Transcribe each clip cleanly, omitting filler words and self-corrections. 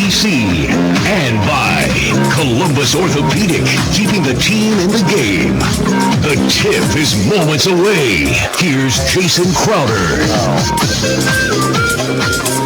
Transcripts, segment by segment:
ABC, and by Columbus Orthopedic, keeping the team in the game. The tip is moments away. Here's Jason Crowder.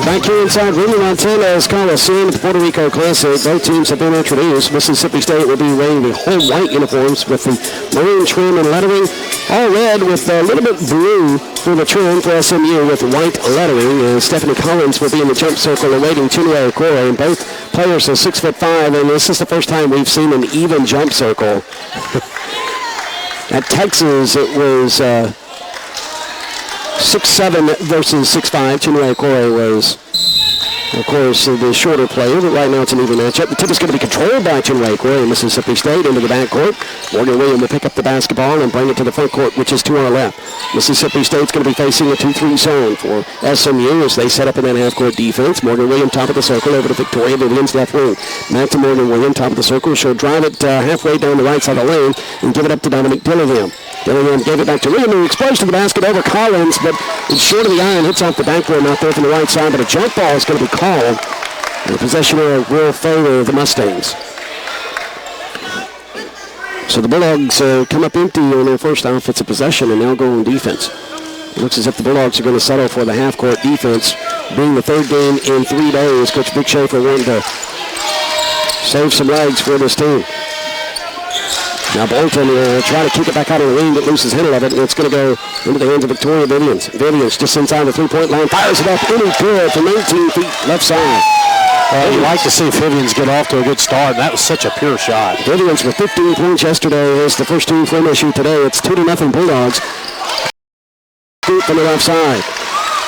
Back here inside Rudy Montana's Coliseum at the Puerto Rico Classic. Both teams have been introduced. Mississippi State will be wearing the whole white uniforms with the maroon trim and lettering. All red with a little bit blue for the trim for SMU with white lettering. And Stephanie Collins will be in the jump circle awaiting Chinwe Okoye. And both players are 6'5", and this is the first time we've seen an even jump circle. At Texas, it was 6'7" versus 6'5". Chinwe Okoye was, of course, the shorter player, but right now it's an even matchup. The tip is going to be controlled by Chinwe Okoye in Mississippi State into the backcourt. Morgan Williams will pick up the basketball and bring it to the front court, which is 2 on the left. Mississippi State's going to be facing a 2-3 zone for SMU as they set up in that half-court defense. Morgan Williams top of the circle over to Victoria Williams left wing. Back to Morgan Williams top of the circle. She'll drive it halfway down the right side of the lane and give it up to Dominique Dillingham. Dillingham gave it back to Williams, who explodes to the basket over Collins, but it's short of the iron, hits off the backboard, not there from the right side, but a jump ball is going to be called. And the possession will favor the Mustangs. So the Bulldogs come up empty on their first offensive possession and now go on defense. It looks as if the Bulldogs are going to settle for the half-court defense. Being the third game in 3 days, Coach Vic Schaefer wanted to save some legs for this team. Now Bolton try to keep it back out of the lane, get loose his handle of it, and it's going to go into the hands of Victoria Vivians. Vivians just inside the three-point line, fires it up, any good from 19 feet left side. You'd like to see Vivians get off to a good start. That was such a pure shot. Vivians with 15 points yesterday is the first team from issue today. It's 2-0 Bulldogs. From the left side.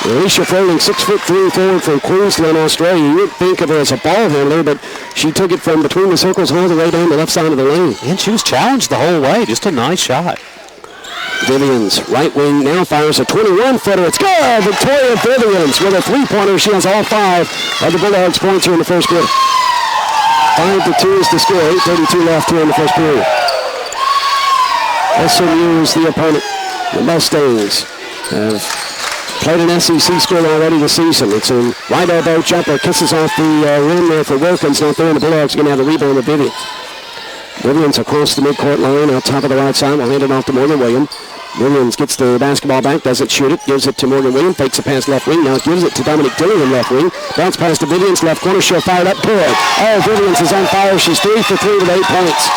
Alicia Froling, 6'3" forward from Queensland, Australia. You wouldn't think of her as a ball handler, but she took it from between the circles all the way down the left side of the lane. And she was challenged the whole way. Just a nice shot. Vivians, right wing, now fires a 21-footer. It's good! Victoria Vivians with a three-pointer. She has all 5 of the Bulldogs' points here in the first quarter. 5-2 is the score. 8:32 left here in the first period. SMU is the opponent. The Mustangs have played an SEC school already this season. It's a right elbow jumper. Kisses off the rim there for Wilkins. Not there, and the Bulldogs are going to have the rebound with Vivians. Vivians across the midcourt line, out top of the right side. Will hand it off to Morgan Williams. Williams gets the basketball back, doesn't shoot it, gives it to Morgan Williams, fakes a pass left wing, now gives it to Dominique Dillingham left wing. Bounce pass to Vivians, left corner, she'll fire it up, good. Oh, Vivians is on fire. She's 3 for 3 with 8 points.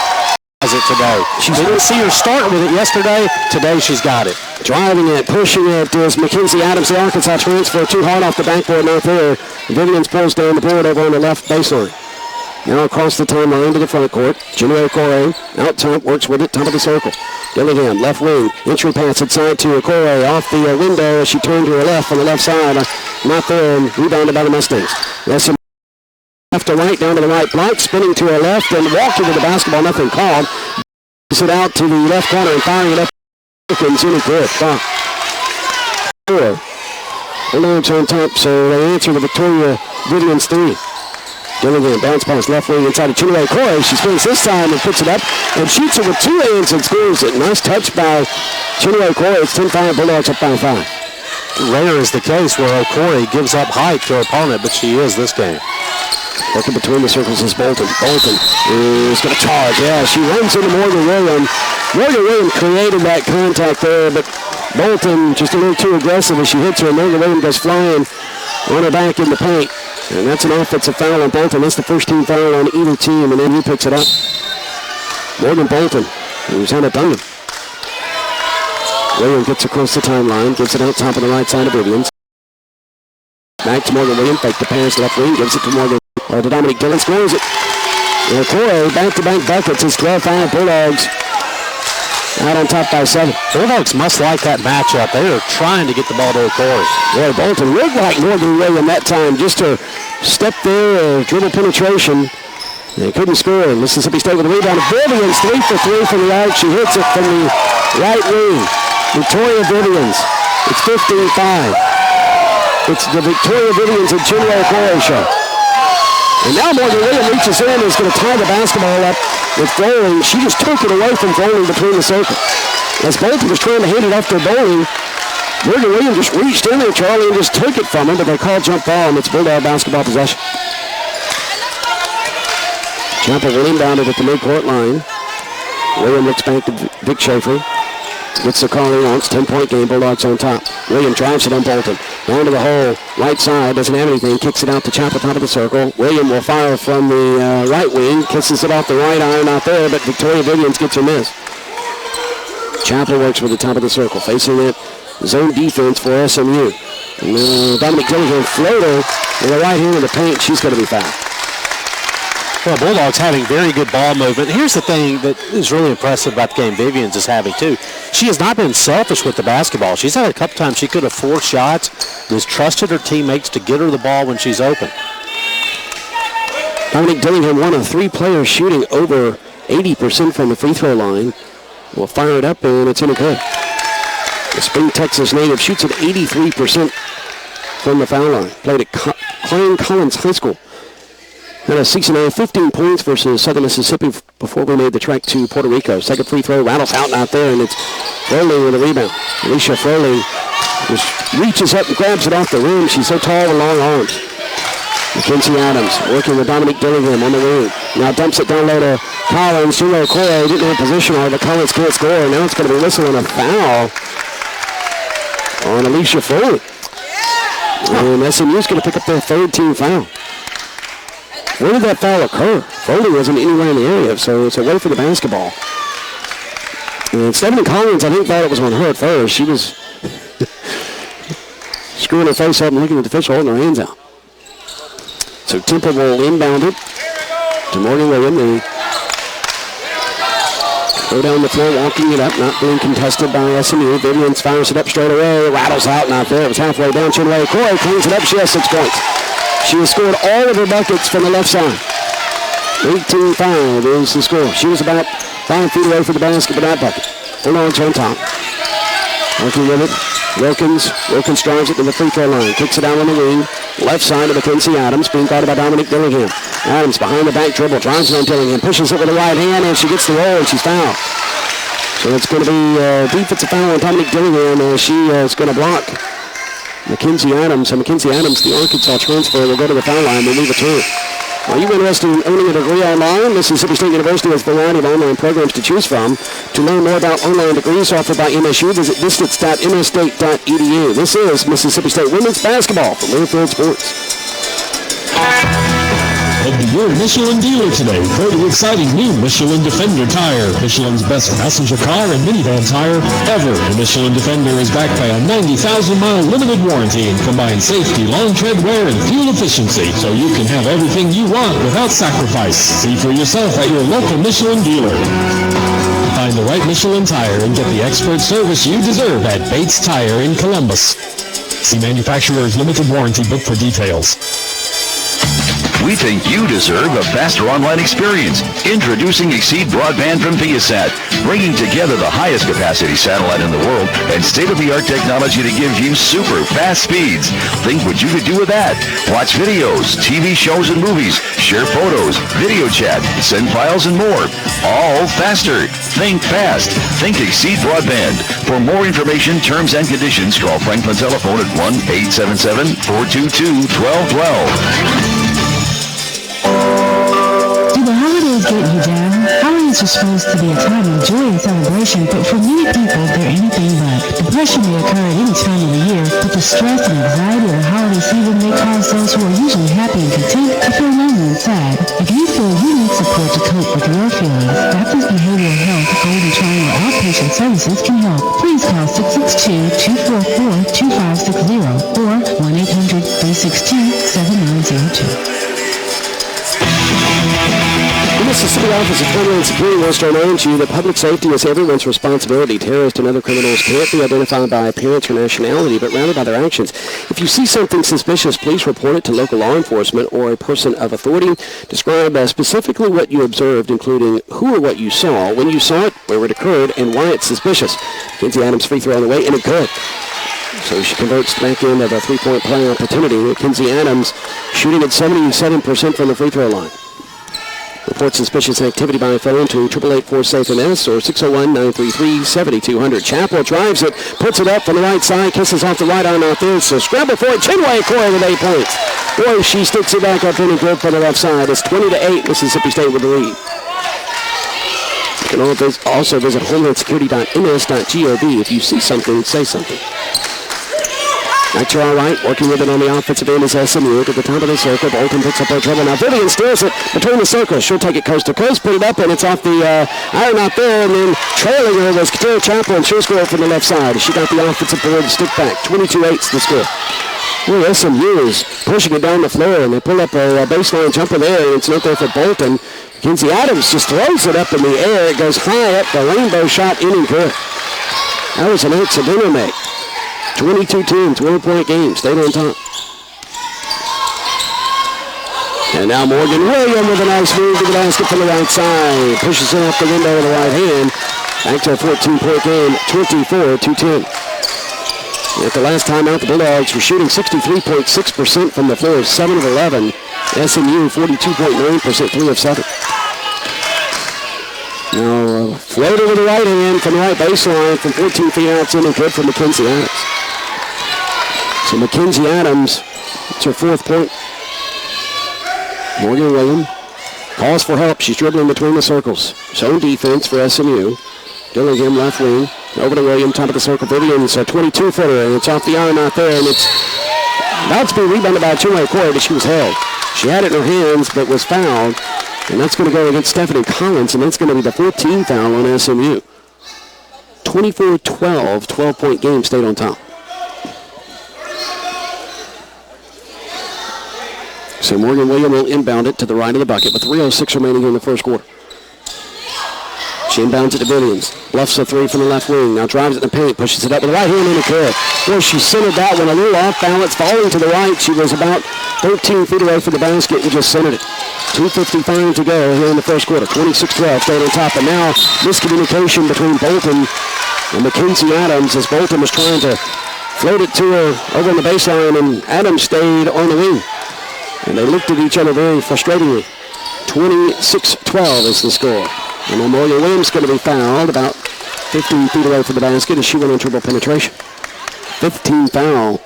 Has it today. She didn't see her start with it yesterday. Today she's got it. Driving it, pushing it is Mackenzie Adams, the Arkansas transfer. Too hard off the backboard, not there. Vivians pulls down the board over on the left baseline. Now across the timeline to the front court. Chinwe Okoye out top, works with it, top of the circle. Dillingham, left wing, entry pass inside to Okoye off the window as she turned to her left on the left side. Not there, and rebounded by the Mustangs. Left to right, down to the right block, spinning to her left and walking to the basketball, nothing called. Puts it out to the left corner and firing it up. Wilkins in it good. 4. Bulldogs on top, so they answer the Victoria Vivians 3. Dillingham bounce pass left wing inside of Chinwe Okoye. She spins this time and puts it up and shoots it with 2 hands and scores it. Nice touch by Chinwe Okoye. It's 10-5, Bulldogs up by 5. Rare is the case where Okoye gives up height to her opponent, but she is this game. Looking between the circles is Bolton. Bolton is going to charge. Yeah, she runs into Morgan Williams. Morgan Williams created that contact there, but Bolton just a little too aggressive as she hits her. Morgan Williams goes flying on her back in the paint. And that's an offensive foul on Bolton. That's the first team foul on either team, and then he picks it up. Morgan Bolton, who's had it done. Williams gets across the timeline, gives it out top of the right side of Vivians. Back to Morgan Williams, fake the pass left wing, gives it to Morgan, or to Dominique Dillon, scores it. Okoye, back-to-back buckets. It's 12-5 Bulldogs. Out on top by 7. Bulldogs must like that matchup. They are trying to get the ball to Okoye. Boy, Bolton looked like Morgan Williams that time. Just her step there, dribble penetration. They couldn't score. Mississippi State with a rebound. Vivians 3 for 3 from the arc. She hits it from the right wing. Victoria Vivians. It's 15-5. It's the Victoria Vivians and Chinwe Okoye show. And now Morgan Williams reaches in and is going to tie the basketball up with Froling. She just took it away from Froling between the circle. As Bolton was trying to hand it off to Bowling, Morgan Williams just reached in there, Charlie, and just took it from him, but they called jump ball, and it's Bulldog basketball possession. Chapel will inbound it at the midcourt line. William looks back to Vic Schaefer. Gets the call he wants. 10-point game. Bulldogs on top. William drives it on Bolton. Down to the hole. Right side. Doesn't have anything. Kicks it out to Chapel, top of the circle. William will fire from the right wing. Kisses it off the right iron out there, but Victoria Vivians gets her miss. Chapel works with the top of the circle. Facing it. Zone defense for SMU. Dominic Dillingham floater with the right hand in the paint. She's going to be fouled. Well, Bulldogs having very good ball movement. Here's the thing that is really impressive about the game Vivians is having, too. She has not been selfish with the basketball. She's had a couple times she could have forced shots, has trusted her teammates to get her the ball when she's open. Dominic Dillingham, one of 3 players shooting over 80% from the free throw line. Will fire it up, and it's in a good. The Spring, Texas native shoots at 83% from the foul line. Played at Klein Collins High School. Had a season of 15 points versus Southern Mississippi before we made the trek to Puerto Rico. Second free throw rattles out and out there, and it's Froley with a rebound. Alicia Froley just reaches up and grabs it off the rim. She's so tall with long arms. Mackenzie Adams working with Dominic Dillingham on the wing. Now dumps it down low to Collins. Juno Corey didn't have position on it, but Collins can't score. Now it's going to be whistling a foul on Alicia Froley. And SMU's going to pick up their 3rd team foul. Where did that foul occur? Foley wasn't anywhere in the area, so it's away for the basketball. And Stephanie Collins, I think, thought it was on her at first. She was screwing her face up and looking at the official, holding her hands out. So Temple will inbound it to Morgan William. They go down the floor, walking it up, not being contested by SMU. Vivians fires it up straight away, rattles out, not there. It was halfway down. Chinway Corey cleans it up. She has 6 points. She has scored all of her buckets from the left side. 18-5 is the score. She was about 5 feet away from the basket with that bucket. Bulldogs on top. Working with it. Wilkins drives it to the free throw line. Kicks it out on the wing. Left side to Mackenzie Adams. Being guarded by Dominic Dillingham. Adams behind the back dribble. Drives it on Dillingham. Pushes it with the right hand, and she gets the roll, and she's fouled. So it's going to be a defensive foul on Dominic Dillingham, and she is going to block Mackenzie Adams. And Mackenzie Adams, the Arkansas transfer, will go to the foul line and leave a turn. Are you interested in owning a degree online? Mississippi State University has a variety of online programs to choose from. To learn more about online degrees offered by MSU, visit distance.msstate.edu. This is Mississippi State women's basketball from Learfield Sports. Head to your Michelin dealer today for the exciting new Michelin Defender tire. Michelin's best passenger car and minivan tire ever. The Michelin Defender is backed by a 90,000-mile limited warranty and combines safety, long tread wear, and fuel efficiency, so you can have everything you want without sacrifice. See for yourself at your local Michelin dealer. Find the right Michelin tire and get the expert service you deserve at Bates Tire in Columbus. See manufacturer's limited warranty book for details. We think you deserve a faster online experience. Introducing Exceed Broadband from Viasat, bringing together the highest capacity satellite in the world and state-of-the-art technology to give you super fast speeds. Think what you could do with that. Watch videos, TV shows and movies, share photos, video chat, send files and more. All faster. Think fast. Think Exceed Broadband. For more information, terms and conditions, call Franklin Telephone at 1-877-422-1212. Get you down. Holidays are supposed to be a time of joy and celebration, but for many people, they're anything but. Depression may occur at any time of the year, but the stress and anxiety of the holiday season may cause those who are usually happy and content to feel lonely and sad. If you feel you need support to cope with your feelings, Baptist Behavioral Health Golden Triangle Outpatient Services can help. Please call 662-244-2560 or 1-800-362-7902. The Mississippi Office of Homeland Security wants to remind you that public safety is everyone's responsibility. Terrorists and other criminals can't be identified by appearance or nationality, but rather by their actions. If you see something suspicious, please report it to local law enforcement or a person of authority. Describe specifically what you observed, including who or what you saw, when you saw it, where it occurred, and why it's suspicious. Mackenzie Adams free throw on the way, and it good. So she converts the back end of a three-point play opportunity. Mackenzie Adams shooting at 77% from the free throw line. Report suspicious activity by phone to 888-4SAFE-MS or 601-933-7200. Chappell drives it, puts it up from the right side, kisses off the right arm out there. So scramble for it. Chinway Corey with 8 points. Boy, she sticks it back up in and good from the left side. It's 20-8, Mississippi State with the lead. You can also visit homelandsecurity.ms.gov. If you see something, say something. Back to our right, working with it on the offensive end is SMU to the top of the circle. Bolton picks up her dribble. Now Vivian steals it between the circles. She'll take it coast to coast, put it up, and it's off the iron out there. And then trailing her was Katia Chappell, and she'll score from the left side. She got the offensive board to stick back. 22-8's the score. Well, SMU is pushing it down the floor, and they pull up a baseline jumper there, and it's not there for Bolton. Mackenzie Adams just throws it up in the air. It goes high up. The rainbow shot in and good. That was an accidental make. 22-10, 12-point game. Stayed on top. And now Morgan Williams with a nice move to the basket from the right side. Pushes it off the window with the right hand. Back to a 14-point game, 24-10. At the last time out, the Bulldogs were shooting 63.6% from the floor, 7 of 11. SMU, 42.9%, 3 of 7. Now, floater with the right hand from the right baseline from 14 feet out, in and good for Mackenzie Adams. So Mackenzie Adams, it's her 4th point. Morgan Williams calls for help. She's dribbling between the circles. Zone defense for SMU. Dillingham left wing. Over to Williams, top of the circle. Vivian's a 22-footer, and it's off the iron out there, and it's about to be rebounded by Chinway Corey, but she was held. She had it in her hands, but was fouled, and that's going to go against Stephanie Collins, and that's going to be the 14th foul on SMU. 24-12, 12-point game, stayed on top. So Morgan Williams will inbound it to the right of the bucket with 3:06 remaining in the first quarter. She inbounds it to Vivians. Bluffs a 3 from the left wing. Now drives it in the paint. Pushes it up with the right hand in the curve. Boy, she centered that one a little off balance. Falling to the right. She was about 13 feet away from the basket and just centered it. 2:55 to go here in the first quarter. 26-12. Stayed on top. And now miscommunication between Bolton and Mackenzie Adams as Bolton was trying to float it to her over on the baseline, and Adams stayed on the wing. And they looked at each other very frustratingly. 26-12 is the score. And then Morgan Williams is going to be fouled about 15 feet away from the basket as she went on triple penetration. 15 foul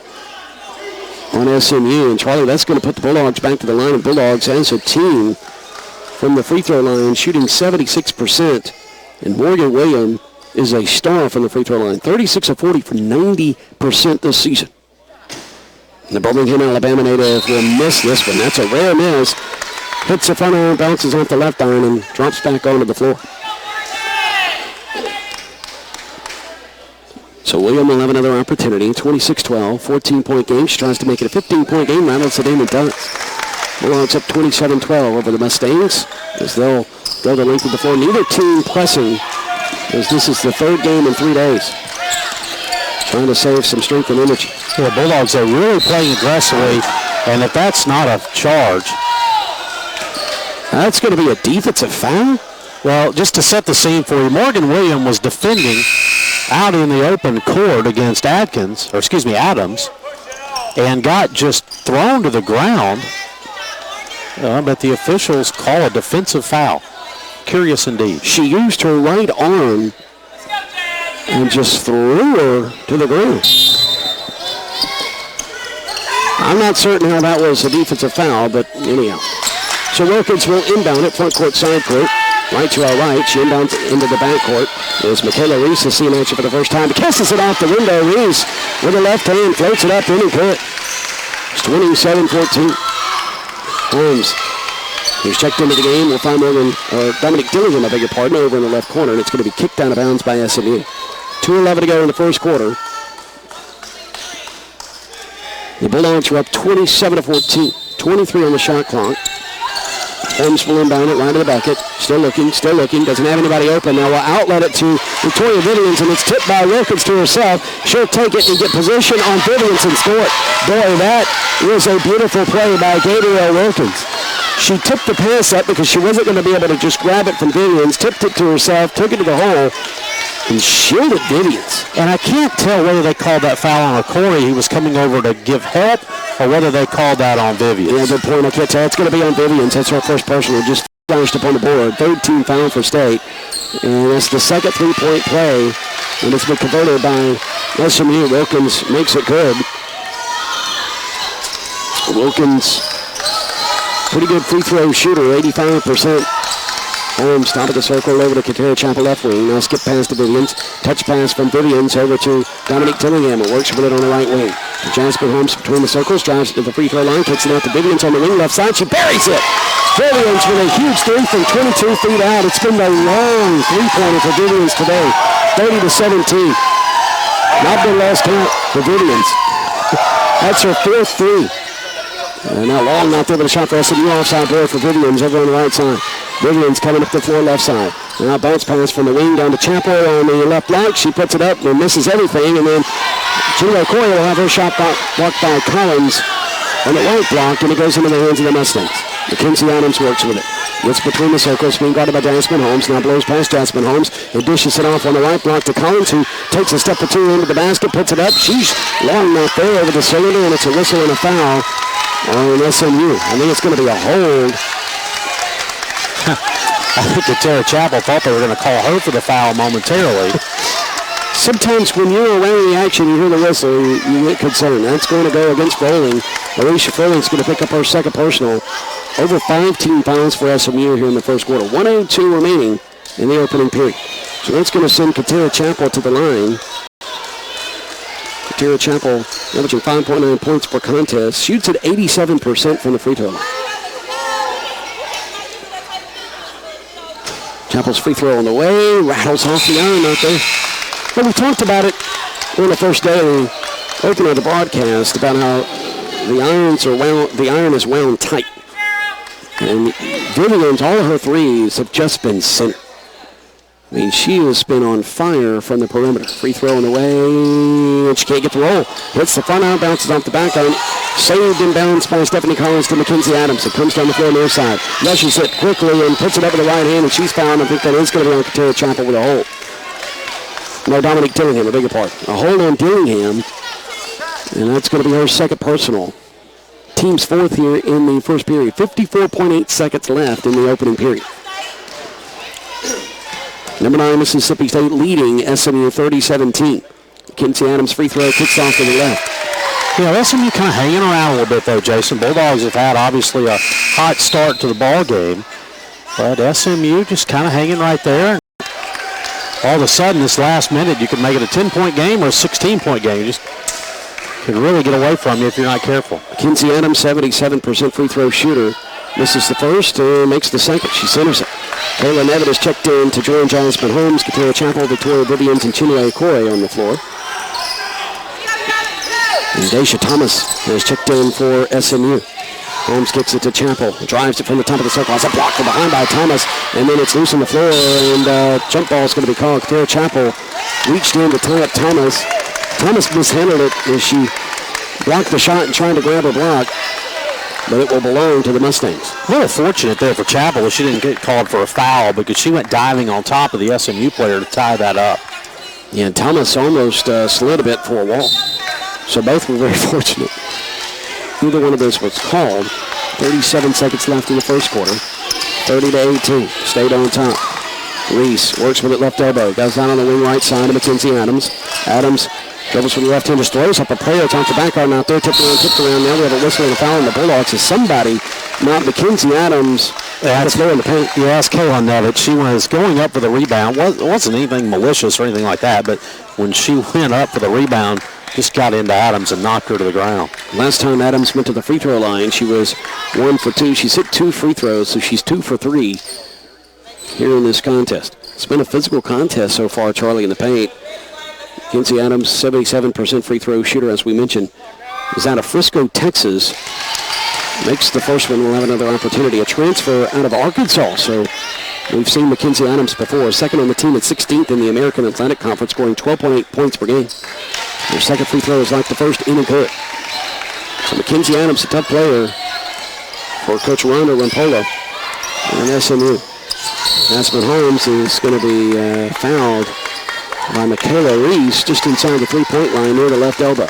on SMU. And Charlie, that's going to put the Bulldogs back to the line. And Bulldogs as a team from the free throw line shooting 76%. And Morgan Williams is a star from the free throw line. 36 of 40 for 90% this season. And the Birmingham, Alabama native will miss this one. That's a rare miss. Hits the front iron, bounces off the left iron, and drops back onto the floor. So William will have another opportunity. 26-12, 14-point game. She tries to make it a 15-point game. Rattles it in and does. Bulldogs up 27-12 over the Mustangs as they'll go the length of the floor. Neither team pressing as this is the 3rd game in 3 days. Trying to save some strength and energy. The Bulldogs are really playing aggressively, and if that's not a charge, that's going to be a defensive foul? Well, just to set the scene for you, Morgan Williams was defending out in the open court against Adams, and got just thrown to the ground. But the officials call a defensive foul. Curious indeed. She used her right arm and just threw her to the ground. I'm not certain how that was a defensive foul, but anyhow. So Wilkins will inbound it, front court, side court. Right to our right, she inbounds into the back court. There's Michaela Reese to see an action for the first time. Kisses it off the window. Reese with her left hand floats it up in and good. It's 27-14. Holmes, who's checked into the game, will find Dominic Dillingham, I beg your pardon, over in the left corner, and it's going to be kicked out of bounds by SMU. 2:11 to go in the first quarter. The Bulldogs are up 27-14. 23 on the shot clock. Holmes will inbound it right to the bucket. Still looking. Doesn't have anybody open. Now will outlet it to Victoria Vivians, and it's tipped by Wilkins to herself. She'll take it and get position on Vivians and score it. Boy, that was a beautiful play by Gabrielle Wilkins. She tipped the pass up because she wasn't going to be able to just grab it from Vivians, tipped it to herself, took it to the hole, and shielded Vivians. And I can't tell whether they called that foul on Corey, who was coming over to give help, or whether they called that on Vivians. Yeah, good point. I can't tell. It's going to be on Vivians. That's her first personal. Just dashed up on the board. Third team foul for State. And it's the second three-point play. And it's been converted by SMU. Wilkins makes it good. Wilkins, pretty good free throw shooter, 85%. Holmes, top of the circle, over to Katera Chapel left wing. Now skip pass to Vivians. Touch pass from Vivians over to Dominique Tillingham. It works with it on the right wing. Jasper Holmes between the circles, drives to the free throw line, kicks it out to Vivians on the wing left side. She buries it. Vivians with a huge three from 22 feet out. It's been a long three-pointer for Vivians today. 30-17. Not been lost count for Vivians. That's her fourth three. Now long, not there, but a shot for SMU offside board for Vivians over on the right side. Vivians coming up the floor left side. Now bounce pass from the wing down to Chapel on the left block. She puts it up and misses everything. And then Julia Coy will have her shot blocked by Collins on the right block, and it goes into the hands of the Mustangs. Mackenzie Adams works with it. Gets between the circles, being guarded by Jasmine Holmes. Now blows past Jasmine Holmes and dishes it off on the right block to Collins, who takes a step or two into the basket, puts it up. She's long not there over the cylinder, and it's a whistle and a foul on SMU. I think it's going to be a hold. I think Katera Chapel thought they were going to call her for the foul momentarily. Sometimes when you're around the action, you hear the whistle, you get concerned. That's going to go against Froling. Alicia Froling's going to pick up her second personal. Over 5 team fouls for SMU here in the first quarter. 1:02 remaining in the opening period. So that's going to send Katera Chapel to the line. Katera Chapel averaging 5.9 points per contest. Shoots at 87% from the free throw line. Chapel's free throw on the way. Rattles off the iron out there. Well, we talked about it on the first day opening of the broadcast about how the iron is wound tight. And Vivians, all of her threes have just been centered. I mean, she has been on fire from the perimeter. Free throw on the way, and she can't get the roll. Hits the front iron, bounces off the back iron. Saved and bounced by Stephanie Collins to Mackenzie Adams. It comes down the floor on their side. Rushes it quickly and puts it up with the right hand, and she's fouled. I think that is going to be on Katera Chapel with a hold. No, Dominique Dillingham, a bigger part. A hold on Dillingham, and that's going to be her second personal. Team's fourth here in the first period. 54.8 seconds left in the opening period. Number 9, Mississippi State leading SMU 30-17. Mackenzie Adams free throw kicks off to the left. Yeah, SMU kind of hanging around a little bit, though, Jason. Bulldogs have had, obviously, a hot start to the ball game. But SMU just kind of hanging right there. All of a sudden, this last minute, you could make it a 10-point game or a 16-point game. You just could really get away from you if you're not careful. Mackenzie Adams, 77% free throw shooter. Misses the first and makes the second. She centers it. Kayla Nevitt has checked in to join Jasmine Holmes, Katera Chapel, Victoria Vivians, and Chinue Okoye on the floor. And Daisha Thomas has checked in for SMU. Holmes kicks it to Chapel. Drives it from the top of the circle. It's a block from behind by Thomas. And then it's loose on the floor. And jump ball is going to be called. Katera Chapel reached in to tie up Thomas. Thomas mishandled it as she blocked the shot and tried to grab a block. But it will belong to the Mustangs. A little fortunate there for Chapel that she didn't get called for a foul because she went diving on top of the SMU player to tie that up. Yeah, and Thomas almost slid a bit for a wall. So both were very fortunate. Neither one of those was called. 37 seconds left in the first quarter. 30-18. Stayed on top. Reese works with it left elbow. Goes down on the wing right side of Mackenzie Adams. Adams dribbles from the left hand, just throws up a prayer. It's off the back arm out there. Tipped around. Now we have a whistle and a foul on the Bulldogs. Is somebody, not Mackenzie Adams, that's low in the paint. You asked Kayla Nevitt. She was going up for the rebound. It wasn't anything malicious or anything like that, but when she went up for the rebound, just got into Adams and knocked her to the ground. Last time Adams went to the free throw line, she was 1 for 2. She's hit 2 free throws, so she's 2 for 3 here in this contest. It's been a physical contest so far, Charlie, in the paint. Mackenzie Adams, 77% free throw shooter, as we mentioned, is out of Frisco, Texas. Makes the first one. We'll have another opportunity. A transfer out of Arkansas, so we've seen Mackenzie Adams before. Second on the team at 16th in the American Athletic Conference, scoring 12.8 points per game. Her second free throw is like the first, in and good. So Mackenzie Adams, a tough player for Coach Rhonda Rampola and SMU. Jasmine Holmes is going to be fouled by Michaela Reese just inside the three-point line near the left elbow.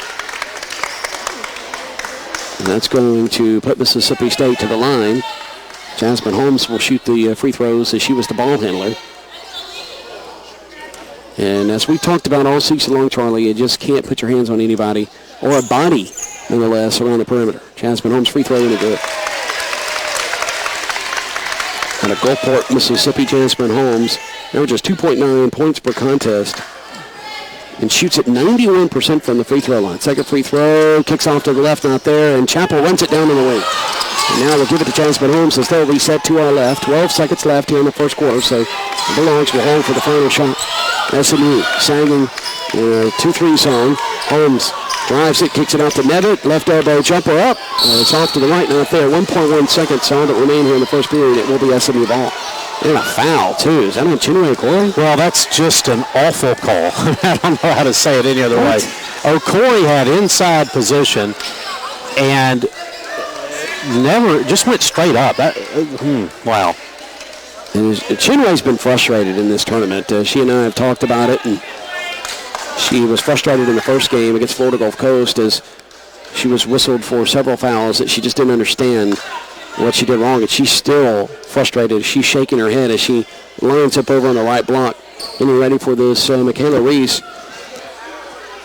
And that's going to put Mississippi State to the line. Jasmine Holmes will shoot the free throws as she was the ball handler. And as we talked about all season long, Charlie, you just can't put your hands on anybody or a body, nonetheless, around the perimeter. Jasmine Holmes free throw in it good. Out of Gulfport, Mississippi, Jasmine Holmes averages 2.9 points per contest and shoots at 91% from the free throw line. Second free throw, kicks off to the left, not there, and Chappell runs it down in the wing. And now we'll give it to Jasmine Holmes as they'll reset to our left. 12 seconds left here in the first quarter, so the Bulldogs will hold for the final shot. SMU sagging 2-3 zone. Holmes drives it, kicks it out to Nevitt. Left elbow jumper up. It's off to the right, not there. 1.1 seconds all that remain here in the first period. It will be SMU ball. And a foul, too. Is that on Chinwe Corey? Well, that's just an awful call. I don't know how to say it any other way. O'Corey had inside position and never just went straight up. Wow. And Chinway's been frustrated in this tournament. She and I have talked about it, and she was frustrated in the first game against Florida Gulf Coast as she was whistled for several fouls that she just didn't understand what she did wrong, and she's still frustrated. She's shaking her head as she lines up over on the right block. Getting ready for this Michaela Reese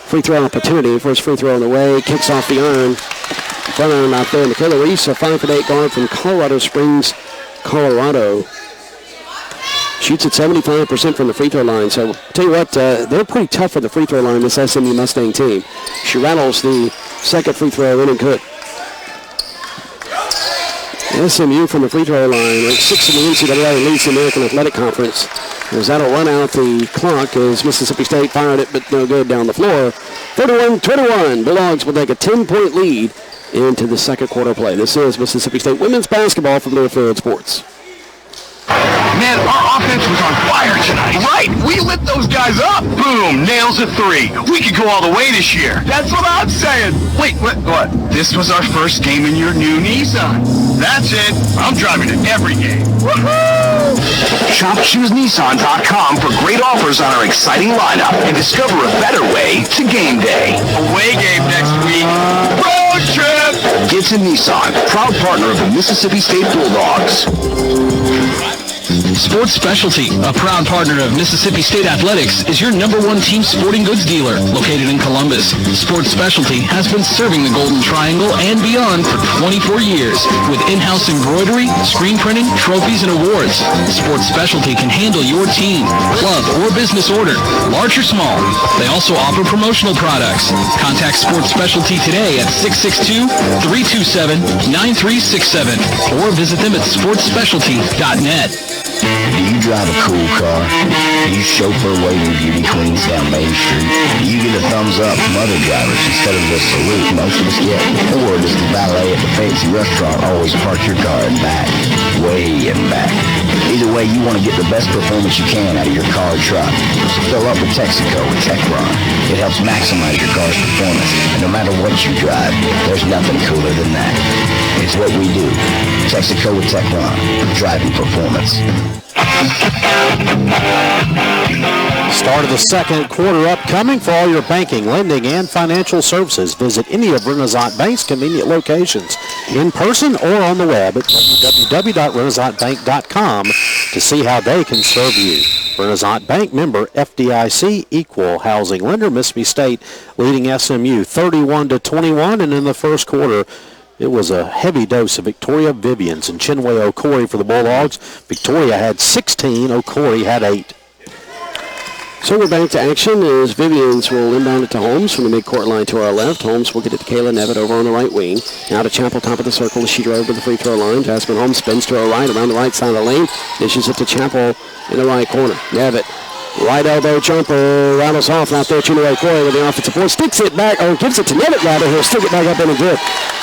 free throw opportunity. First free throw on the way, kicks off the iron. Front iron out there. Michaela Reese, a 5'8" guard from Colorado Springs, Colorado. Shoots at 75% from the free throw line. So, I'll tell you what, they're pretty tough for the free throw line, this SMU Mustang team. She rattles the second free throw in and good. SMU from the free throw line, ranked 6th in the NCAA, leads the American Athletic Conference. As that'll run out the clock as Mississippi State fired it, but no good down the floor. 31-21. Bulldogs will take a 10-point lead into the second quarter play. This is Mississippi State women's basketball from Learfield Sports. Man, our offense was on fire tonight. Right, we lit those guys up. Boom, nails a three. We could go all the way this year. That's what I'm saying. Wait, what? This was our first game in your new Nissan. That's it. I'm driving it every game. Woohoo! Shop ChooseNissan.com for great offers on our exciting lineup and discover a better way to game day. Away game next week. Road trip! Gibson Nissan, proud partner of the Mississippi State Bulldogs. Sports Specialty, a proud partner of Mississippi State Athletics, is your #1 team sporting goods dealer located in Columbus. Sports Specialty has been serving the Golden Triangle and beyond for 24 years with in-house embroidery, screen printing, trophies, and awards. Sports Specialty can handle your team, club, or business order, large or small. They also offer promotional products. Contact Sports Specialty today at 662-327-9367 or visit them at sportsspecialty.net. Do you drive a cool car? Do you chauffeur waving beauty queens down Main Street? Do you get a thumbs up from other drivers instead of the salute most of us get? Or does the valet at the fancy restaurant always park your car in back, way in back? Either way, you want to get the best performance you can out of your car or truck. So fill up with Texaco with Techron. It helps maximize your car's performance. And no matter what you drive, there's nothing cooler than that. It's what we do. Texaco with Techron. Driving performance. Start of the second quarter upcoming for all your banking, lending, and financial services. Visit any of Renaissance Bank's convenient locations in person or on the web at www.renaissancebank.com to see how they can serve you. Renaissance Bank, member FDIC, equal housing lender. Mississippi State leading SMU 31-21, and in the first quarter, it was a heavy dose of Victoria Vivians and Chinwe O'Corey for the Bulldogs. Victoria had 16, O'Corey had 8. So we're back to action as Vivians will inbound it to Holmes from the midcourt line to our left. Holmes will get it to Kayla Nevitt over on the right wing. Now to Chappell, top of the circle as she drove to the free throw line. Jasmine Holmes spins to her right around the right side of the lane. Dishes it to Chappell in the right corner. Nevitt, right elbow jumper, rattles off out there. Chinwe Corey with the offensive board, sticks it back, or gives it to Nevitt rather. He'll stick it back up in a good.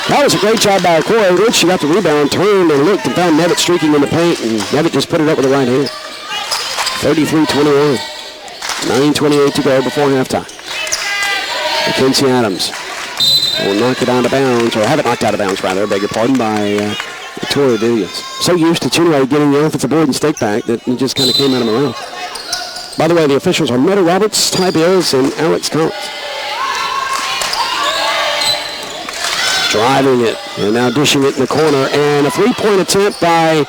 That was a great job by Corey. Once she got the rebound, turned and looked and found Nevitt streaking in the paint, and Nevitt just put it up with the right hand. 33-21. 9:28 to go before halftime. Mackenzie Adams will knock it out of bounds, or have it knocked out of bounds, rather, beg your pardon, by Victoria Williams. So used to Chinwe getting the offensive board and stick back that it just kind of came out of my mouth. By the way, the officials are Meta Roberts, Ty Bills, and Alex Collins. Driving it, and now dishing it in the corner, and a three-point attempt by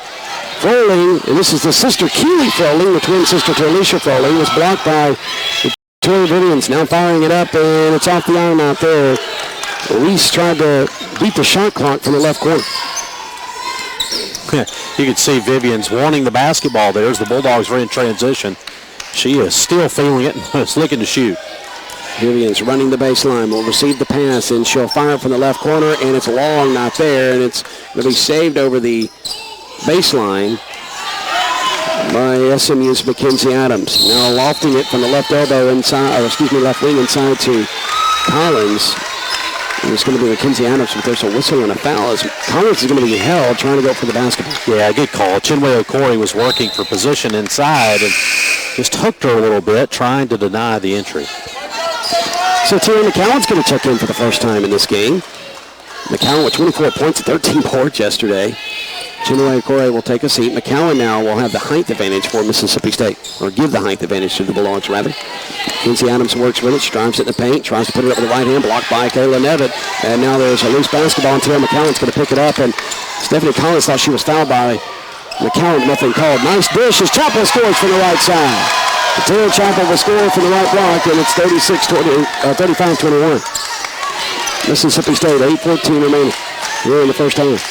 Froling, and this is the sister Keely Froling, the twin sister to Alicia Froling, was blocked by Victoria Vivians. Now firing it up, and it's off the iron out there. Reese tried to beat the shot clock from the left corner. You can see Vivians wanting the basketball there as the Bulldogs are in transition. She is still feeling it and is looking to shoot. Vivians running the baseline, will receive the pass, and she'll fire from the left corner, and it's long, not there, and it's going to be saved over the baseline by SMU's Mackenzie Adams. Now lofting it from the left elbow inside, left wing inside to Collins. And it's going to be Mackenzie Adams, but there's a whistle and a foul as Collins is going to be held trying to go for the basketball. Yeah, good call. Chinwe Okori was working for position inside and just hooked her a little bit, trying to deny the entry. So Tierra McCowan's going to check in for the first time in this game. McCowan with 24 points and 13 boards yesterday. Chinwe Okori will take a seat. McCowan now will have the height advantage for Mississippi State, or give the height advantage to the Bulldogs, rather. Mackenzie Adams works with it, she drives it in the paint, tries to put it up with the right hand, blocked by Kayla Nevitt. And now there's a loose basketball, and Tierra McCowan's going to pick it up, and Stephanie Collins thought she was fouled by McCowan, nothing called. Nice dish as Chapel scores from the right side. Tierra Chapel will score from the right block, and it's 35-21. Mississippi State, 8:14 remaining here in the first half.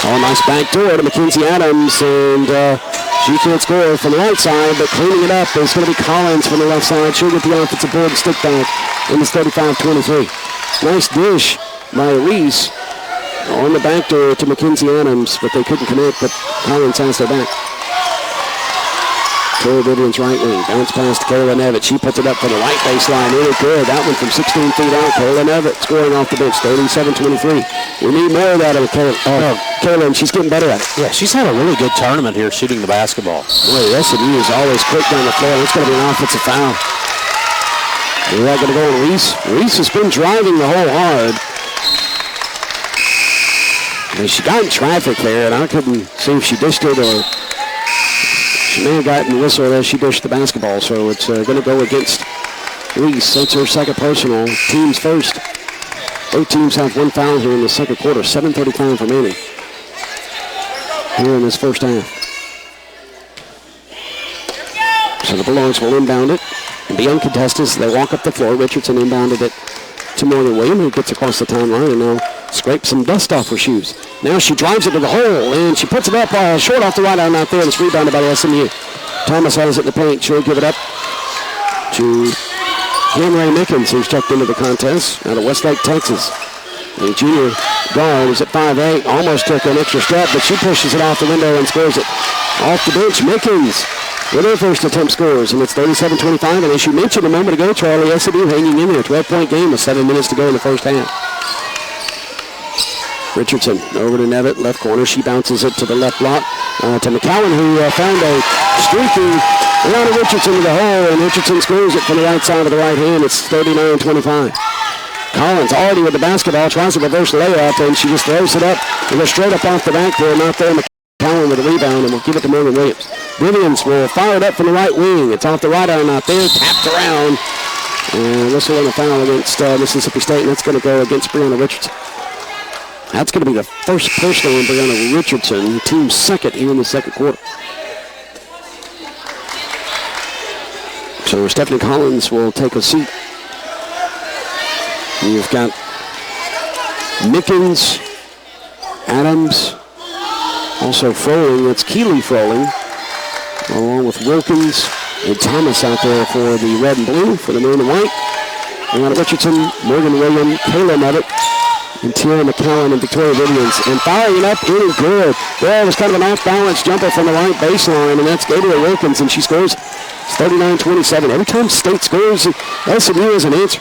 Oh, nice back door to Mackenzie Adams, and she can't score from the right side, but cleaning it up is going to be Collins from the left side. She'll get the offensive board and stick back, and it's 35-23. Nice dish by Reese on the back door to Mackenzie Adams, but they couldn't connect, but Collins has their back. Tori Vivian's right wing. Bounce pass to Kayla Nevitt. She puts it up from the right baseline. Really good. That one from 16 feet out. Kayla Nevitt scoring off the bench. 37-23. We need more of that of Kayla, and she's getting better at it. Yeah, she's had a really good tournament here shooting the basketball. Boy, SMU is always quick down the floor. It's going to be an offensive foul. Is that going to go on Reese? Reese has been driving the hole hard. And she got in traffic there, and I couldn't see if she dished it or... She may have gotten whistled as she dished the basketball, so it's going to go against Reese. That's her second personal. Teams first. Both teams have one foul here in the second quarter. 7:35 remaining here in this first half. So the Bulldogs will inbound it and be uncontested as they walk up the floor. Richardson inbounded it to Morgan William, who gets across the timeline and now scrapes some dust off her shoes. Now she drives it to the hole, and she puts it up short off the right arm out there, and it's rebounded by SMU. Thomas has it in the paint. She'll give it up to Henry Mickens, who's checked into the contest out of Westlake, Texas. The junior guard is at 5'8", almost took an extra step, but she pushes it off the window and scores it. Off the bench, Mickens with her first attempt scores, and it's 37-25. And as you mentioned a moment ago, Charlie, SMU hanging in there. 12-point game with 7 minutes to go in the first half. Richardson over to Nevitt, left corner. She bounces it to the left block to McCowan, who found a streaky Alana Richardson to the hole, and Richardson scores it from the right side of the right hand. It's 39-25. Collins already with the basketball, tries a reverse layup, and she just throws it up and goes straight up off the backboard. Not there. McCowan with a rebound, and we'll give it to Morgan Williams. Vivians will fire it up from the right wing. It's off the right arm out there, tapped around, and whistle and a foul against Mississippi State, and that's going to go against Brianna Richardson. That's going to be the first personal in Brianna Richardson, team's second here in the second quarter. So Stephanie Collins will take a seat. You've got Mickens, Adams, also Froling. That's Keely Froling, along with Wilkins and Thomas out there for the red and blue, for the maroon and white. Brianna Richardson, Morgan Williams, Kayla Nevitt, and Tierra McCowan and Victoria Vivians. And firing it up, really good. Well, it was kind of an off-balance jumper from the right baseline, and that's Gabriel Wilkins, and she scores. It's 39-27. Every time State scores, SMU is an answer.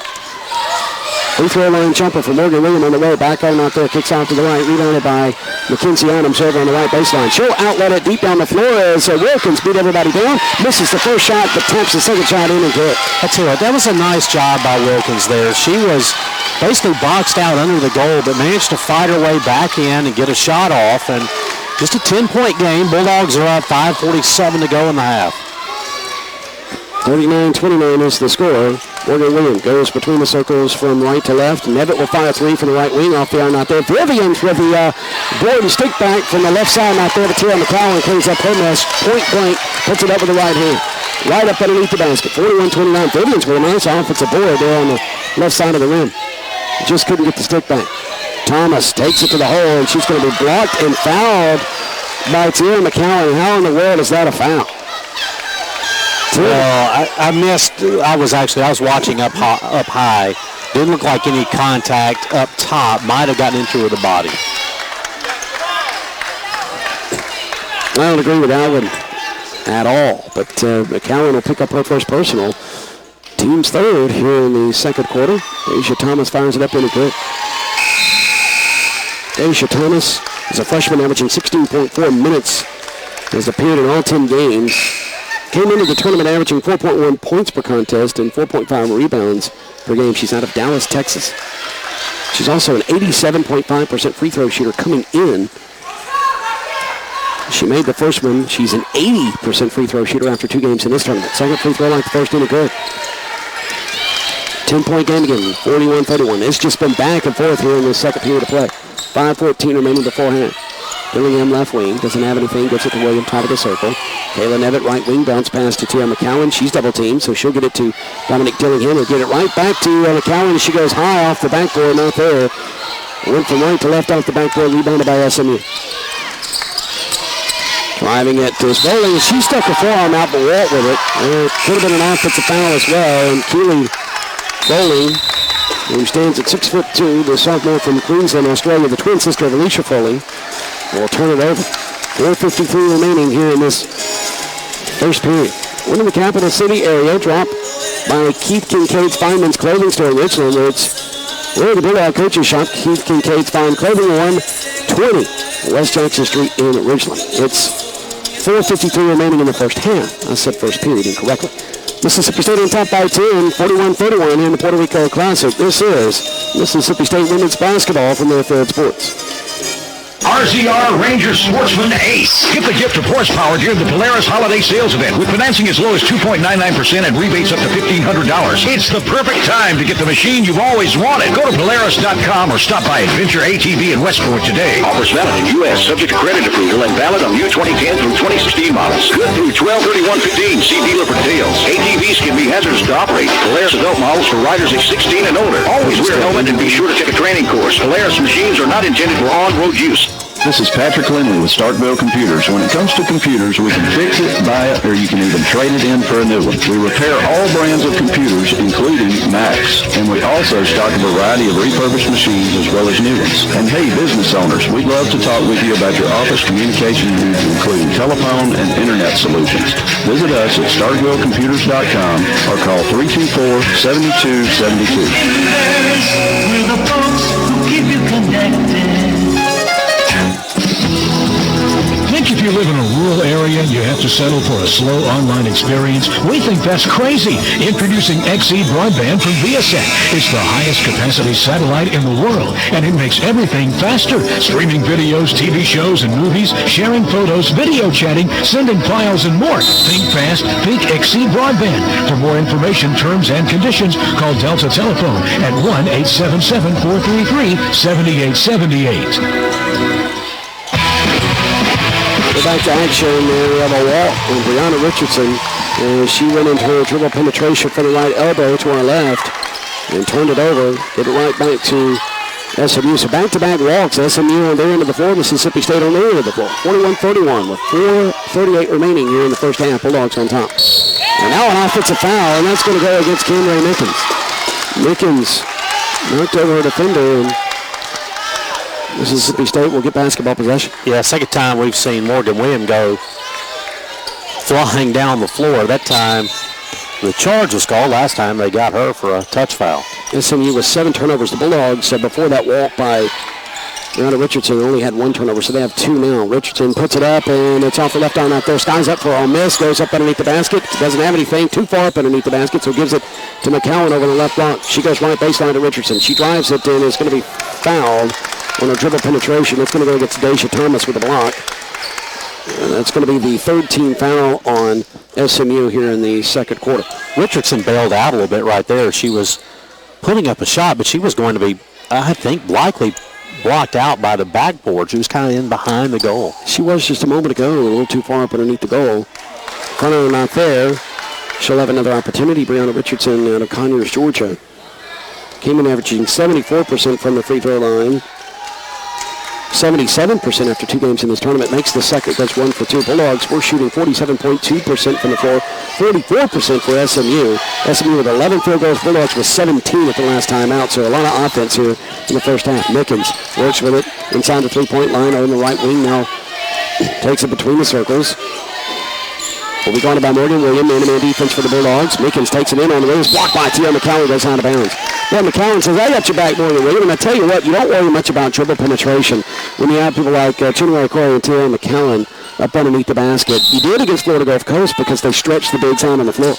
Free throw line jumper for Morgan Williams on the way. Back on out there, kicks out to the right, rebounded by Mackenzie Adams over on the right baseline. She'll outlet it deep down the floor as Wilkins beat everybody down. Misses the first shot, but taps the second shot in and good. I tell you what, that was a nice job by Wilkins there. She was basically boxed out under the goal, but managed to fight her way back in and get a shot off. And just a 10-point game. Bulldogs are up, 5:47 to go in the half. 39-29 is the score. Morgan Williams goes between the circles from right to left. Nevitt will fire three from the right wing. Off the iron, not there. Vivians with the board and stick back from the left side, not there. But Tierra McCowan cleans up her mess. Point blank, puts it up with the right hand. Right up underneath the basket. 41-29. Vivians with a nice offensive board there on the left side of the rim. Just couldn't get the stick back. Thomas takes it to the hole, and she's going to be blocked and fouled by Tierra McCowan. How in the world is that a foul? Well, I missed. I was watching up high. Didn't look like any contact up top. Might have gotten into her the body. I don't agree with that one at all. But McCowan will pick up her first personal. Team's third here in the second quarter. Aisha Thomas fires it up in the good. Aisha Thomas is a freshman averaging 16.4 minutes. Has appeared in all 10 games. Came into the tournament averaging 4.1 points per contest and 4.5 rebounds per game. She's out of Dallas, Texas. She's also an 87.5% free throw shooter coming in. She made the first one. She's an 80% free throw shooter after 2 games in this tournament. Second free throw like the first in a good. 10-point game again, 41-31. It's just been back and forth here in the second period of play. 5:14 remaining before half. Dillingham left wing, doesn't have anything, gets it to William, top of the circle. Kayla Nevitt, right wing, bounce pass to Tierra McCowan. She's double teamed, so she'll get it to Dominique Dillingham. Will get it right back to McCowan. She goes high off the backboard, not there. Went from right to left off the backboard, rebounded by SMU. Driving it to Bowling. She stuck her forearm out, but Walt with it. Could have been an offensive foul as well. And Keely Bowling, who stands at 6'2", the sophomore from Queensland, Australia, the twin sister of Alicia Foley, will turn it over. 4:53 remaining here in this first period. One in the capital city area, dropped by Keith Kincaid's Fineman's Clothing Store in Richland. It's where the Bulldog coaching shop, Keith Kincaid's Fine Clothing, 120 West Jackson Street in Richland. It's 4:53 remaining in the first half. I said first period incorrectly. Mississippi State on top by 10, 41-31 in the Puerto Rico Classic. This is Mississippi State women's basketball from Fairfield Sports. RZR Ranger Sportsman Ace. Get the gift of horsepower during the Polaris Holiday Sales Event with financing as low as 2.99% and rebates up to $1,500. It's the perfect time to get the machine you've always wanted. Go to Polaris.com or stop by Adventure ATV in Westport today. Offers valid in U.S. subject to credit approval and valid on new 2010 through 2016 models. Good through 12/31/15. See dealer for details. ATVs can be hazardous to operate. Polaris adult models for riders age 16 and older. Always wear a helmet and be sure to take a training course. Polaris machines are not intended for on-road use. This is Patrick Lindley with Starkville Computers. When it comes to computers, we can fix it, buy it, or you can even trade it in for a new one. We repair all brands of computers, including Macs. And we also stock a variety of refurbished machines as well as new ones. And hey, business owners, we'd love to talk with you about your office communication needs, including telephone and internet solutions. Visit us at StarkvilleComputers.com or call 324-7272. We're the folks who keep you connected. Think if you live in a rural area, you have to settle for a slow online experience? We think that's crazy. Introducing XE Broadband from Viasat. It's the highest capacity satellite in the world, and it makes everything faster. Streaming videos, TV shows, and movies, sharing photos, video chatting, sending files, and more. Think fast, think XE Broadband. For more information, terms, and conditions, call Delta Telephone at 1-877-433-7878. We're back to action. We have a walk from Brianna Richardson. She went into her dribble penetration from the right elbow to our left and turned it over. Get it right back to SMU. So back-to-back walks. SMU on their end of the floor. Mississippi State on their end of the floor. 41-31 with 4:38 remaining here in the first half. Bulldogs on top. And now an offensive foul, and that's going to go against Camry Mickens. Mickens knocked over a defender, and Mississippi State will get basketball possession. Yeah, second time we've seen Morgan Williams go flying down the floor. That time the charge was called. Last time they got her for a touch foul. SMU with 7 turnovers. The Bulldogs, before that walk by Brianna Richardson, only had 1 turnover, so they have 2 now. Richardson puts it up, and it's off the left arm out there. Skies up for a miss, goes up underneath the basket. Doesn't have anything too far up underneath the basket, so gives it to McCowan over the left block. She goes right baseline to Richardson. She drives it, and it's going to be fouled on a dribble penetration. It's going to go against Daisha Thomas with a block. And that's going to be the third team foul on SMU here in the second quarter. Richardson bailed out a little bit right there. She was putting up a shot, but she was going to be, I think, likely blocked out by the backboard. She was kind of in behind the goal. She was just a moment ago, a little too far up underneath the goal. Front row not there. She'll have another opportunity. Brianna Richardson out of Conyers, Georgia. Came in averaging 74% from the free throw line. 77% after 2 games in this tournament. Makes the second. That's 1 for 2. Bulldogs were shooting 47.2% from the floor. 44% for SMU. SMU with 11 field goals. Bulldogs with 17 at the last time out. So a lot of offense here in the first half. Mickens works with it inside the three-point line on the right wing now. Takes it between the circles. Will be guarded by Morgan Williams. Man-to-man defense for the Bulldogs. Mickens takes it in on the wing. Blocked by T.R. McCowan. Goes out of bounds. Well, McCowan says, I got your back, Morgan Williams. And I tell you what, you don't worry much about dribble penetration when you have people like Chinua Okoye and T.R. McCowan up underneath the basket. You did against Florida Gulf Coast because they stretched the bigs out on the floor.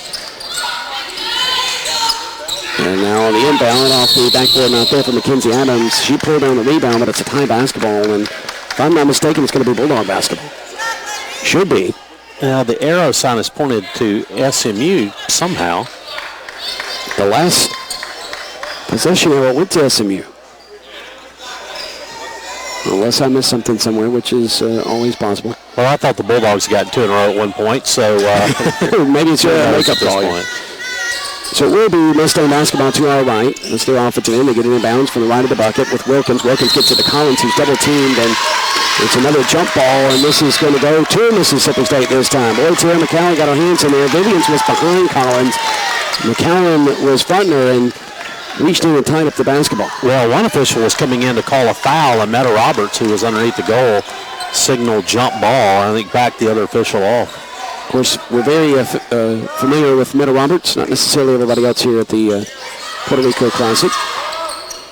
And now on the inbound off the backboard out there for Mackenzie Adams. She pulled down the rebound, but it's a tie basketball. And if I'm not mistaken, it's going to be Bulldog basketball. Should be. Now the arrow sign is pointed to SMU somehow. The last possession arrow went to SMU. Unless I missed something somewhere, which is always possible. Well, I thought the Bulldogs got 2 in a row at one point, so maybe it's your makeup call. So it will be Mustang basketball to our right. That's their offensive end. They get it in bounds from the right of the bucket with Wilkins. Wilkins gets it to Collins, who's double-teamed, and it's another jump ball, and this is going to go to Mississippi State this time. Boy, Tara McCowan got her hands in there. Vivians was behind Collins. McCowan was fronting her and reached in and tied up the basketball. Well, one official was coming in to call a foul, and Meta Roberts, who was underneath the goal, signaled jump ball. I think backed the other official off. Of course, we're very familiar with Meta Roberts, not necessarily everybody else here at the Puerto Rico Classic.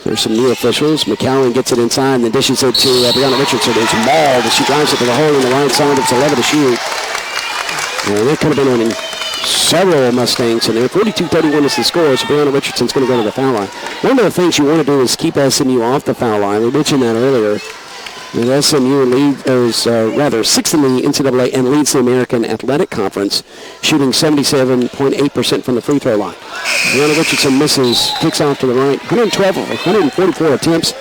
There's some new officials. McCowan gets it inside and then dishes it to Brianna Richardson. It's mauled as she drives it to the hole on the right side. It's 11 to shoot. And that could have been winning several Mustangs in there. 42-31 is the score, so Brianna Richardson's going to go to the foul line. One of the things you want to do is keep SMU off the foul line. We mentioned that earlier. And SMU is 6th in the NCAA and leads the American Athletic Conference, shooting 77.8% from the free throw line. Brianna Richardson misses, kicks off to the right. 112 of 144 attempts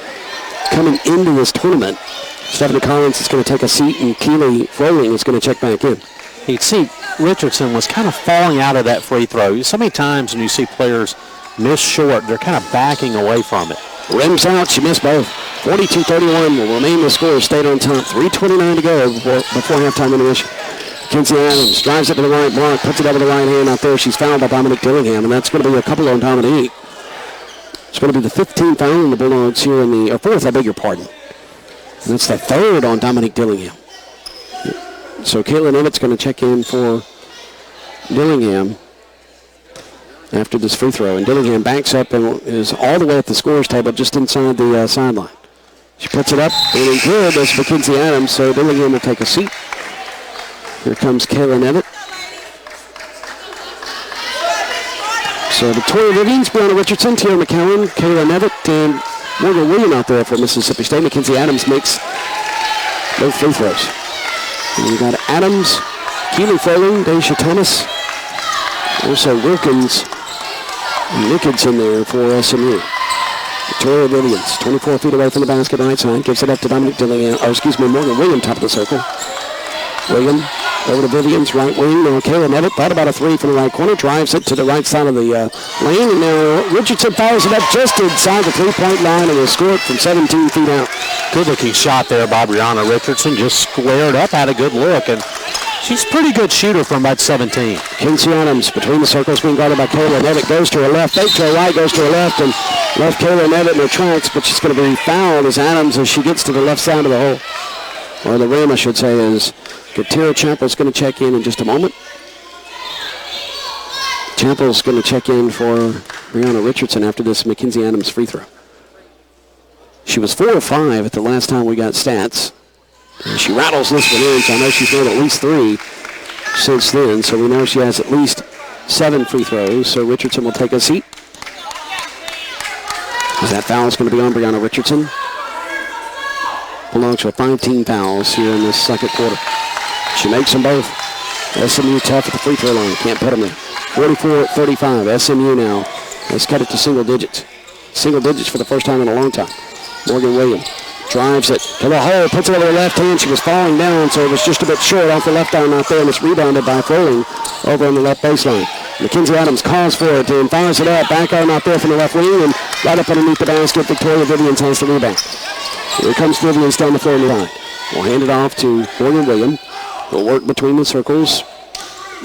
coming into this tournament. Stephanie Collins is going to take a seat, and Keely Froling is going to check back in. You can see Richardson was kind of falling out of that free throw. So many times when you see players miss short, they're kind of backing away from it. Rims out, she missed both. 42-31 will remain the score. Stayed on top. 3:29 to go before halftime intermission. Mackenzie Adams drives it to the right block, puts it over the right hand out there. She's fouled by Dominique Dillingham, and that's going to be a couple on Dominique. It's going to be the 15th foul in the Bulldogs here in the, or 4th, I beg your pardon. And that's the 3rd on Dominique Dillingham. So Caitlin Emmett's going to check in for Dillingham after this free throw. And Dillingham backs up and is all the way at the scorer's table just inside the sideline. She puts it up, and good. That's Mackenzie Adams, so Dillingham will take a seat. Here comes Caitlin Evett. So Victoria Vivians, Brianna Richardson, Tara McCowan, Caitlin Evett, and Morgan Williams out there for Mississippi State. Mackenzie Adams makes both free throws. And we've got Adams, Keely Froling, Daisha Thomas, also Wilkins, and Ricketts in there for SMU. Victoria Williams, 24 feet away from the basket, right side, gives it up to Dominique Dillingham, Morgan Williams, top of the circle. Williams over to Vivians, right wing. Now Caitlin Evett thought about a three from the right corner, drives it to the right side of the lane, and now Richardson fires it up just inside the three-point line and will score it from 17 feet out. Good-looking shot there by Brianna Richardson, just squared up, had a good look, and she's a pretty good shooter from about 17. Kinsey Adams between the circles being guarded by Caitlin Evett, goes to her left, fake to her right, goes to her left, and left Caitlin Evett in her tracks, but she's going to be fouled as Adams as she gets to the left side of the hole. Or the rim, I should say, is Katira Chappell's going to check in just a moment. Chappell's going to check in for Brianna Richardson after this Mackenzie Adams free throw. She was 4 of 5 at the last time we got stats. And she rattles this one in, so I know she's made at least 3 since then. So we know she has at least 7 free throws. So Richardson will take a seat. As that foul is going to be on Brianna Richardson. Bulldogs with 5 team fouls here in this second quarter. She makes them both. SMU tough at the free throw line. Can't put them there. 44-35. SMU now has cut it to single digits. Single digits for the first time in a long time. Morgan Williams drives it to the hole, puts it over the left hand. She was falling down, so it was just a bit short off the left arm out there, and it's rebounded by Froling over on the left baseline. Mackenzie Adams calls for it and fires it up. Back arm out there from the left wing, and right up underneath the basket, Victoria Vivians has the rebound. Here comes Vivians down the floor line. We'll hand it off to Morgan Williams. He'll work between the circles.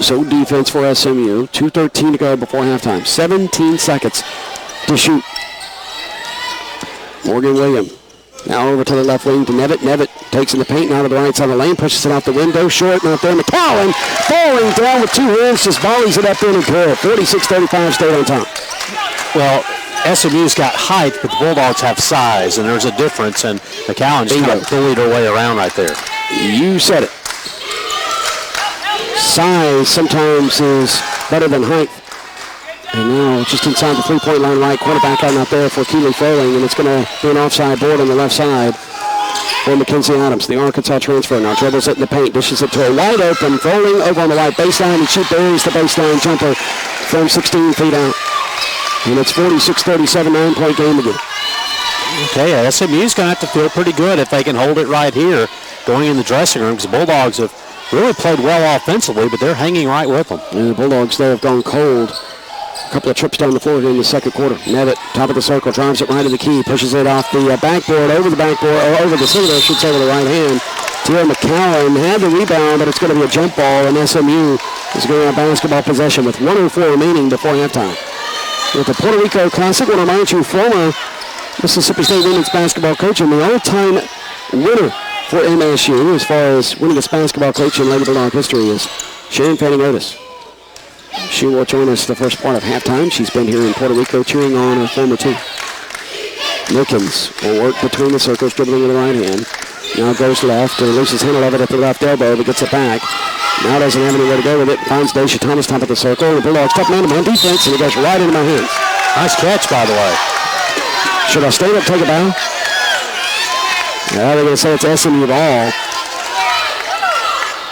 So defense for SMU. 2:13 to go before halftime. 17 seconds to shoot. Morgan Williams now over to the left wing to Nevitt. Nevitt takes in the paint now to the right side of the lane, pushes it out the window, short, not there. McCowan falling down with 2 hands, just volleys it up in and good. 46-35, stayed on top. Well, SMU's got height, but the Bulldogs have size, and there's a difference, and McCowan just kind of bullied her way around right there. You said it. Size sometimes is better than height. And now just inside the three-point line right, quarterback out there for Keely Froling, and it's going to be an offside board on the left side for Mackenzie Adams, the Arkansas transfer. Now dribbles it in the paint, dishes it to a wide open Froling over on the right baseline, and she buries the baseline jumper from 16 feet out. And it's 46-37, 9-point game again. Okay, SMU's going to have to feel pretty good if they can hold it right here going in the dressing room, because the Bulldogs have really played well offensively, but they're hanging right with them. And the Bulldogs, they have gone cold. A couple of trips down the floor here in the second quarter. Nevitt, top of the circle, drives it right to the key, pushes it off the backboard, over the backboard, or over the center, shoots over the right hand. Tia McCowan had the rebound, but it's going to be a jump ball, and SMU is going to have basketball possession with 1:04 remaining before halftime. With the Puerto Rico Classic, I want to remind you, former Mississippi State women's basketball coach and the all-time winner for MSU as far as winningest basketball coach in Lady Bulldog history is Sharon Fanning Otis. She will join us the first part of halftime. She's been here in Puerto Rico cheering on her former team. Milkins will work between the circles, dribbling with the right hand. Now goes left, loses handle of it at the left elbow, but gets it back. Now doesn't have anywhere to go with it. Finds Daisha Thomas top of the circle. The Bulldogs tough man-to-man defense, and it goes right into my hands. Nice catch, by the way. Should I stand up, take a bow? Yeah, they're going to say it's SMU ball.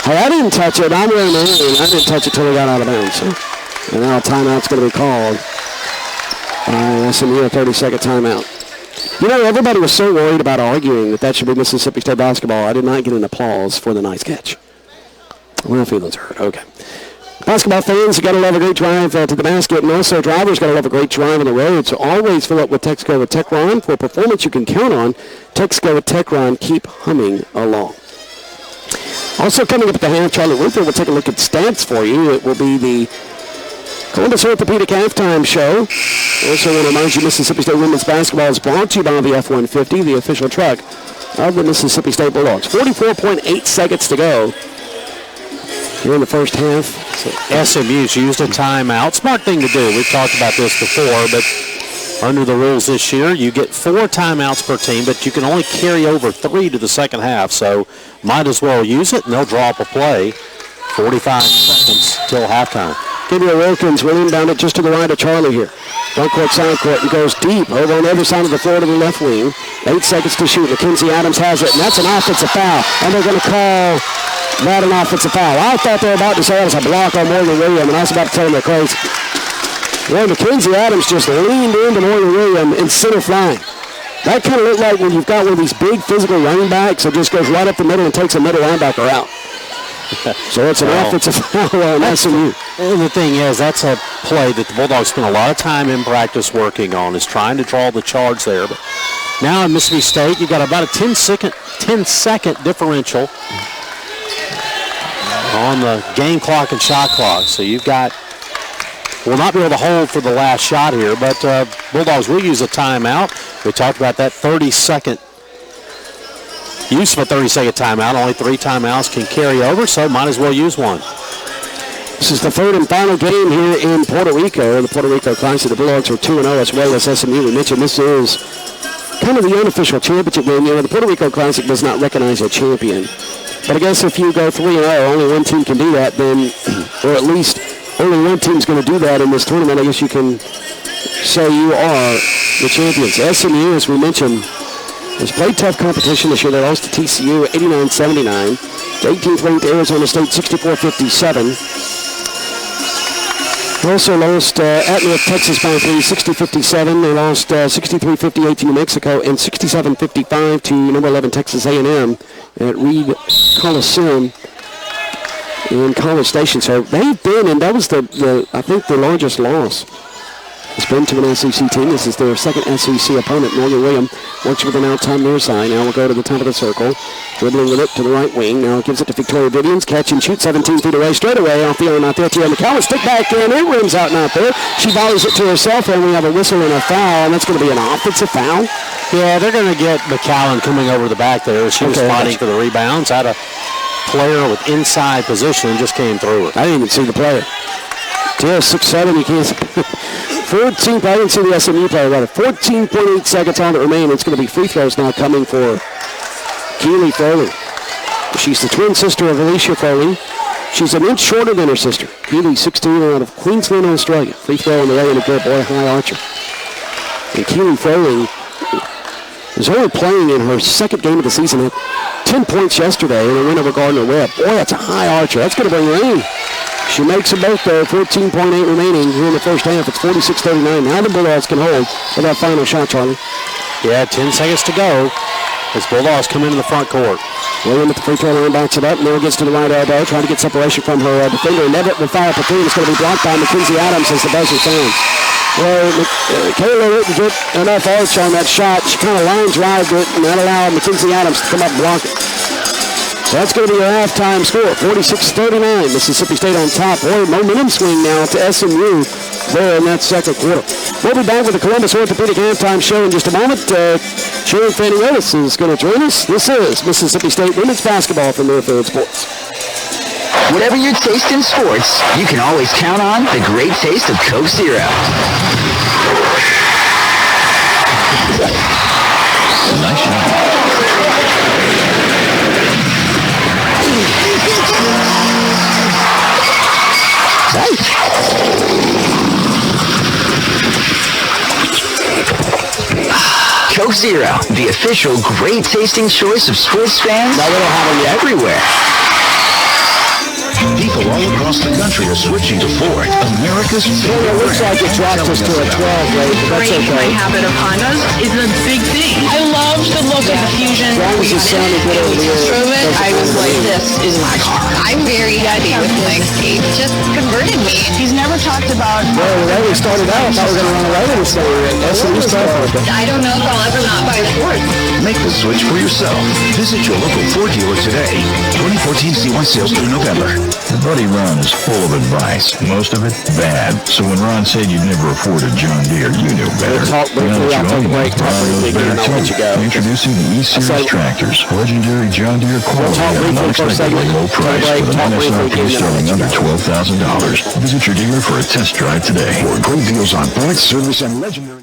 Hey, I didn't touch it. I'm wearing my hand. I didn't touch it till we got out of bounds. And now a timeout's going to be called by SMU, a 30-second timeout. You know, everybody was so worried about arguing that should be Mississippi State basketball. I did not get an applause for the nice catch. Well, feelings hurt. Okay. Basketball fans, you got to love a great drive to the basket, and also drivers got to love a great drive on the road. So always fill up with Texaco with Techron for performance you can count on. Texaco with Techron, keep humming along. Also coming up at the half, Charlie Luther will take a look at stats for you. It will be the Columbus Orthopedic Halftime Show. Also want to remind you, Mississippi State women's basketball is brought to you by the F-150, the official truck of the Mississippi State Bulldogs. 44.8 seconds to go here in the first half. So SMU's used a timeout. Smart thing to do. We've talked about this before, but under the rules this year, you get 4 timeouts per team, but you can only carry over 3 to the second half, so might as well use it, and they'll draw up a play. 45 seconds till halftime. Gabriel Wilkins will inbound it just to the right of Charlie here. Front court, side court, and goes deep over on the other side of the floor to the left wing. 8 seconds to shoot. Mackenzie Adams has it, and that's an offensive foul. And they're going to call that an offensive foul. I thought they were about to say it was a block on Morgan Williams, and I was about to tell them they're crazy. Well, Mackenzie Adams just leaned into Morgan Williams in center flying. That kind of looked like when you've got one of these big physical running backs that just goes right up the middle and takes a middle linebacker out. So it's an offensive foul on SMU. And the thing is, that's a play that the Bulldogs spent a lot of time in practice working on, is trying to draw the charge there. But now in Mississippi State, you've got about a 10-second differential on the game clock and shot clock. So you've got, will not be able to hold for the last shot here, but Bulldogs will use a timeout. We talked about that 30-second use of a 30-second timeout. Only 3 timeouts can carry over, so might as well use one. This is the third and final game here in Puerto Rico. The Puerto Rico Classic. The Bulldogs are 2-0 as well as SMU. We mentioned this is kind of the unofficial championship game. You know, the Puerto Rico Classic does not recognize a champion. But I guess if you go 3-0, only one team can do that, then, or at least only one team's going to do that in this tournament. I guess you can say you are the champions. SMU, as we mentioned, Has played tough competition this year. They lost to TCU 89-79. 18th ranked Arizona State 64-57. Also lost at North Texas by 3, 60-57. They lost 63-58 to New Mexico and 67-55 to number 11 Texas A&M at Reed Coliseum in College Station. So they've been, and that was I think the largest loss. It's been to an SEC team. This is their second SEC opponent. Morgan Williams works with an outside near side. Now we'll go to the top of the circle. Dribbling with it to the right wing. Now gives it to Victoria Vivians. Catch and shoot 17 feet away. Straight away off the arm out there. Tia McCallum. Stick back in. It rims out and out there. She volleys it to herself, and we have a whistle and a foul, and that's going to be an offensive foul. Yeah, they're going to get McCallum coming over the back there. She was fighting for the rebounds. Had a player with inside position and just came through her. I didn't even see the player. Tia 6'7". You can't see. 14, I didn't see the SMU player about it. 14.8 seconds on it remain. It's going to be free throws now coming for Keely Foley. She's the twin sister of Alicia Foley. She's an inch shorter than her sister. Keely, 6'2", out of Queensland, Australia. Free throw on the way, and a good boy, high archer. And Keely Foley is only playing in her second game of the season. Had 10 points yesterday in a win over Gardner-Webb. Boy, that's a high archer. That's going to bring rain. She makes them both there. 14.8 remaining here in the first half. It's 46-39. Now the Bulldogs can hold for that final shot, Charlie. Yeah, 10 seconds to go as Bulldogs come into the front court. William at the free throw line backs it up. Now gets to the right elbow, trying to get separation from her defender. Nevitt will fire up a three. It's going to be blocked by Mackenzie Adams as the buzzer sounds. Well, Kayla didn't get enough arch on that shot. She kind of lines right it, and that allowed Mackenzie Adams to come up and block it. So that's going to be your halftime score, 46-39. Mississippi State on top. Boy, momentum swing now to SMU there in that second quarter. We'll be back with the Columbus Orthopedic halftime show in just a moment. Sharon Fanning Ellis is going to join us. This is Mississippi State women's basketball from Northfield Sports. Whatever your taste in sports, you can always count on the great taste of Coke Zero. Nice shot. Coke Zero, the official great tasting choice of sports fans. Now we don't have them everywhere. People all across the country are switching to Ford, America's favorite. It looks like it dropped us to a 12 rate, but that's okay. My habit of Hondas is a big thing. I love the look of the Fusion. As long as it sounded good over the air. I was like, this is my car. I'm very happy with this. It just converted me. He's never talked about... Well, the way we started out, I thought we were going to run away with this thing. I don't know if I'll ever not buy a Ford. Make the switch for yourself. Visit your local Ford dealer today. 2014 C1 sales through November. Buddy Ron is full of advice. Most of it bad. So when Ron said you'd never afford a John Deere, you knew better. We'll talk briefly. I'll take a break. Talk briefly again, and I'll let you go. Introducing the E-Series tractors. Legendary John Deere quality at an unexpectedly low price with an MSRP starting under $12,000. Visit your dealer for a test drive today. For great deals on parts, service, and legendary...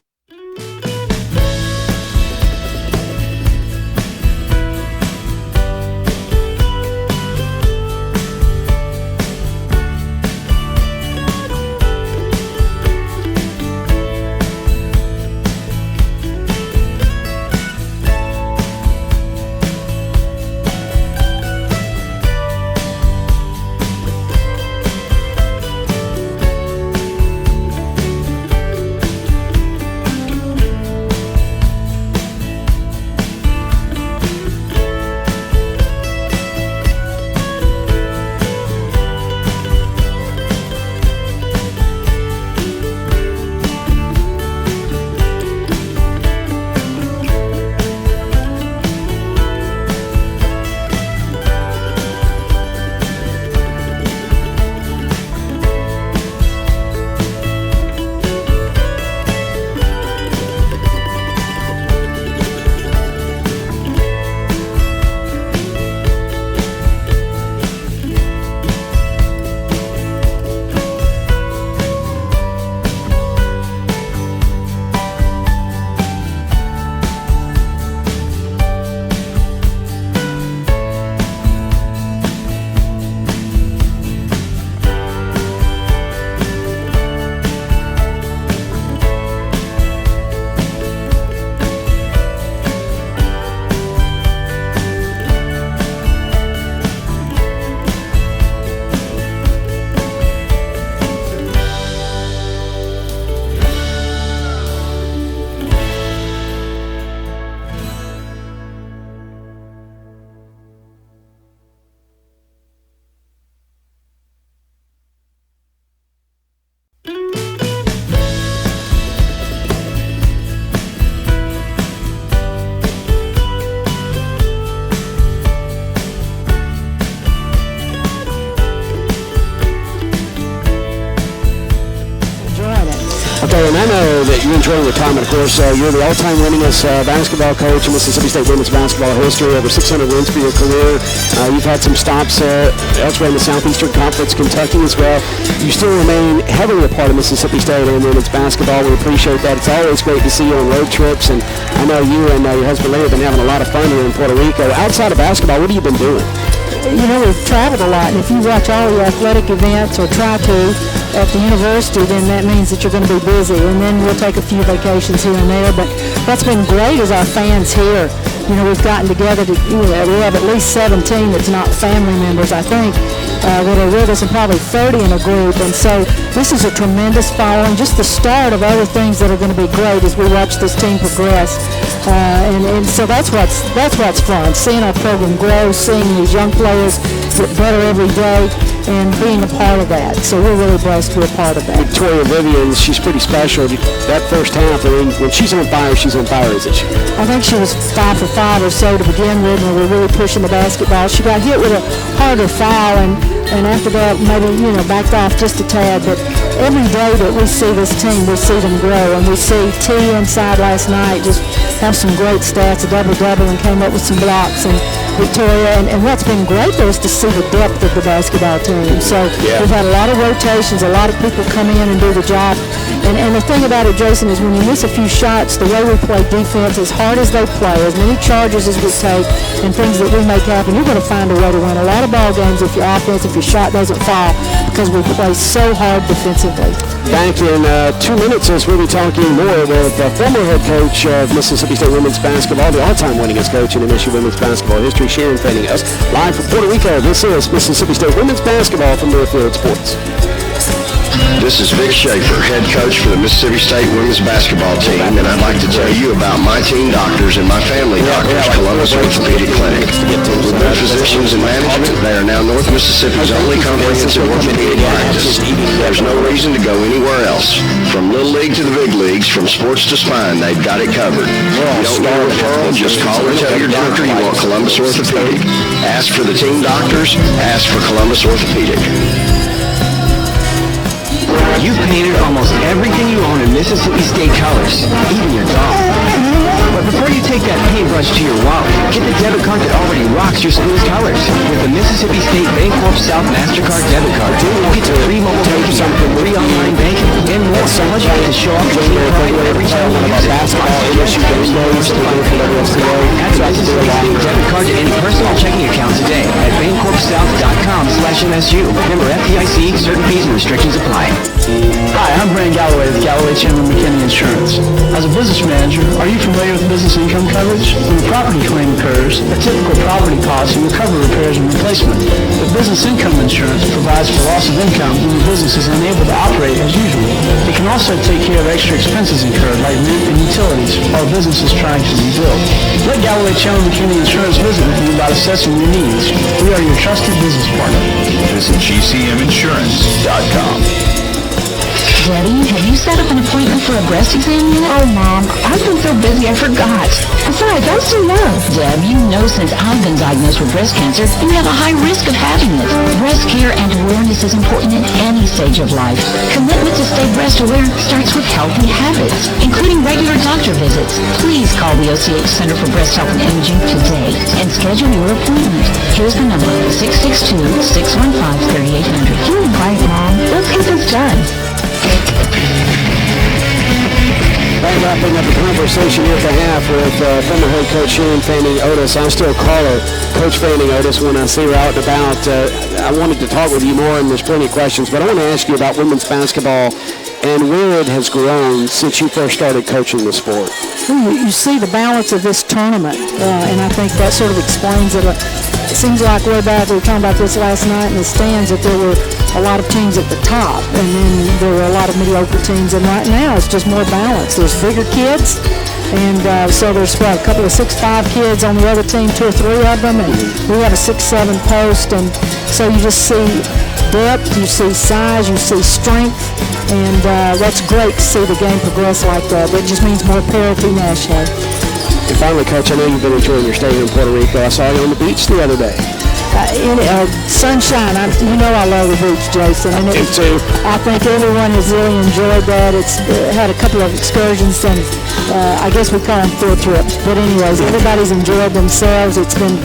and I know that you're enjoying retirement, of course. You're the all-time winningest basketball coach in Mississippi State women's basketball history, over 600 wins for your career. You've had some stops elsewhere in the Southeastern Conference, Kentucky as well. You still remain heavily a part of Mississippi State and women's basketball. We appreciate that. It's always great to see you on road trips, and I know you and your husband Larry have been having a lot of fun here in Puerto Rico. Outside of basketball, what have you been doing? You know, we've traveled a lot, and if you watch all the athletic events or try to at the university, then that means that you're going to be busy, and then we'll take a few vacations here and there. But what's been great is our fans here. You know, we've gotten together to, we have at least 17 that's not family members, I think, that are with us, and probably 30 in a group. And so this is a tremendous following, just the start of other things that are going to be great as we watch this team progress. And so that's what's fun, seeing our program grow, seeing these young players get better every day, and being a part of that. So we're really blessed to be a part of that. Victoria Vivian, she's pretty special. That first half, I mean, when she's on fire, isn't she? I think she was 5 for 5 or so to begin with, and we were really pushing the basketball. She got hit with a harder foul, and after that, maybe, backed off just a tad. But every day that we see this team, we see them grow. And we see T inside last night just have some great stats, a double-double, and came up with some blocks. And Victoria, and what's been great, though, is to see the depth of the basketball team. So we've had a lot of rotations, a lot of people come in and do the job. And the thing about it, Jason, is when you miss a few shots, the way we play defense, as hard as they play, as many charges as we take, and things that we make happen, you're going to find a way to win a lot of ball games if your offense, if your shot doesn't fall, because we play so hard defensively. Back in 2 minutes, as we'll be talking more with former head coach of Mississippi State women's basketball, the all-time winningest coach in MSU women's basketball history, Sharon Fanning us. Live from Puerto Rico, this is Mississippi State women's basketball from Northfield Sports. This is Vic Schaefer, head coach for the Mississippi State women's basketball team, and I'd like to tell you about my team doctors and my family doctors, Columbus Orthopedic Clinic. With their physicians and management, they are now North Mississippi's only comprehensive orthopedic practice. There's no reason to go anywhere else. From Little League to the big leagues, from sports to spine, they've got it covered. You don't need a referral, just call or tell your doctor you want Columbus Orthopedic. Ask for the team doctors, ask for Columbus Orthopedic. You've painted almost everything you own in Mississippi State colors, even your dog. But before you take that paintbrush to your wallet, get the debit card that already rocks your school's colors. With the Mississippi State Bancorp South MasterCard debit card, you'll get free mobile banking, free online banking, and more. So much you to show off your team pride every time you use it. Add the Mississippi State debit card to any personal checking account today at bancorpsouth.com/MSU. Remember, FDIC, certain fees and restrictions apply. Hi, I'm Brandon Galloway with Galloway Chandler McKinney Insurance. As a business manager, are you familiar with business income coverage? When a property claim occurs, a typical property policy will cover repairs and replacement. But business income insurance provides for loss of income when your business is unable to operate as usual. It can also take care of extra expenses incurred like rent and utilities while a business is trying to rebuild. Let Galloway Chandler McKinney Insurance visit with you about assessing your needs. We are your trusted business partner. Visit GCMinsurance.com. Debbie, have you set up an appointment for a breast exam yet? Oh, Mom, I've been so busy I forgot. Besides, I'm still young. Deb, you know since I've been diagnosed with breast cancer, you have a high risk of having it. Breast care and awareness is important in any stage of life. Commitment to stay breast aware starts with healthy habits, including regular doctor visits. Please call the OCH Center for Breast Health and Imaging today and schedule your appointment. Here's the number, 662-615-3800. You're right, Mom. Let's get this done. Wrapping up the conversation here at the half with former head coach Sharon Fanning Otis. I still call her Coach Fanning Otis when I see her out and about. I wanted to talk with you more, and there's plenty of questions, but I want to ask you about women's basketball and where it has grown since you first started coaching the sport. You see the balance of this tournament, and I think that sort of explains it. It seems like way back, we were talking about this last night in the stands, that there were a lot of teams at the top, and then there were a lot of mediocre teams, and right now it's just more balanced. There's bigger kids, and so there's a couple of 6'5" kids on the other team, 2 or 3 of them, and we have a 6'7" post, and so you just see depth, you see size, you see strength, and that's great to see the game progress like that. That just means more parity nationally. And finally, Coach, I know you've been enjoying your stay here in Puerto Rico. I saw you on the beach the other day. sunshine. You know I love the beach, Jason. And Me too. I think everyone has really enjoyed that. It's had a couple of excursions, and I guess we call them field trips. But anyways, everybody's enjoyed themselves. It's been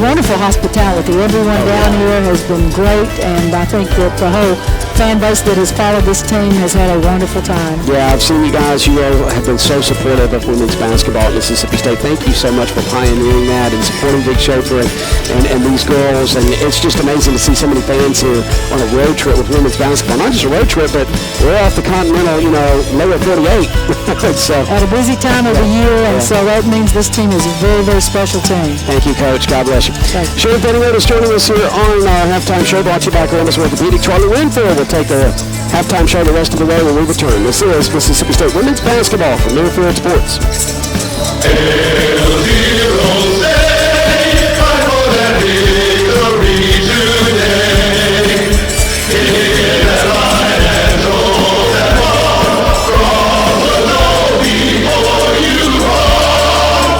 wonderful hospitality. Everyone down here has been great, and I think that the whole fan base that has followed this team has had a wonderful time. Yeah, I've seen you guys. You all have been so supportive of women's basketball at Mississippi State. Thank you so much for pioneering that and supporting Big Chauffeur and these girls. And it's just amazing to see so many fans here on a road trip with women's basketball. Not just a road trip, but we're off the continental, lower 48. So, at a busy time of the year, and so that means this team is a very, very special team. Thank you, Coach. God bless you. Sheriff Benny is joining us here on our halftime show, brought to you by Columbus Orthopedic. Charlie Winfield will take a halftime show the rest of the way when we return. This is Mississippi State women's basketball from Nearfield Sports.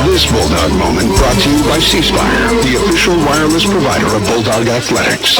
This Bulldog moment brought to you by C Spire, the official wireless provider of Bulldog Athletics.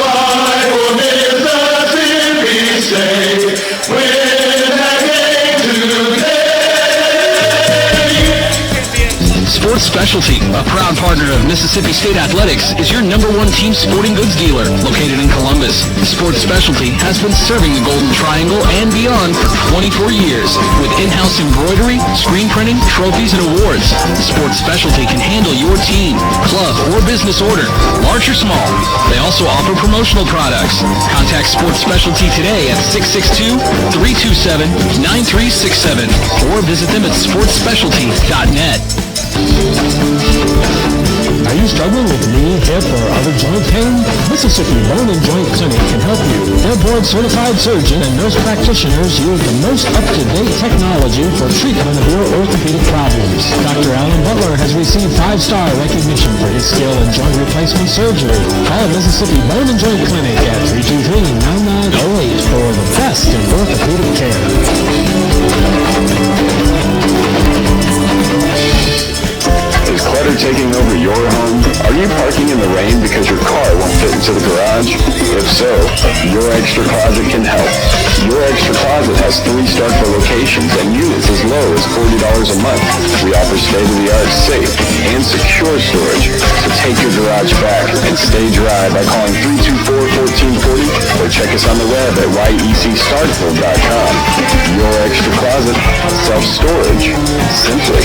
Sports Specialty, a proud partner of Mississippi State Athletics, is your #1 team sporting goods dealer located in Columbus. Sports Specialty has been serving the Golden Triangle and beyond for 24 years with in-house embroidery, screen printing, trophies, and awards. Sports Specialty can handle your team, club, or business order, large or small. They also offer promotional products. Contact Sports Specialty today at 662-327-9367 or visit them at sportsspecialty.net. Are you struggling with knee, hip, or other joint pain? Mississippi Bone and Joint Clinic can help you. Their board-certified surgeon and nurse practitioners use the most up-to-date technology for treatment of your orthopedic problems. Dr. Alan Butler has received 5-star recognition for his skill in joint replacement surgery. Call Mississippi Bone and Joint Clinic at 323-9908 for the best in orthopedic care. Is clutter taking over your home? Are you parking in the rain because your car won't fit into the garage? If so, Your Extra Closet can help. Your Extra Closet has 3 Starkville locations and units as low as $40 a month. We offer state-of-the-art safe and secure storage. So take your garage back and stay dry by calling 324-1440 or check us on the web at yecstarkville.com. Your Extra Closet, self-storage, simply.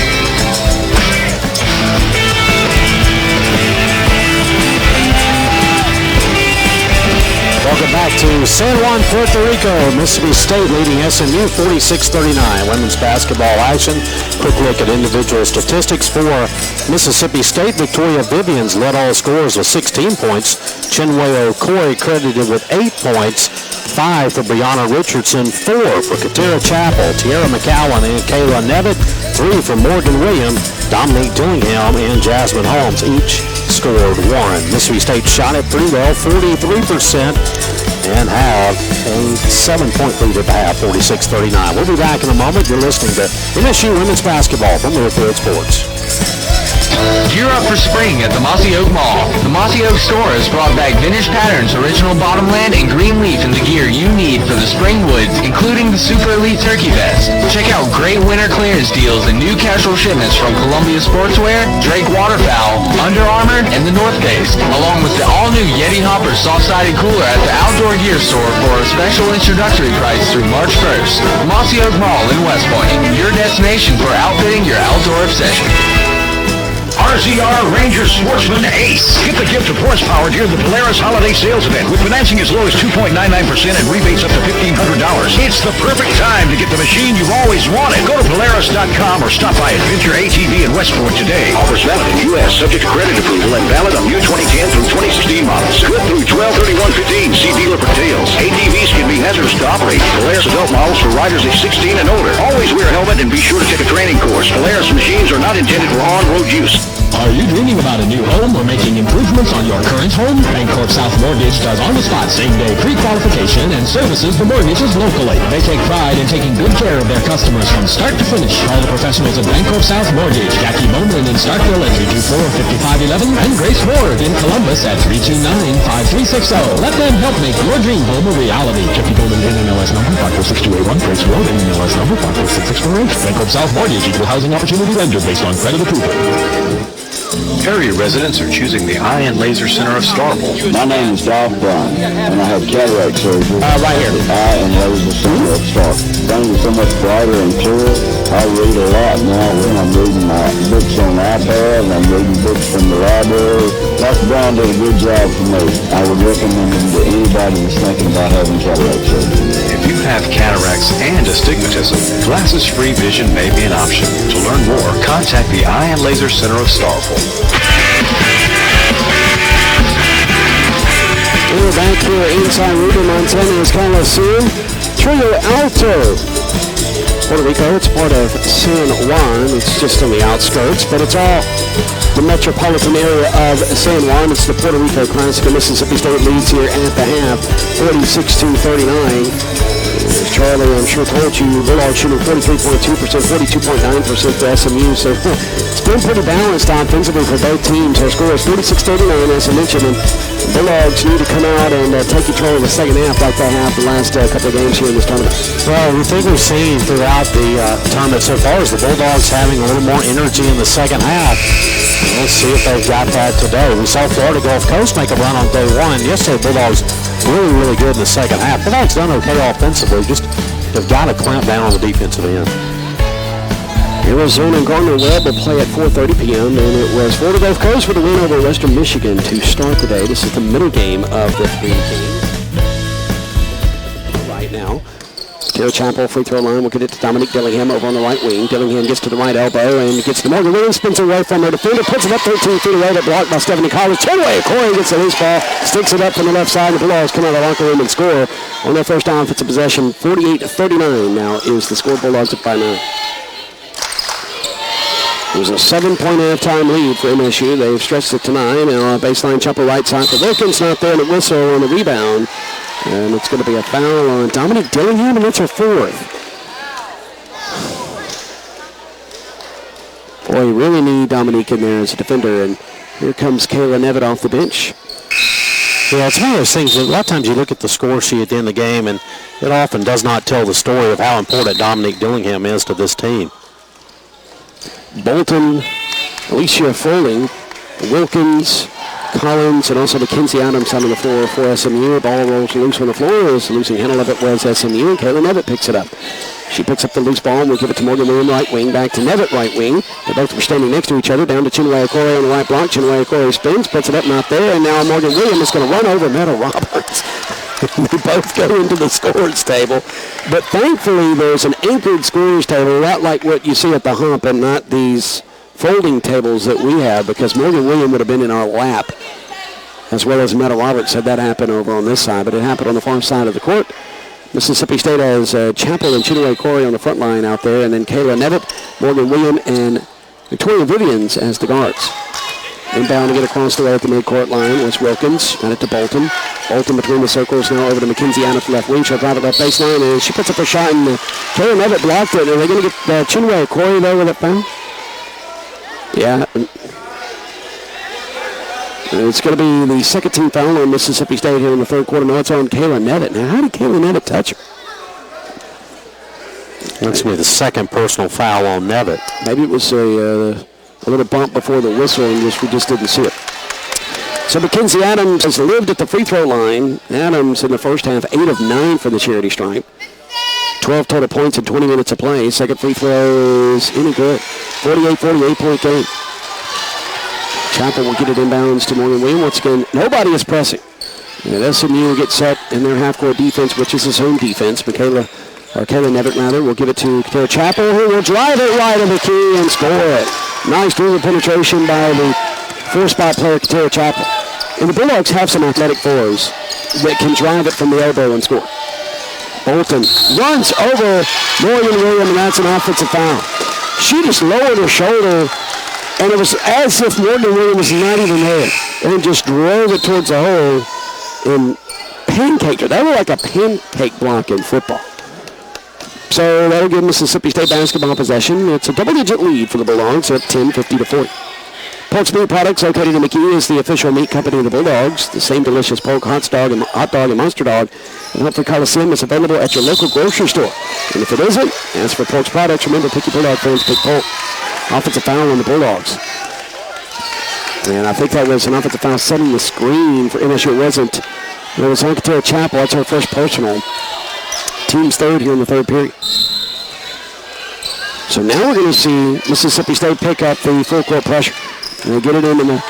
Welcome back to San Juan, Puerto Rico. Mississippi State leading SMU 46-39. Women's basketball action. Quick look at individual statistics for Mississippi State. Victoria Vivians led all scorers with 16 points. Chinwe Okoye credited with 8 points. 5 for Brianna Richardson. 4 for Katera Chappell, Tierra McCowan, and Kayla Nevitt. 3 for Morgan Williams, Dominique Dillingham, and Jasmine Holmes. Each scored 1. Mississippi State shot it pretty well, 43%, and have a 7-point lead at the half, 46-39. We'll be back in a moment. You're listening to MSU Women's Basketball from Learfield Sports. Gear up for spring at the Mossy Oak Mall. The Mossy Oak store has brought back vintage patterns, original bottomland, and green leaf in the gear you need for the spring woods, including the Super Elite Turkey Vest. Check out great winter clearance deals and new casual shipments from Columbia Sportswear, Drake Waterfowl, Under Armour, and the North Face, along with the all-new Yeti Hopper soft-sided cooler at the Outdoor Gear store for a special introductory price through March 1st. The Mossy Oak Mall in West Point, your destination for outfitting your outdoor obsession. RZR Ranger Sportsman Ace. Get the gift of horsepower during the Polaris Holiday Sales Event with financing as low as 2.99% and rebates up to $1,500. It's the perfect time to get the machine you've always wanted. Go to Polaris.com or stop by Adventure ATV in Westport today. Offers valid in U.S. subject to credit approval and valid on new 2010 through 2016 models. Good through 12/31/15. See dealer for details. ATVs can be hazardous to operate. Polaris adult models for riders age 16 and older. Always wear a helmet and be sure to take a training course. Polaris machines are not intended for on-road use. Are you dreaming about a new home or making improvements on your current home? Bancorp South Mortgage does on-the-spot same-day pre-qualification and services the mortgages locally. They take pride in taking good care of their customers from start to finish. Call the professionals at Bancorp South Mortgage, Jackie Bowman in Starkville at 324-5511, and Grace Ward in Columbus at 329-5360. Let them help make your dream home a reality. Jackie Bowman NMLS number 546281, Grace Ward NMLS number 546648. Bancorp South Mortgage, equal housing opportunity lender based on credit approval. Area residents are choosing the Eye and Laser Center of Starkville. My name is Dolph Brown, and I had cataract surgery. Right here. The Eye and Laser Center of Starkville. Things are so much brighter and clearer. I read a lot now when I'm reading my books on the iPad, and I'm reading books from the library. Dr. Brown did a good job for me. I would recommend him to anybody that's thinking about having cataract surgery. If you have cataracts and astigmatism, glasses-free vision may be an option. To learn more, contact the Eye and Laser Center of Starkville. We're back here inside Ruben, Montana's Coliseum. Trio Alto. Puerto Rico, it's part of San Juan. It's just on the outskirts, but it's all the metropolitan area of San Juan. It's the Puerto Rico Classic. Mississippi State leads here at the half, 46-39. As Charlie, I'm sure, told you, Bulldogs shooting 43.2%, 42.9% for SMU. So it's been pretty balanced offensively for both teams. Our score is 46-39, as I mentioned, and Bulldogs need to come out and take control of the second half like they have the last couple of games here in this tournament. Well, the thing we've seen throughout the tournament so far is the Bulldogs having a little more energy in the second half. And let's see if they've got that today. We saw Florida Gulf Coast make a run on day one. Yesterday, Bulldogs really, really good in the second half. Bulldogs done okay offensively. Just they've got to clamp down on the defensive end. Arizona and Gardner-Webb will play at 4:30 p.m. and it was Florida Gulf Coast with a win over Western Michigan to start the day. This is the middle game of the three games. Right now, Terry Chappell, free throw line. We'll get it to Dominique Dillingham over on the right wing. Dillingham gets to the right elbow and gets to Morgan Williams. Spins away from her defender. Puts it up 13 feet away. But blocked by Stephanie Collins. Chenway Corey gets the loose ball. Sticks it up from the left side. The Bulldogs come out of the locker room and score on their first offensive possession. 48-39 now is the score. Bulldogs up by 9. It was a 7-point halftime lead for MSU. They've stretched it to 9. Now a baseline jumper right side for Wilkins. Not there, and a whistle on the rebound. And it's going to be a foul on Dominique Dillingham, and it's her fourth. Boy, you really need Dominique in there as a defender. And here comes Kayla Nevitt off the bench. Yeah, it's one of those things that a lot of times you look at the score sheet at the end of the game, and it often does not tell the story of how important Dominique Dillingham is to this team. Bolton, Alicia Foley, Wilkins, Collins, and also Mackenzie Adams on the floor for SMU. Ball rolls loose on the floor. As the losing handle of it was SMU, and Kayla Nevitt picks it up. She picks up the loose ball and will give it to Morgan William right wing, back to Nevitt right wing. They both were standing next to each other, down to Chinwe Okoye on the right block. Chinwe Okoye spins, puts it up, not there, and now Morgan William is going to run over Meadow Roberts. They both go into the scores table. But thankfully, there's an anchored scores table, not like what you see at the hump and not these folding tables that we have, because Morgan William would have been in our lap, as well as Meadow Roberts had that happen over on this side. But it happened on the far side of the court. Mississippi State has Chappell and Chinwe Corey on the front line out there, and then Kayla Nevitt, Morgan William, and Victoria Vivians as the guards. Inbound to get across the way at the midcourt line was Wilkins. Got it to Bolton. Bolton between the circles now over to Mackenzie Adams left wing. She'll drive it left baseline, and she puts up a shot, and Kayla Nevitt blocked it. Are they going to get Chinwe Corey there with it foul? Yeah. It's going to be the second team foul on Mississippi State here in the third quarter. Now it's on Kayla Nevitt. Now, how did Kayla Nevitt touch her? That's going to be the second personal foul on Nevitt. Maybe it was a little bump before the whistle, and we just didn't see it. So Mackenzie Adams has lived at the free throw line. Adams in the first half, 8 of 9 for the charity stripe. 12 total points in 20 minutes of play. Second free throw is any good. 48-48 point game. Chappell will get it inbounds to Morgan Williams. Once again, nobody is pressing. And SMU gets set in their half-court defense, which is his home defense. Kayla Nevitt, will give it to Terry Chappell, who will drive it right of the key and score it. Nice dribble penetration by the four-spot player, Terry Chappell. And the Bulldogs have some athletic fours that can drive it from the elbow and score. Bolton runs over Morgan Williams, and that's an offensive foul. She just lowered her shoulder And it was as if Morgan Williams was not even there. And just drove it towards the hole and pancaked her. That was like a pancake block in football. So that'll give Mississippi State basketball possession. It's a double-digit lead for the Bulldogs at 10, 50-40. Polk's Meat Products, located in McKee, is the official meat company of the Bulldogs. The same delicious Polk hot dog and monster dog in Humphrey Coliseum is available at your local grocery store. And if it isn't, ask for Polk's products. Remember, pick your Bulldog fans, pick Polk. Offensive foul on the Bulldogs. And I think that was an offensive foul setting the screen for MSU. It wasn't. It was on Katera Chapel. That's her first personal. Team's third here in the third period. So now we're going to see Mississippi State pick up the full court pressure. And they get it into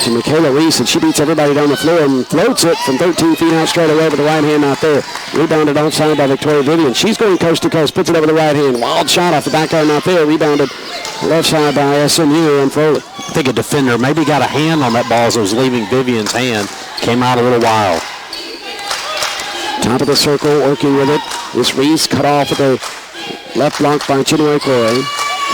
to Michaela Reese, and she beats everybody down the floor and floats it from 13 feet out straight away with the right hand out there. Rebounded outside by Victoria Vivian. She's going coast to coast, puts it over the right hand. Wild shot off the back iron out there. Rebounded left side by SMU and Foley. I think a defender maybe got a hand on that ball as it was leaving Vivian's hand. Came out a little wild. Top of the circle, working with it. This Reese cut off with the left block by Chinwe Corey.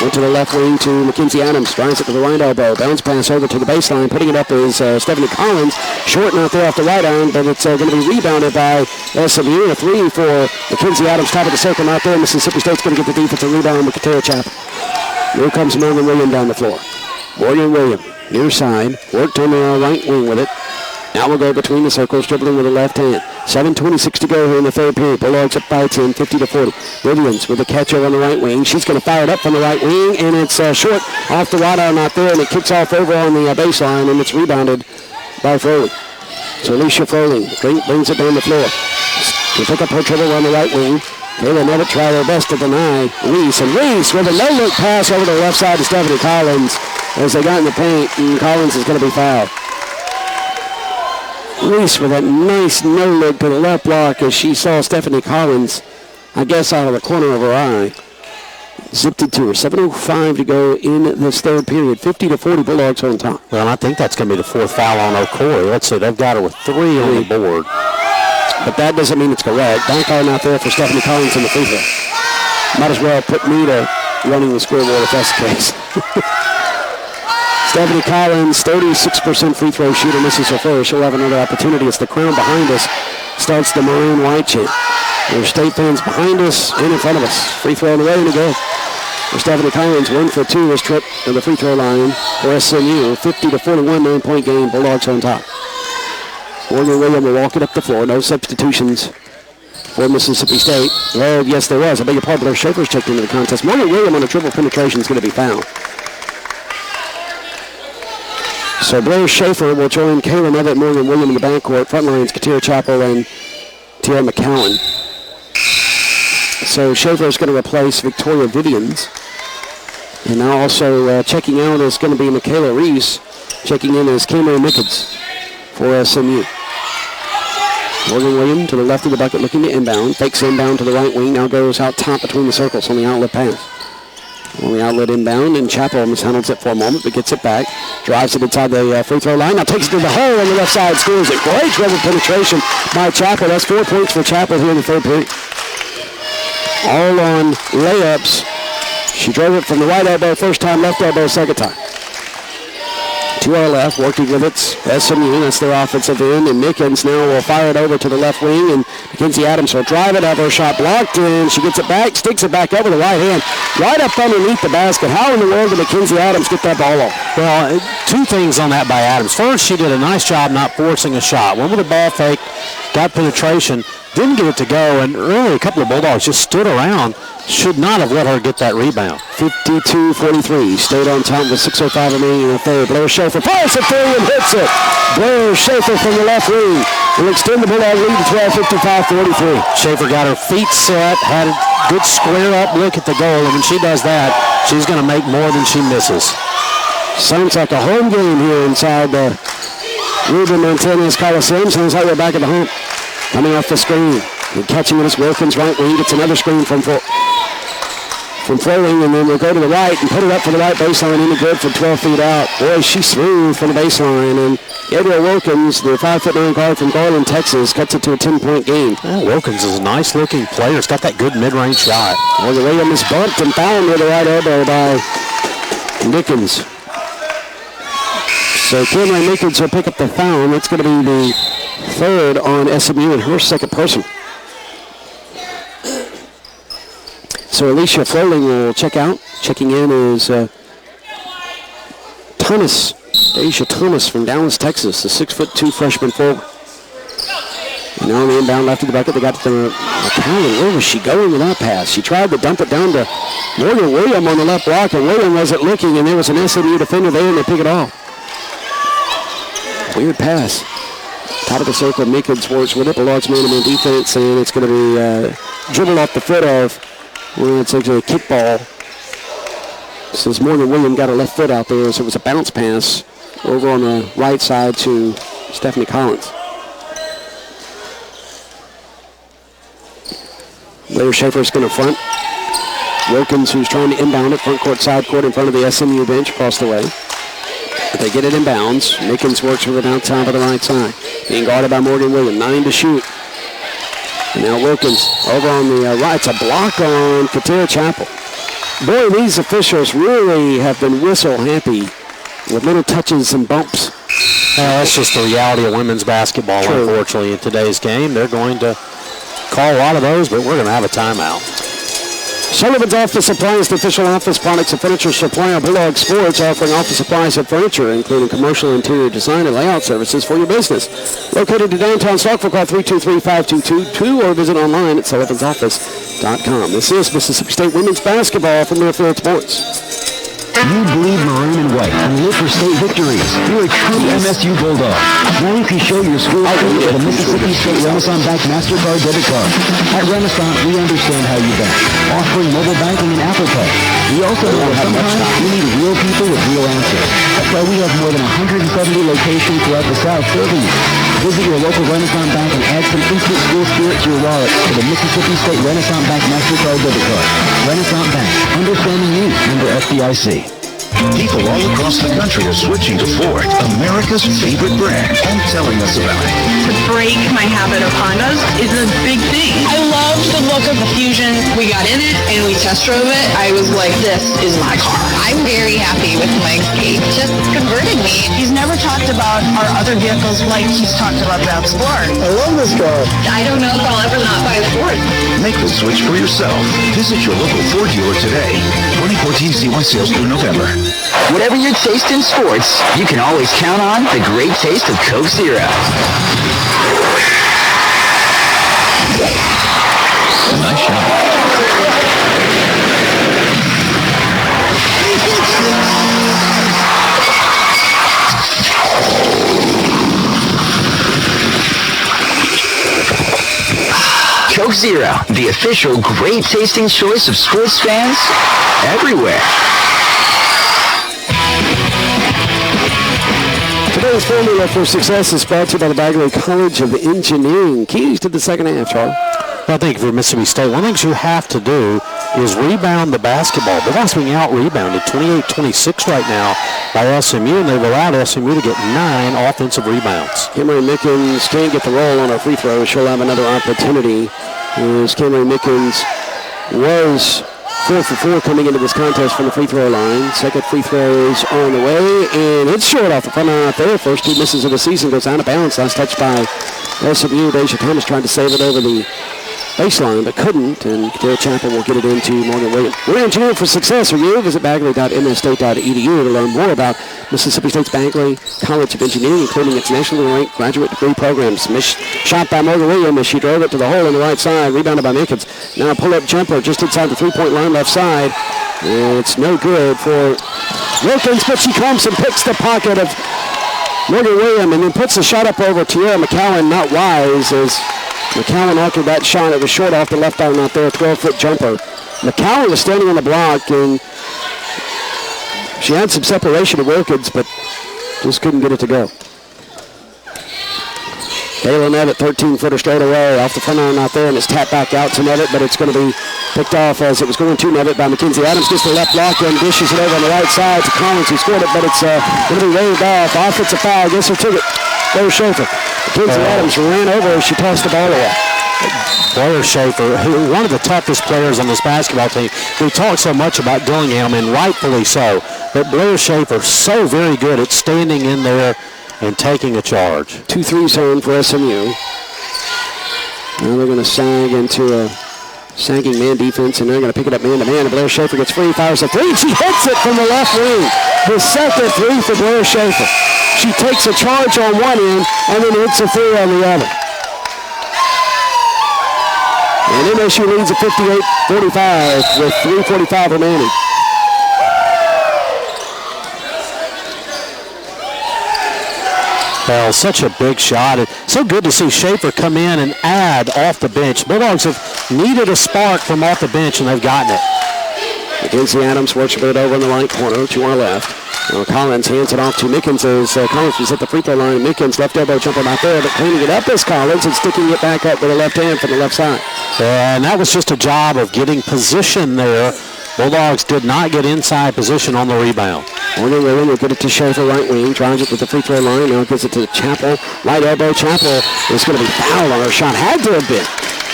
Went to the left wing to Mackenzie Adams. Drives it to the right elbow. Bounce pass over to the baseline. Putting it up is Stephanie Collins. Short and out there off the right iron, but it's going to be rebounded by SMU. A three for Mackenzie Adams. Top of the circle out there. Mississippi State's going to get the defensive rebound with Katera Chapel. Here comes Morgan William down the floor. Morgan William, near side. Worked on the right wing with it. Now we'll go between the circles, dribbling with the left hand. 7:26 to go here in the third period. Bulldogs up by 10, 50-40. Williams with the catch over on the right wing. She's going to fire it up from the right wing, and it's short off the right arm out there, and it kicks off over on the baseline, and it's rebounded by Foley. So Alicia Foley brings it down the floor. To pick up her dribble on the right wing. Kayla Nevitt tried her best to deny Reese, and Reese with a no-look pass over to the left side to Stephanie Collins as they got in the paint, and Collins is going to be fouled. Reese with a nice no-look to the left block as she saw Stephanie Collins, I guess, out of the corner of her eye. Zipped it to her. 7:05 to go in this third period. 50-40 Bulldogs on top. Well, I think that's going to be the fourth foul on O'Cory. Let's see, they've got her with 3 on the board. But that doesn't mean it's correct. Bank iron out there for Stephanie Collins in the free throw. Might as well put me to running the scoreboard if that's the case. Stephanie Collins, 36% free throw shooter, misses her first. She'll have another opportunity. It's the crowd behind us. Starts the maroon white chant. There's State fans behind us and in front of us. Free throw on the way to go. For Stephanie Collins, 1 for 2 this trip to the free throw line for SMU. 50-41, 9-point game. Bulldogs on top. Morgan William will walk it up the floor. No substitutions for Mississippi State. Well, yes, there was. I beg your pardon. Blair Schaefer's checked into the contest. Morgan William on a triple penetration is going to be fouled. So Blair Schaefer will join Kayla Nevitt, Morgan William in the backcourt. Front lines, Katera Chapel and Tierra McCowan. So Schaefer is going to replace Victoria Vivians. And now also checking out is going to be Michaela Reese. Checking in is Cameron Mickens for SMU. Morgan William to the left of the bucket looking to inbound. Fakes inbound to the right wing. Now goes out top between the circles on the outlet pass. On the outlet inbound, and Chapel mishandles it for a moment, but gets it back. Drives it inside the free throw line. Now takes it to the hole on the left side. Scores it. Great dribble penetration by Chapel. That's 4 points for Chapel here in the third period. All on layups. She drove it from the right elbow first time, left elbow second time. To our left, working with it, SMU, that's their offensive end, and Mickens now will fire it over to the left wing, and Mackenzie Adams will drive it, have her shot blocked, and she gets it back, sticks it back over the right hand, right up underneath the basket. How in the world did Mackenzie Adams get that ball off? Well, 2 things on that by Adams. First, she did a nice job not forcing a shot. Went with a ball fake, got penetration, didn't get it to go, and really a couple of Bulldogs just stood around. Should not have let her get that rebound. 52-43. Stayed on top with 6:05 remaining in the third. Blair Schaefer fires it through and hits it. Blair Schaefer from the left wing will extend the Bulldog lead to 12, 55-43. Schaefer got her feet set, had a good square up look at the goal, and when she does that, she's going to make more than she misses. Sounds like a home game here inside the Ruben Martinez Coliseum. Sounds like we're back at the home. Coming off the screen. And catching it is Wilkins, right wing. Gets another screen from Froling, and then we'll go to the right and put it up for the right baseline. Any good from 12 feet out. Boy, she's smooth from the baseline. And Gabriel Wilkins, the 5'9" guard from Garland, Texas, cuts it to a 10-point game. Well, Wilkins is a nice-looking player. He's got that good mid-range shot. Morgan Williams bumped and fouled with the right elbow by Dickens. So Cameron Meekins will pick up the foul. That's going to be the third on SMU and her second person. So Alicia Froling will check out. Checking in is Asia Thomas from Dallas, Texas, the 6'2" freshman forward. And now on the inbound left of the bucket, they got to McCallum. Where was she going with that pass? She tried to dump it down to Morgan William on the left block, and William wasn't looking, and there was an SMU defender there, and they pick it off. Weird pass. Top of the circle, Meekins works with it. Bulldogs man-to-man defense, and it's going to be dribbled off the foot of, well, it's actually a kickball. Says Morgan William got her left foot out there, so it was a bounce pass over on the right side to Stephanie Collins. Later Schaefer's going to front. Wilkins, who's trying to inbound it, front court, side court in front of the SMU bench across the way. But they get it in bounds. Mickens works with it outside to the right side. Being guarded by Morgan Williams. 9 to shoot. And now Wilkins over on the right. It's a block on Katera Chapel. Boy, these officials really have been whistle happy with little touches and bumps. That's just the reality of women's basketball, unfortunately, in today's game. They're going to call a lot of those, but we're going to have a timeout. Sullivan's Office Supplies, the official office products and furniture supplier of Bulldog Sports, offering office supplies and furniture, including commercial interior design and layout services for your business. Located in downtown Starkville, call 323-5222 or visit online at sullivansoffice.com. This is Mississippi State women's basketball from Learfield Sports. You bleed maroon and white and live for state victories. You're a true MSU Bulldog. Now you can show your school with a Mississippi State Renaissance Bank MasterCard debit card. At Renaissance, we understand how you bank, offering mobile banking and Apple Pay. We also know that sometimes you need real people with real answers. That's why we have more than 170 locations throughout the South serving you. Visit your local Renaissance Bank and add some instant school spirit to your wallet with a Mississippi State Renaissance Bank MasterCard debit card. Renaissance Bank, understanding you, member FDIC. People all across the country are switching to Ford, America's favorite brand, and telling us about it. To break my habit of Hondas is a big thing. I loved the look of the Fusion. We got in it and we test drove it. I was like, this is my car. I'm very happy with my Escape. Just converted me. He's never talked about our other vehicles like he's talked about the Explorer. I love this car. I don't know if I'll ever not buy a Ford. Make the switch for yourself. Visit your local Ford dealer today. 2014 C1 sales through November. Whatever your taste in sports, you can always count on the great taste of Coke Zero. Nice shot. Coke Zero, the official great tasting choice of sports fans everywhere. Today's formula for success is brought to you by the Bagley College of Engineering. Keys to the second half, Charlie. I think for Mississippi State, one of the things you have to do is rebound the basketball. Bulldogs being out-rebounded 28-26 right now by SMU, and they've allowed SMU to get 9 offensive rebounds. Cameron Mickens can't get the roll on a free throw. She'll have another opportunity. As Cameron Mickens was 4 for 4 coming into this contest from the free throw line. Second free throw is on the way, and it's short off the front line out there. First 2 misses of the season, goes out of bounds. Last touch by SMU. Deja Thomas trying to save it over the baseline, but couldn't, and Katera Chapel will get it into Morgan Williams. We're engineering for success. Are you? Visit bagley.msstate.edu to learn more about Mississippi State's Bagley College of Engineering, including its nationally ranked graduate degree programs. Shot by Morgan Williams as she drove it to the hole on the right side, rebounded by Mickens. Now a pull-up jumper just inside the three-point line left side. It's no good for Wilkins, but she comes and picks the pocket of Morgan Williams and then puts the shot up over Tierra McCowan, not wise, as McCowan after that shot, it was short off the left arm out there, 12-foot jumper. McCowan was standing on the block, and she had some separation of Wilkins, but just couldn't get it to go. Kayla Nevitt, 13-footer straight away off the front arm out there, and it's tapped back out to Nevitt, but it's going to be picked off as it was going to Nevitt by Mackenzie Adams. Gets the left block and dishes it over on the right side to Collins, who scored it, but it's going to be waved off. Offensive foul, gets her ticket. There's Schaefer. Mackenzie Adams ran over as she tossed the ball away. Blair Schaefer, one of the toughest players on this basketball team. We talk so much about Dillingham, and rightfully so, but Blair Schaefer so very good at standing in there and taking a charge. 2-3 zone for SMU. Now they're going to sag into a sagging man defense, and they're going to pick it up man-to-man. And Blair Schaefer gets free, fires a three. She hits it from the left wing. The second three for Blair Schaefer. She takes a charge on one end and then hits a three on the other. And MSU leads at 58-45 with 3:45 remaining. Well, such a big shot. It's so good to see Schaefer come in and add off the bench. Bulldogs have needed a spark from off the bench, and they've gotten it. Mackenzie Adams works a bit over in the right corner to our left. Now Collins hands it off to Mickens as Collins was at the free throw line. Mickens left elbow jumping out there, but cleaning it up is Collins and sticking it back up with the left hand from the left side. And that was just a job of getting position there. Bulldogs did not get inside position on the rebound. Morgan William will get it to Schaefer, right wing, drives it with the free throw line. Now gives it to Chappell, right elbow. Chappell is going to be fouled on her shot. Had to have been.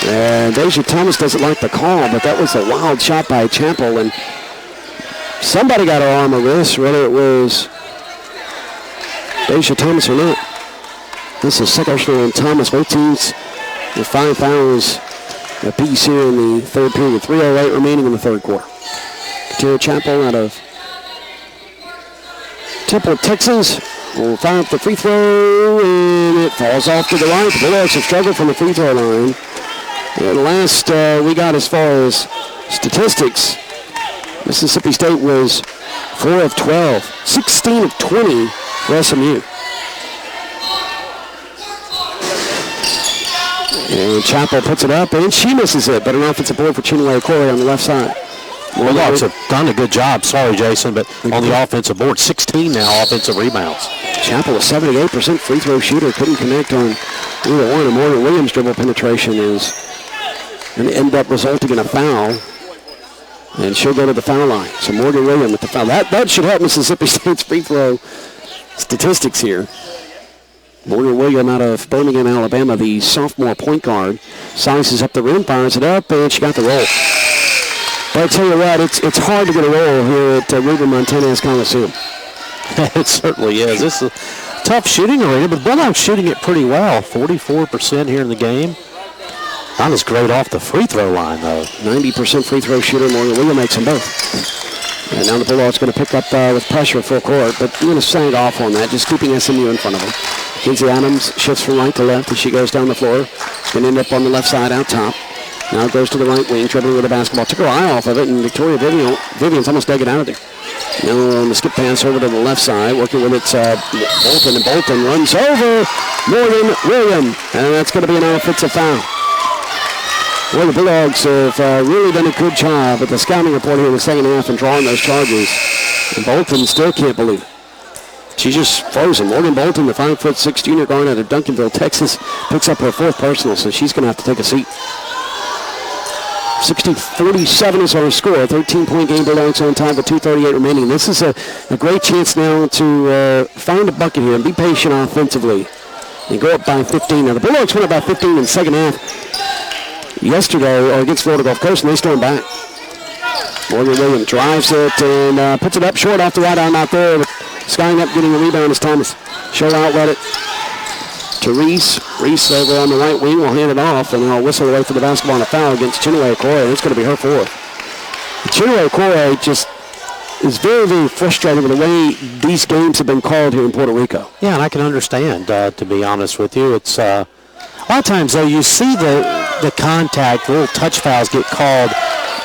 And Deja Thomas doesn't like the call, but that was a wild shot by Chappell. And somebody got her arm or wrist, whether it was Deja Thomas or not. This is Secretary and Thomas. Both teams with 5 fouls apiece here in the third period. 3:08 remaining in the third quarter. Katira Chappell out of Temple, Texas, will fire up the free throw, and it falls off to the right. The Bulldogs have struggled from the free throw line. And last we got as far as statistics, Mississippi State was 4 of 12, 16 of 20 for SMU. And Chappell puts it up, and she misses it, but an offensive board for Chinwe Corey on the left side. Bulldogs have done a good job. Sorry, Jason, but on the offensive board, 16 now offensive rebounds. Chappell, a 78% free throw shooter, couldn't connect on either one. And Morgan Williams' dribble penetration is going to end up resulting in a foul. And she'll go to the foul line. So Morgan Williams with the foul. That should help Mississippi State's free throw statistics here. Morgan Williams out of Birmingham, Alabama, the sophomore point guard, sizes up the rim, fires it up, and she got the roll. But I tell you what, it's hard to get a roll here at Ruben Montanez Coliseum. It certainly is. This is a tough shooting arena, but Bulldogs shooting it pretty well. 44% here in the game. Not as great off the free throw line, though. 90% free throw shooter. Morgan Williams makes them both. And now the Bulldogs going to pick up with pressure full court, but you're going to sag off on that, just keeping SMU in front of them. Kinsey Adams shifts from right to left as she goes down the floor. Going to end up on the left side out top. Now it goes to the right wing, dribbling with the basketball. Took her eye off of it, and Victoria Vivian's almost dug it out of there. Now on the skip pass over to the left side, working with its Bolton, and Bolton runs over Morgan Williams, and that's going to be an offensive foul. Well, the Bulldogs have really done a good job at the scouting report here in the second half and drawing those charges. And Bolton still can't believe it. She's just frozen. Morgan Bolton, the 5'6" junior guard out of Duncanville, Texas, picks up her fourth personal, so she's going to have to take a seat. 60-47 is our score. 13-point game, Bulldogs on time with 2:38 remaining. This is a great chance now to find a bucket here and be patient offensively and go up by 15. Now, the Bulldogs went up by 15 in the second half yesterday or against Florida Gulf Coast, and they stormed back. Morgan Williams drives it and puts it up short off the right arm out there. Skying up, getting a rebound is Thomas. She'll outlet it to Reese. Reese over on the right wing will hand it off, and they'll whistle away for the basketball on a foul against Chinwe Corey. It's going to be her fourth. Chinwe Corey just is very, very frustrated with the way these games have been called here in Puerto Rico. Yeah, and I can understand, to be honest with you. It's a lot of times, though, you see the contact, little touch fouls get called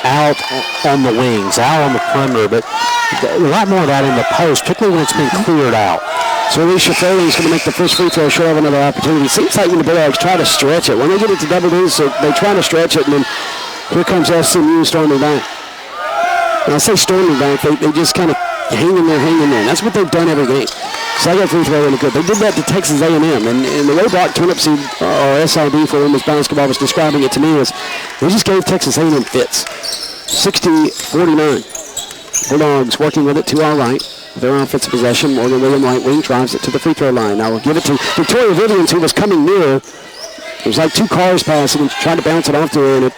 out on the wings, out on the perimeter, but a lot more of that in the post, particularly when it's been cleared out. So Alicia Foley is going to make the first free throw, she'll have another opportunity. It seems like when the Bulldogs try to stretch it, when they get it to double digits, they try to stretch it, and then here comes SMU storming back. And I say storming back, they just kind of hang in there. And that's what they've done every game. So I got free throw really good. They did that to Texas A&M, and the way Brock Turnipseed, or SID for women's basketball, was describing it to me was they just gave Texas A&M fits. 60-49. Bulldogs working with it to our right. Their offensive possession. Morgan Williams, right wing, drives it to the free throw line. Now we'll give it to Victoria Vivians, who was coming near was like two cars passing and tried to bounce it off to her, and it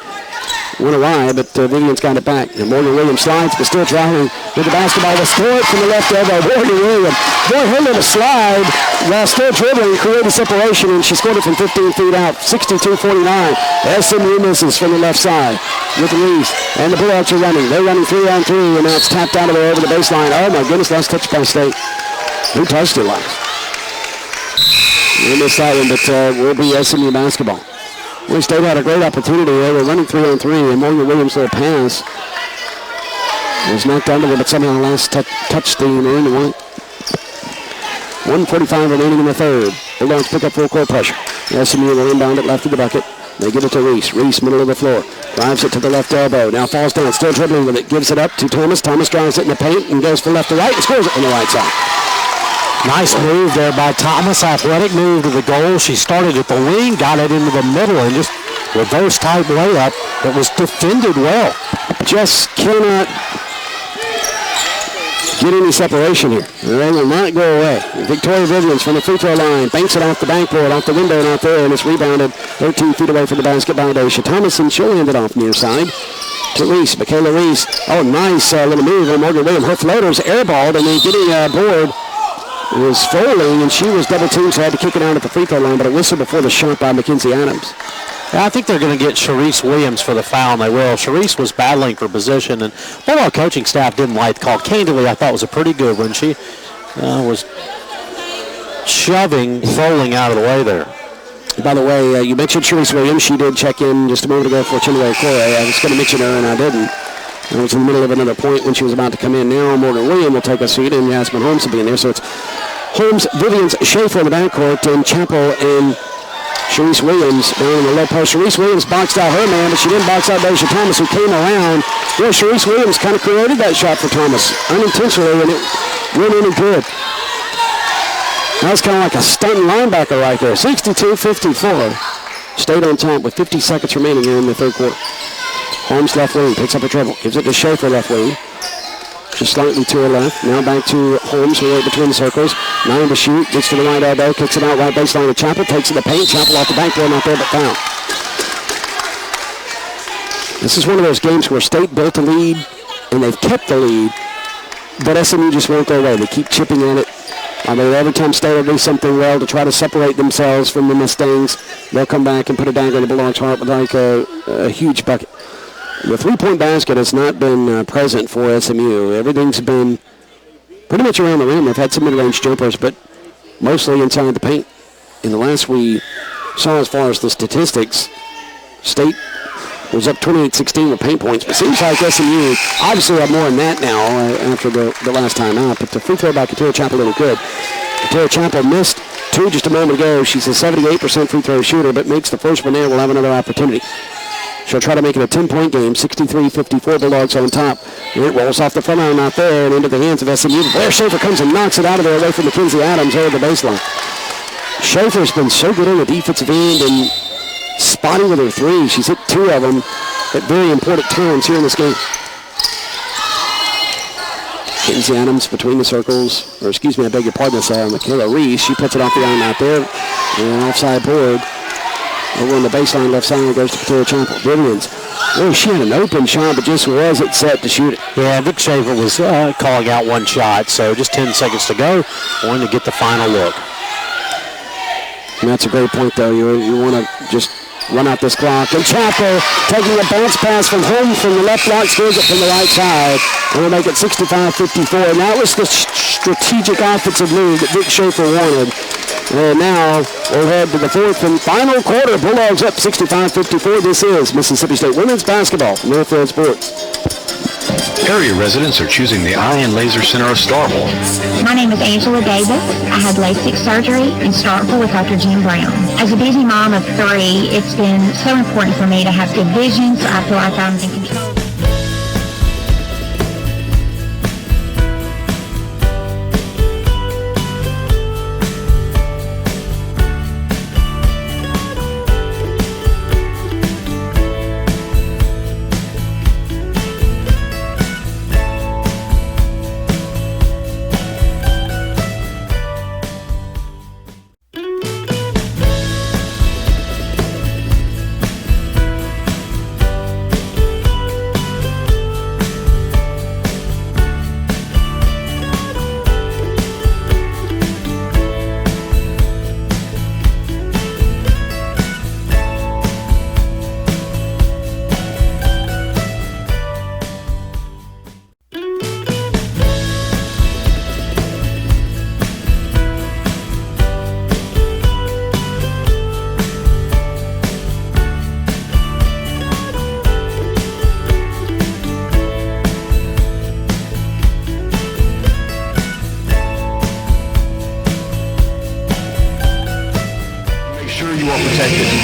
went awry, but Vivian's got it back. And Morgan Williams slides, but still traveling with the basketball. Will score it from the left elbow. Morgan Williams, boy, her little slide while still dribbling created separation, and she scored it from 15 feet out, 62-49. SMU misses from the left side with Reese, and the Bulldogs are running. They're running 3-on-3, and now it's tapped out of there over the baseline. Oh, my goodness, last touch by State. Who touched it last? We missed that one, but will be SMU basketball. Wayne State had a great opportunity. They were running 3-on-3, and Morgan Williams' little pass was knocked under, but somehow the last touched the marine white. 1:45 remaining in the third. Bulldogs pick up full court pressure. SMU will inbound it left of the bucket. They give it to Reese. Reese, middle of the floor. Drives it to the left elbow. Now falls down, still dribbling with it. Gives it up to Thomas. Thomas drives it in the paint and goes from left to right and scores it on the right side. Nice move there by Thomas. Athletic move to the goal. She started at the wing, got it into the middle, and just reverse type layup that was defended well. Just cannot get any separation here. They will not go away. Victoria Vivians from the free throw line banks it off the backboard, off the window, and out there, and it's rebounded 13 feet away from the basket by Daisha Thomas, and she'll end it off near side to Reese. Michaela Reese. Oh, nice little move on Morgan Williams. Her floater's airballed, and then getting board was Foley, and she was double-teamed, so had to kick it out at the free throw line, but a whistle before the shot by Mackenzie Adams. Yeah, I think they're going to get Sharice Williams for the foul, and they will. Sharice was battling for position, and our coaching staff didn't like the call. Candidly, I thought it was a pretty good one. She was shoving Foley out of the way there. By the way, you mentioned Sharice Williams. She did check in just a moment ago for Chinwe Okoye. I was going to mention her, and I didn't. I was in the middle of another point when she was about to come in. Now Morgan Williams will take a seat, and Yasmin Holmes will be in there. So it's Holmes, Vivians, Schaefer in the backcourt, and Chappell and Sharice Williams down in the low post. Sharice Williams boxed out her man, but she didn't box out Daisha Thomas, who came around. Yeah, Sharice Williams kind of created that shot for Thomas unintentionally, and it went in and good. That was kind of like a stunt linebacker right there. 62-54. Stayed on top with 50 seconds remaining here in the third quarter. Holmes left wing, picks up a dribble, gives it to Schaefer left wing. Just slightly to her left. Now back to Holmes, who right between the circles. 9 to shoot, gets to the right elbow, kicks it out right baseline to Chappell, takes it to the paint. Chappell off the backboard, not there, but foul. This is one of those games where State built a lead, and they've kept the lead, but SMU just won't go away. They keep chipping at it. I mean, every time State will do something well to try to separate themselves from the Mustangs, they'll come back and put a dagger in the Bulldogs' heart with like a huge bucket. The three-point basket has not been present for SMU. Everything's been pretty much around the rim. They've had some mid-range jumpers, but mostly inside the paint. In the last we saw as far as the statistics, State was up 28-16 with paint points, but it seems like SMU obviously have more than that now after the last time out. But the free throw by Katia Chappell looked good. Katia Chappell missed two just a moment ago. She's a 78% free throw shooter, but makes the first one there. We'll have another opportunity. She'll try to make it a 10-point game, 63-54 Bulldogs on top. And it rolls off the front line out there and into the hands of SMU. Blair Schaefer comes and knocks it out of there away from Mackenzie Adams over the baseline. Schaefer's been so good on the defensive end and spotting with her three. She's hit 2 of them at very important times here in this game. Mackenzie Adams between the circles, or excuse me, I beg your pardon, Michaela Reese. She puts it off the iron out there. And offside board. Over on the baseline left side goes to Katia Chappell. Vivians. Oh, she had an open shot, but just wasn't set to shoot it. Yeah, Vic Schaefer was calling out one shot, so just 10 seconds to go. Wanting to get the final look. And that's a great point, though. You want to just run out this clock. And Chappell taking a bounce pass from home from the left block, scores it from the right side. And we'll make it 65-54. And that was the strategic offensive move that Vic Schaefer wanted. And now we'll head to the fourth and final quarter. Bulldogs up 65-54. This is Mississippi State women's basketball from Northfield Sports. Area residents are choosing the Eye and Laser Center of Starkville. My name is Angela Davis. I had LASIK surgery in Starkville with Dr. Jim Brown. As a busy mom of 3, it's been so important for me to have good vision, so I feel like I'm in control.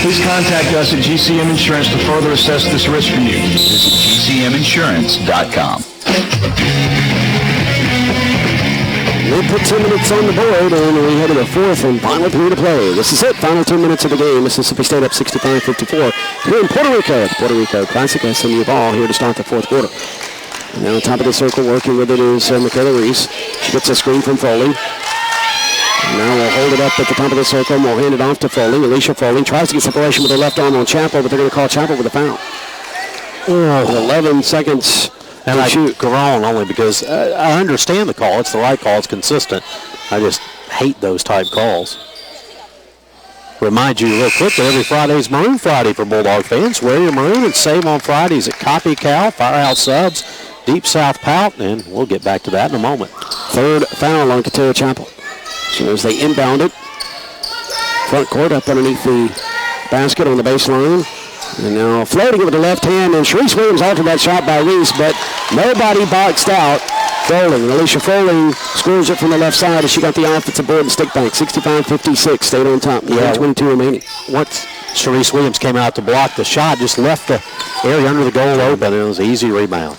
Please contact us at GCM Insurance to further assess this risk for you. Visit GCMinsurance.com. They put 10 minutes on the board, and we head to the fourth and final period of play. This is it. Final 2 minutes of the game. Mississippi State up 65-54 here in Puerto Rico. The Puerto Rico Classic SMU ball here to start the fourth quarter. And now on top of the circle, working with it is Michaela Reese. She gets a screen from Foley. And now we'll hold it up at the top of the circle, and we'll hand it off to Foley. Alicia Foley tries to get separation with her left arm on Chappell, but they're going to call Chappell with a foul. 11 seconds. And I shoot Garon only because I understand the call. It's the right call. It's consistent. I just hate those type calls. Remind you real quick that every Friday is Maroon Friday for Bulldog fans. Wear your maroon and save on Fridays at Copy Cow, Firehouse Subs, Deep South Pout, and we'll get back to that in a moment. Third foul on Katera Chappell. So as they inbound it, front court up underneath the basket on the baseline. And now floating it with the left hand, and Sharice Williams altered that shot by Reese, but nobody boxed out Foley. And Alicia Foley scores it from the left side as she got the offensive board and stick bank. 65-56, stayed on top. 22 remaining. Once Sharice Williams came out to block the shot, just left the area under the goal open, and it was an easy rebound.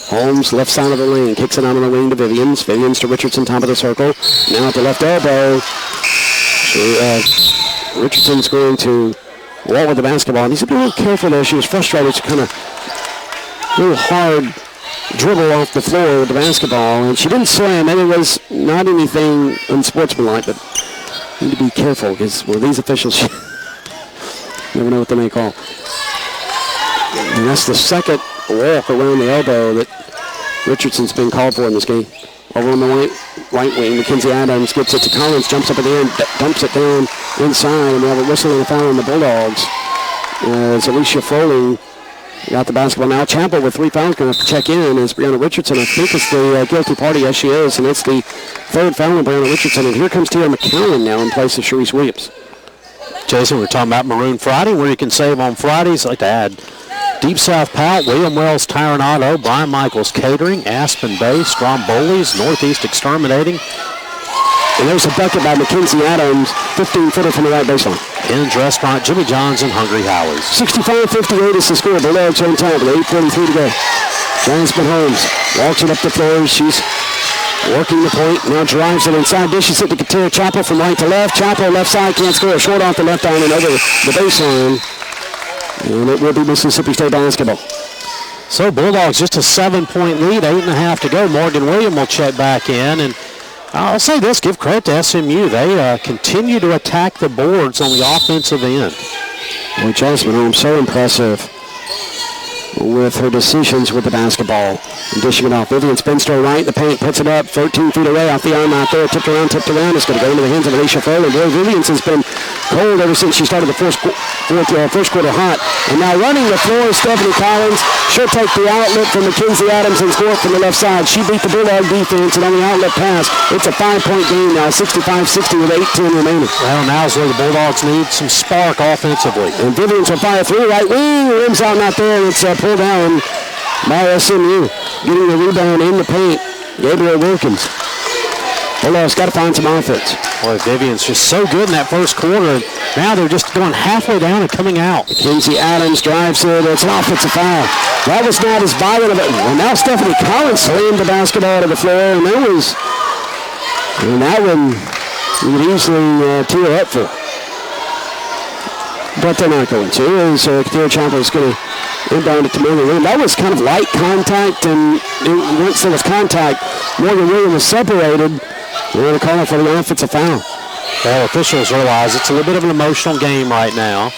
Holmes, left side of the lane, kicks it out on the wing to Vivians. Vivians to Richardson, top of the circle. Now at the left elbow. Richardson's going to wall with the basketball. And he's a little careful there. She was frustrated. It's kind of a little hard dribble off the floor with the basketball. And she didn't slam. And it was not anything unsportsmanlike, but you need to be careful because with these officials, you never know what they may call. And that's the second walk around the elbow that Richardson's been called for in this game. Over on the right wing, Mackenzie Adams gets it to Collins, jumps up at the end, dumps it down inside, and we have a whistle and a foul on the Bulldogs. As Alicia Foley got the basketball. Now Chappell with 3 fouls going to have to check in as Brianna Richardson. I think it's the guilty party. Yes, she is, and it's the third foul on Brianna Richardson. And here comes Tia McCowan now in place of Sharice Williams. Jason, we're talking about Maroon Friday, where you can save on Fridays. I'd like to add Deep South Pout, William Wells Tire and Auto, Brian Michaels Catering, Aspen Bay, Stromboli's, Northeast Exterminating. And there's a bucket by Mackenzie Adams, 15-footer from the right baseline. Ken's Restaurant, Jimmy John's, and Hungry Howie's. 65-58 is the score. Bulldogs on top with 8:43 to go. Jasmine Holmes walks it up the floor. She's working the point. Now drives it inside. Dishes it to Katera Chappell from right to left. Chappell left side can't score. Short off the left arm and over the baseline. And it will be Mississippi State basketball. So Bulldogs just a 7-point lead, 8.5 to go. Morgan Williams will check back in. And I'll say this, give credit to SMU. They continue to attack the boards on the offensive end. Boy, Jasmine Holmes, so impressive with her decisions with the basketball. And dishing it off. Vivian spins to her right. The paint puts it up 13 feet away off the arm out there. Tipped around. It's going to go into the hands of Alicia Foley. Boy, Vivian has been cold ever since she started the first quarter hot. And now running the floor is Stephanie Collins. She'll take the outlet from Mackenzie Adams and score it from the left side. She beat the Bulldog defense, and on the outlet pass, it's a 5-point game now, 65-60 with 8:10 remaining. Well, now's where the Bulldogs need some spark offensively. And Vivian's will fire through right wing. Rims out not there, and it's pulled down by SMU. Getting the rebound in the paint, Gabriel Wilkins. Bulldogs got to find some offense. Boy, Vivian's just so good in that first quarter. Now they're just going halfway down and coming out. Mackenzie Adams drives it. It's an offensive foul. That was not as violent of it. And now Stephanie Collins slammed the basketball to the floor, and that one you would easily tear up for. But they're not going to. As Katera Chappell is going to inbound it to Morgan Williams. That was kind of light contact, and once there was contact, Morgan Williams was separated. They're going to call it for the offensive foul. Well, officials realize it's a little bit of an emotional game right now.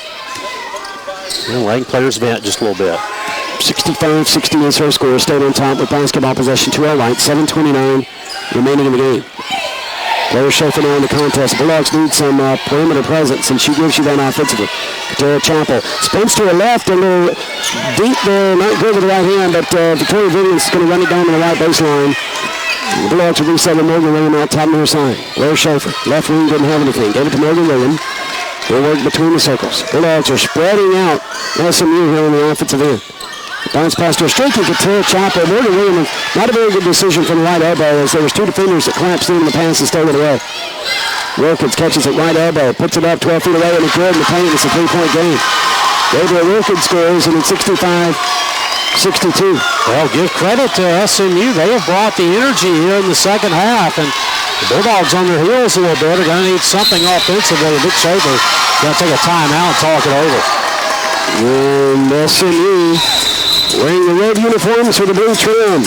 Letting players vent just a little bit. 65-60 is her score. Stayed on top with basketball possession to our right. 7:29 remaining in the game. Blair Schaefer now in the contest. Bulldogs need some perimeter presence, and she gives you that offensively. Katera Chappell spins to her left, a little deep there, not good with the right hand, but Victoria Vivians is going to run it down to the right baseline. The Bulldogs will reset with Morgan Williams out top near side. Blair Schaefer, left wing, didn't have anything. Gave it to Morgan Williams. They work between the circles. Bulldogs are spreading out SMU here on the offensive end. Bounce pass to a streaky Katera Chappell. Morgan Williams, not a very good decision from the right elbow as there was 2 defenders that collapsed into the pass and stole it away. Wilkins catches it right elbow, puts it up 12 feet away, and it's good in the paint. It's a 3-point game. Gabriel Wilkins scores, and it's 65-62. Well, give credit to SMU. They have brought the energy here in the second half, and the Bulldogs on their heels a little bit are going to need something offensively. Vic Schaefer going to take a timeout and talk it over. And SMU wearing the red uniforms with the blue trim.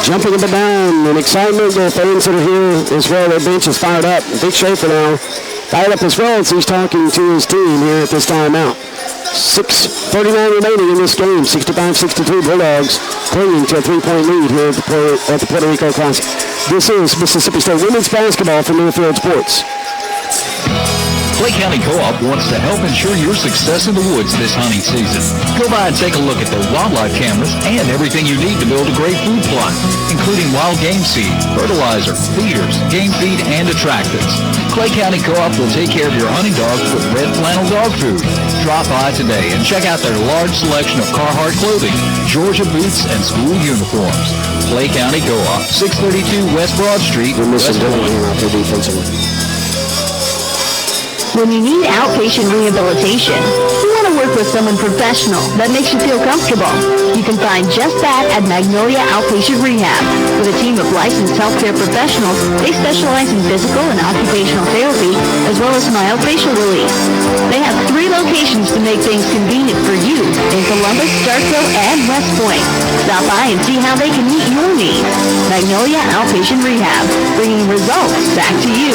Jumping up and down in excitement. The fans that are here as well, their bench is fired up. Vic Schaefer now fired up as well as he's talking to his team here at this timeout. 6:39 remaining in this game. 65-62 Bulldogs clinging to a 3-point lead here at the Puerto Rico Classic. This is Mississippi State women's basketball from Newfield Sports. Clay County Co-op wants to help ensure your success in the woods this hunting season. Go by and take a look at the wildlife cameras and everything you need to build a great food plot, including wild game seed, fertilizer, feeders, game feed, and attractants. Clay County Co-op will take care of your hunting dog with red flannel dog food. Drop by today and check out their large selection of Carhartt clothing, Georgia boots, and school uniforms. Clay County Co-op, 632 West Broad Street, West Point. When you need outpatient rehabilitation, you want to work with someone professional that makes you feel comfortable. You can find just that at Magnolia Outpatient Rehab. With a team of licensed healthcare professionals, they specialize in physical and occupational therapy, as well as mild facial relief. They have 3 locations to make things convenient for you in Columbus, Starkville, and West Point. Stop by and see how they can meet your needs. Magnolia Outpatient Rehab, bringing results back to you,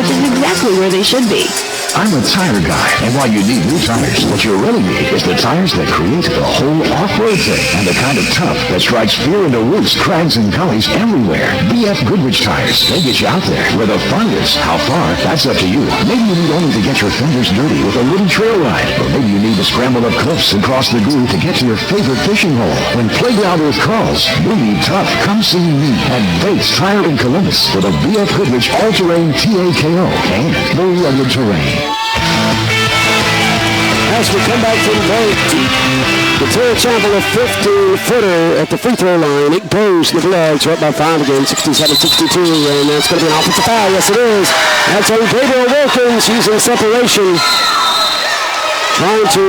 which is exactly where they should be. I'm a tire guy, and while you need new tires, what you really need is the tires that create the whole off-road thing, and the kind of tough that strikes fear into roots, crags, and gullies everywhere. BF Goodrich tires, they get you out there where the fun is. How far? That's up to you. Maybe you need only to get your fingers dirty with a little trail ride, or maybe you need to scramble up cliffs and cross the groove to get to your favorite fishing hole. When Playground Earth calls, you need tough. Come see me at Bates Tire in Columbus for the BF Goodrich All-Terrain TAKO and the rugged terrain. As we come back from break, the Terry Chapel a 15-footer at the free throw line. It goes. The Bulldogs are up by 5 again, 67-62, and that's going to be an offensive foul. Yes, it is. That's on Gabriel Wilkins using separation. Trying to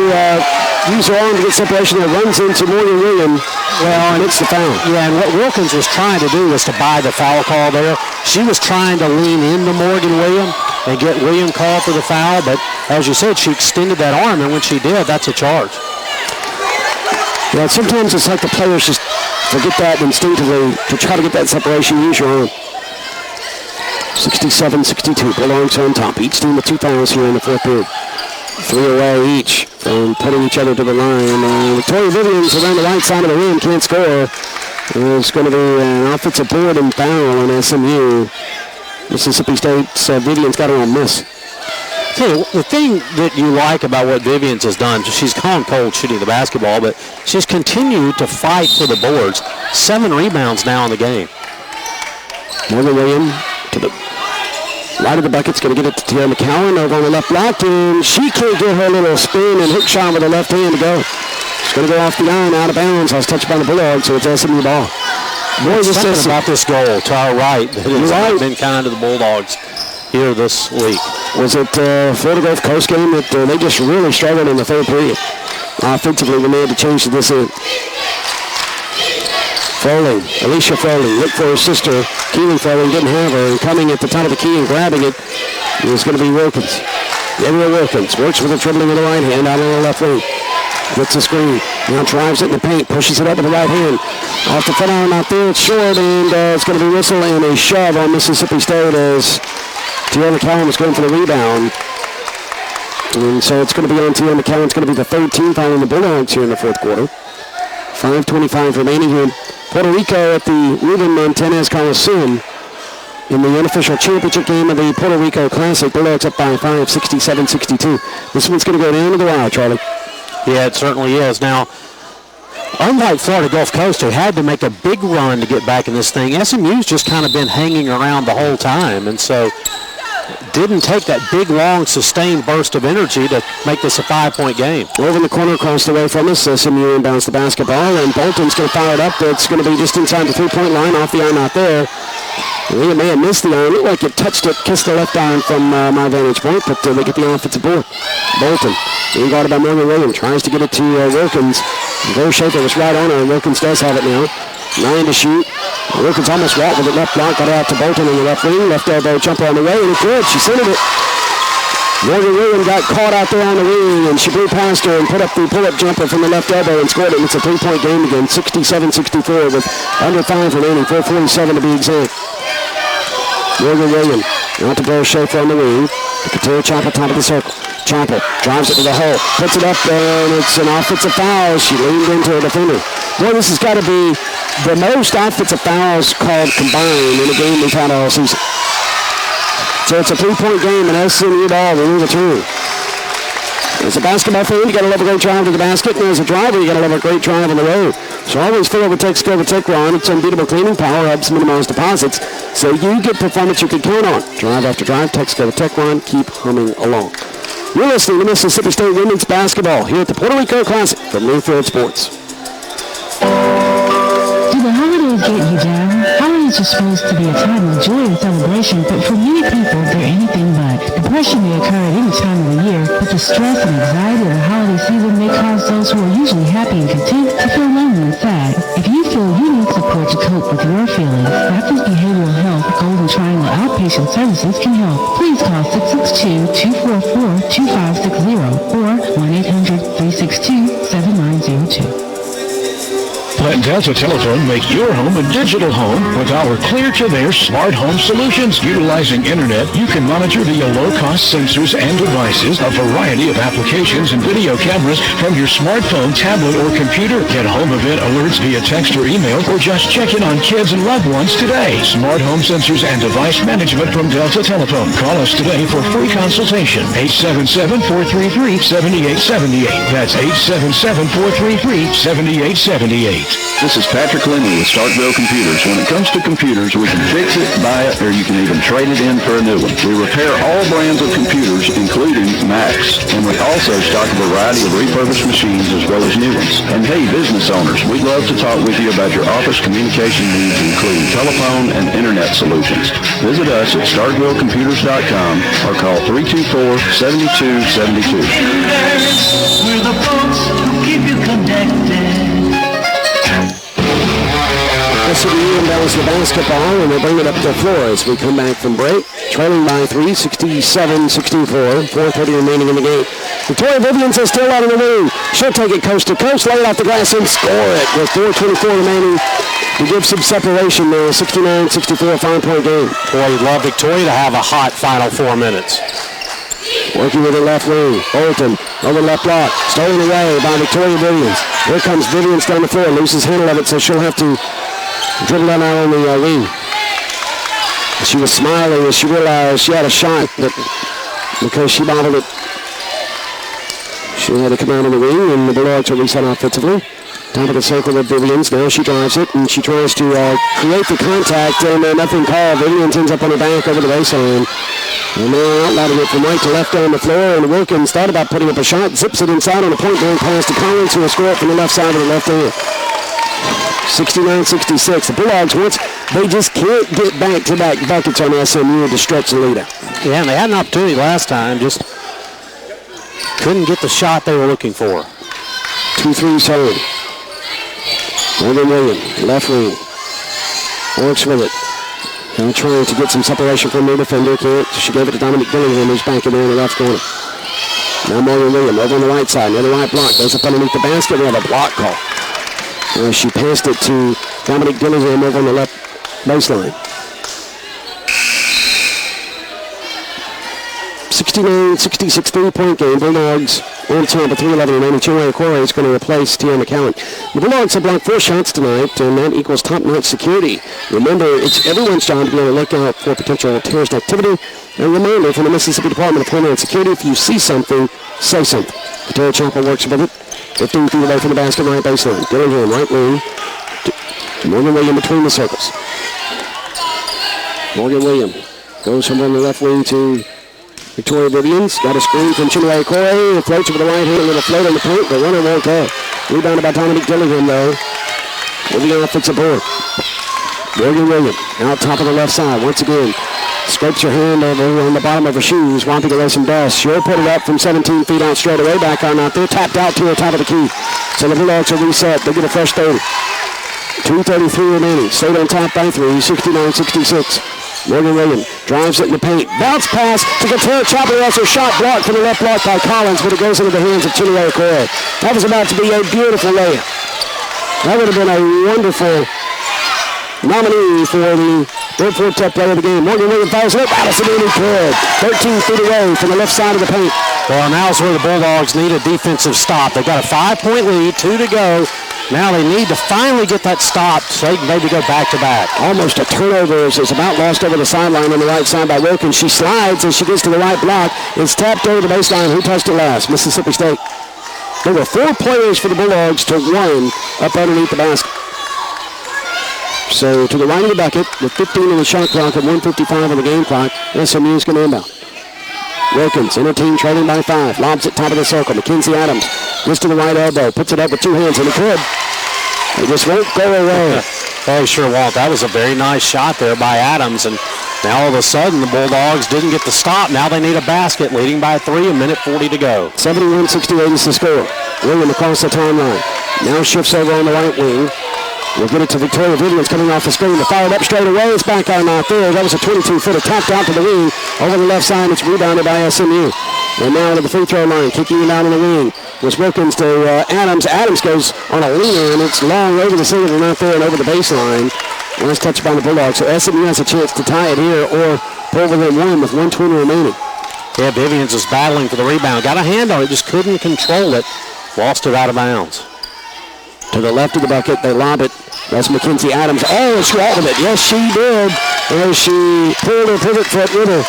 use her arm to get separation. That runs into Morgan Williams. Well, and it's the foul. Yeah, and what Wilkins was trying to do was to buy the foul call there. She was trying to lean into Morgan Williams and get William called for the foul, but as you said, she extended that arm, and when she did, that's a charge. Yeah, sometimes it's like the players just forget that instinctively to try to get that separation. Use your arm. 67-62, Bulldogs on top. Each team with 2 fouls here in the fourth period. 3 away each from putting each other to the line. Victoria Vivians around the right side of the rim, can't score. It's going to be an offensive board and foul on SMU. Mississippi State's Vivians got her on miss. Hey, the thing that you like about what Vivians has done, she's gone cold shooting the basketball, but she's continued to fight for the boards. 7 rebounds now in the game. Morgan Williams to the right of the bucket's going to get it to Tierra McCowan over on the left block, and she can't get her little spin and hook shot with her left hand to go. It's going to go off the iron, out of bounds. I was touched by the Bulldogs, so it's SMU ball. Boy, something about this goal to our right that has been kind to the Bulldogs here this week. Was it Florida Gulf Coast game that they just really struggled in the third period? Offensively, when they had to change this in. Froling, Alicia Froling, looked for her sister. Keelan Froling didn't have her, and coming at the top of the key and grabbing it is going to be Wilkins. Gabriel Wilkins works with a dribbling with the right hand out on the left wing. Gets the screen. Now drives it in the paint. Pushes it up with the right hand. Off the front arm out there. It's short, and it's going to be whistle and a shove on Mississippi State as Tierra McCowan was going for the rebound. And so it's going to be on Tierra McCowan. It's going to be the third team foul on the Bulldogs here in the fourth quarter. 5:25 remaining here. Puerto Rico at the Ruben Montanez Coliseum in the unofficial championship game of the Puerto Rico Classic. Bulldogs up by 5, 67-62. This one's going to go down to the wire, Charlie. Yeah, it certainly is. Now, unlike Florida Gulf Coast, who had to make a big run to get back in this thing, SMU's just kind of been hanging around the whole time, and so didn't take that big, long, sustained burst of energy to make this a 5-point game. Over in the corner, across the way from us, SMU inbounds the basketball, and Bolton's going to fire it up. It's going to be just inside the 3-point line, off the arm out there. William may have missed the iron. It looked like it touched it, kissed the left iron from my vantage point, but they get the offensive board. Bolton, being guarded by Morgan Williams, tries to get it to Wilkins. Gary Schaefer was right on her, and Wilkins does have it now. 9 to shoot. Wilkins almost walked with it left block, got it out to Bolton in the left wing. Left elbow jumper on the way, and it's good. She centered it. Morgan Williams got caught out there on the wing, and she blew past her and put up the pull-up jumper from the left elbow and scored it. It's a 3-point game again, 67-64 with under 5 remaining, 4:47 to be exact. Morgan Williams out to Bear Schaefer on the wing. The Katerra Chapel, top of the circle. Chapel drives it to the hole, puts it up, and it's an offensive foul. She leaned into a defender. Boy, this has got to be the most offensive fouls called combined in a game we've had all season. So it's a 3-point game, and SMU ball will return. As a basketball fan, you got to love a great drive to the basket, and as a driver, you got to love a great drive on the road. So always fill over Tech Skill with Tech Ron. It's unbeatable cleaning power, helps minimize deposits, so you get performance you can count on. Drive after drive, Tech Skill with Tech Ron, keep humming along. You're listening to Mississippi State Women's Basketball here at the Puerto Rico Classic from Newfield Sports. Do the holidays get you down? Holidays are supposed to be a time of joy and celebration, but for many people, they're anything but. Depression may occur at any time of the year, but the stress and anxiety of the holiday season may cause those who are usually happy and content to feel lonely and sad. If you feel you need support to cope with your feelings, Baptist Behavioral Health Golden Triangle Outpatient Services can help. Please call 662-244-2560 or 1-800-362-7902. Let Delta Telephone make your home a digital home with our clear-to-there smart home solutions. Utilizing internet, you can monitor via low-cost sensors and devices a variety of applications and video cameras from your smartphone, tablet, or computer. Get home event alerts via text or email, or just check in on kids and loved ones today. Smart home sensors and device management from Delta Telephone. Call us today for free consultation. 877-433-7878. That's 877-433-7878. This is Patrick Lindley with Starkville Computers. When it comes to computers, we can fix it, buy it, or you can even trade it in for a new one. We repair all brands of computers, including Macs, and we also stock a variety of refurbished machines as well as new ones. And hey, business owners, we'd love to talk with you about your office communication needs, including telephone and internet solutions. Visit us at StarkvilleComputers.com or call 324-7272. We're the folks who keep you connected. SMU inbounds the basketball, and they bring it up the floor as we come back from break. Trailing by 3, 67-64, 4:30 remaining in the game. Victoria Vivians is still out of the wing. She'll take it coast to coast, lay it off the glass, and score it with 4:24 remaining to give some separation there. 69-64, 5-point game. Boy, you'd love Victoria to have a hot final 4 minutes. Working with the left wing. Bolton over left block. Stolen away by Victoria Vivians. Here comes Vivians down the floor. Loses handle of it, so she'll have to dribble that out on the wing. She was smiling as she realized she had a shot, but because she bobbled it, she had to come out on the wing, and the Bulldogs will reset offensively. Top of the circle with Vivians. Now she drives it, and she tries to create the contact, and nothing called. Vivians ends up on her back over the baseline. And they're outlining it from right to left down the floor, and Wilkins thought about putting up a shot, zips it inside on a point blank pass to Collins, who will score it from the left side of the left hand. 69-66. The Bulldogs, once they just can't get back-to-back buckets on SMU to stretch the lead out. Yeah, and they had an opportunity last time, just couldn't get the shot they were looking for. 2 threes home. Morgan Williams, left wing. Works with it. Now trying to get some separation from their defender. Can't. She gave it to Dominic Dillingham, who's back in there in the left corner. Now Morgan Williams over on the right side. Another right block. Goes up underneath the basket. We have a block call. She passed it to Dominic Dillingham over on the left baseline. 69-66, 3-point game. Bulldogs on top of 3:11 remaining. Chinwe Okoye is going to replace Tia McCowan. The Bulldogs have blocked 4 shots tonight, and that equals top-notch security. Remember, it's everyone's job to be on the lookout for potential terrorist activity. And a reminder from the Mississippi Department of Homeland Security, if you see something, say something. Katerra Chapel works with it. 15 feet away from the basket, right baseline. Dillingham, right wing. Morgan Williams between the circles. Morgan Williams goes from on the left wing to Victoria Vivians. Got a screen from Chinwe Okoye. Floats with the right hand. A little float on the paint. The runner won't go. Rebounded by Dominic Dillingham, though. With the offensive board. Morgan Williams out top of the left side once again. Scrapes her hand over on the bottom of her shoes, wiping away some dust. She'll put it up from 17 feet out straight away. Back on out there. Tapped out to the top of the key. So the Bulldogs will reset. They get a fresh 30. 2:33 remaining. State on top by 3, 69-66. Morgan Williams drives it in the paint. Bounce pass to Katara Chopper. That's her shot blocked from the left block by Collins, but it goes into the hands of Chinua Okoye. That was about to be a beautiful layup. That would have been a wonderful nominee for the third Quartet player of the game. Morgan Williams fouls it. Addison Mooney good. 13 feet away from the left side of the paint. Well, now's where the Bulldogs need a defensive stop. They've got a 5-point lead, 2 to go. Now they need to finally get that stopped so they can maybe go back-to-back. Almost a turnover as it's about lost over the sideline on the right side by Wilkins. She slides as she gets to the right block. It's tapped over the baseline. Who touched it last? Mississippi State. There were 4 players for the Bulldogs to 1 up underneath the basket. So to the right of the bucket, with 15 on the shot clock and 1:55 on the game clock, SMU is going to inbound. Wilkins, inner team trailing by 5. Lobs at top of the circle. Mackenzie Adams gets to the right elbow. Puts it up with 2 hands, and it could. It just won't go away. They sure won't. That was a very nice shot there by Adams. And now all of a sudden, the Bulldogs didn't get the stop. Now they need a basket, leading by 3, 1:40 to go. 71-68 is the score. William across the timeline. Now shifts over on the right wing. We'll get it to Victoria Vivians coming off the screen. To fire it up straight away. It's back out not there. That was a 22-footer tapped out to the wing. Over the left side, it's rebounded by SMU. And now to the free throw line, kicking it out on the wing. Was Wilkins to Adams. Adams goes on a leaner, and it's long over the single not there and over the baseline. Last touch by the Bulldogs. So SMU has a chance to tie it here or pull within 1 with 1:20 remaining. Yeah, Vivians is battling for the rebound. Got a hand on it, just couldn't control it. Lost it out of bounds. To the left of the bucket, they lob it. That's Mackenzie Adams. Oh, she altered it. Yes, she did. As she pulled her pivot foot with her.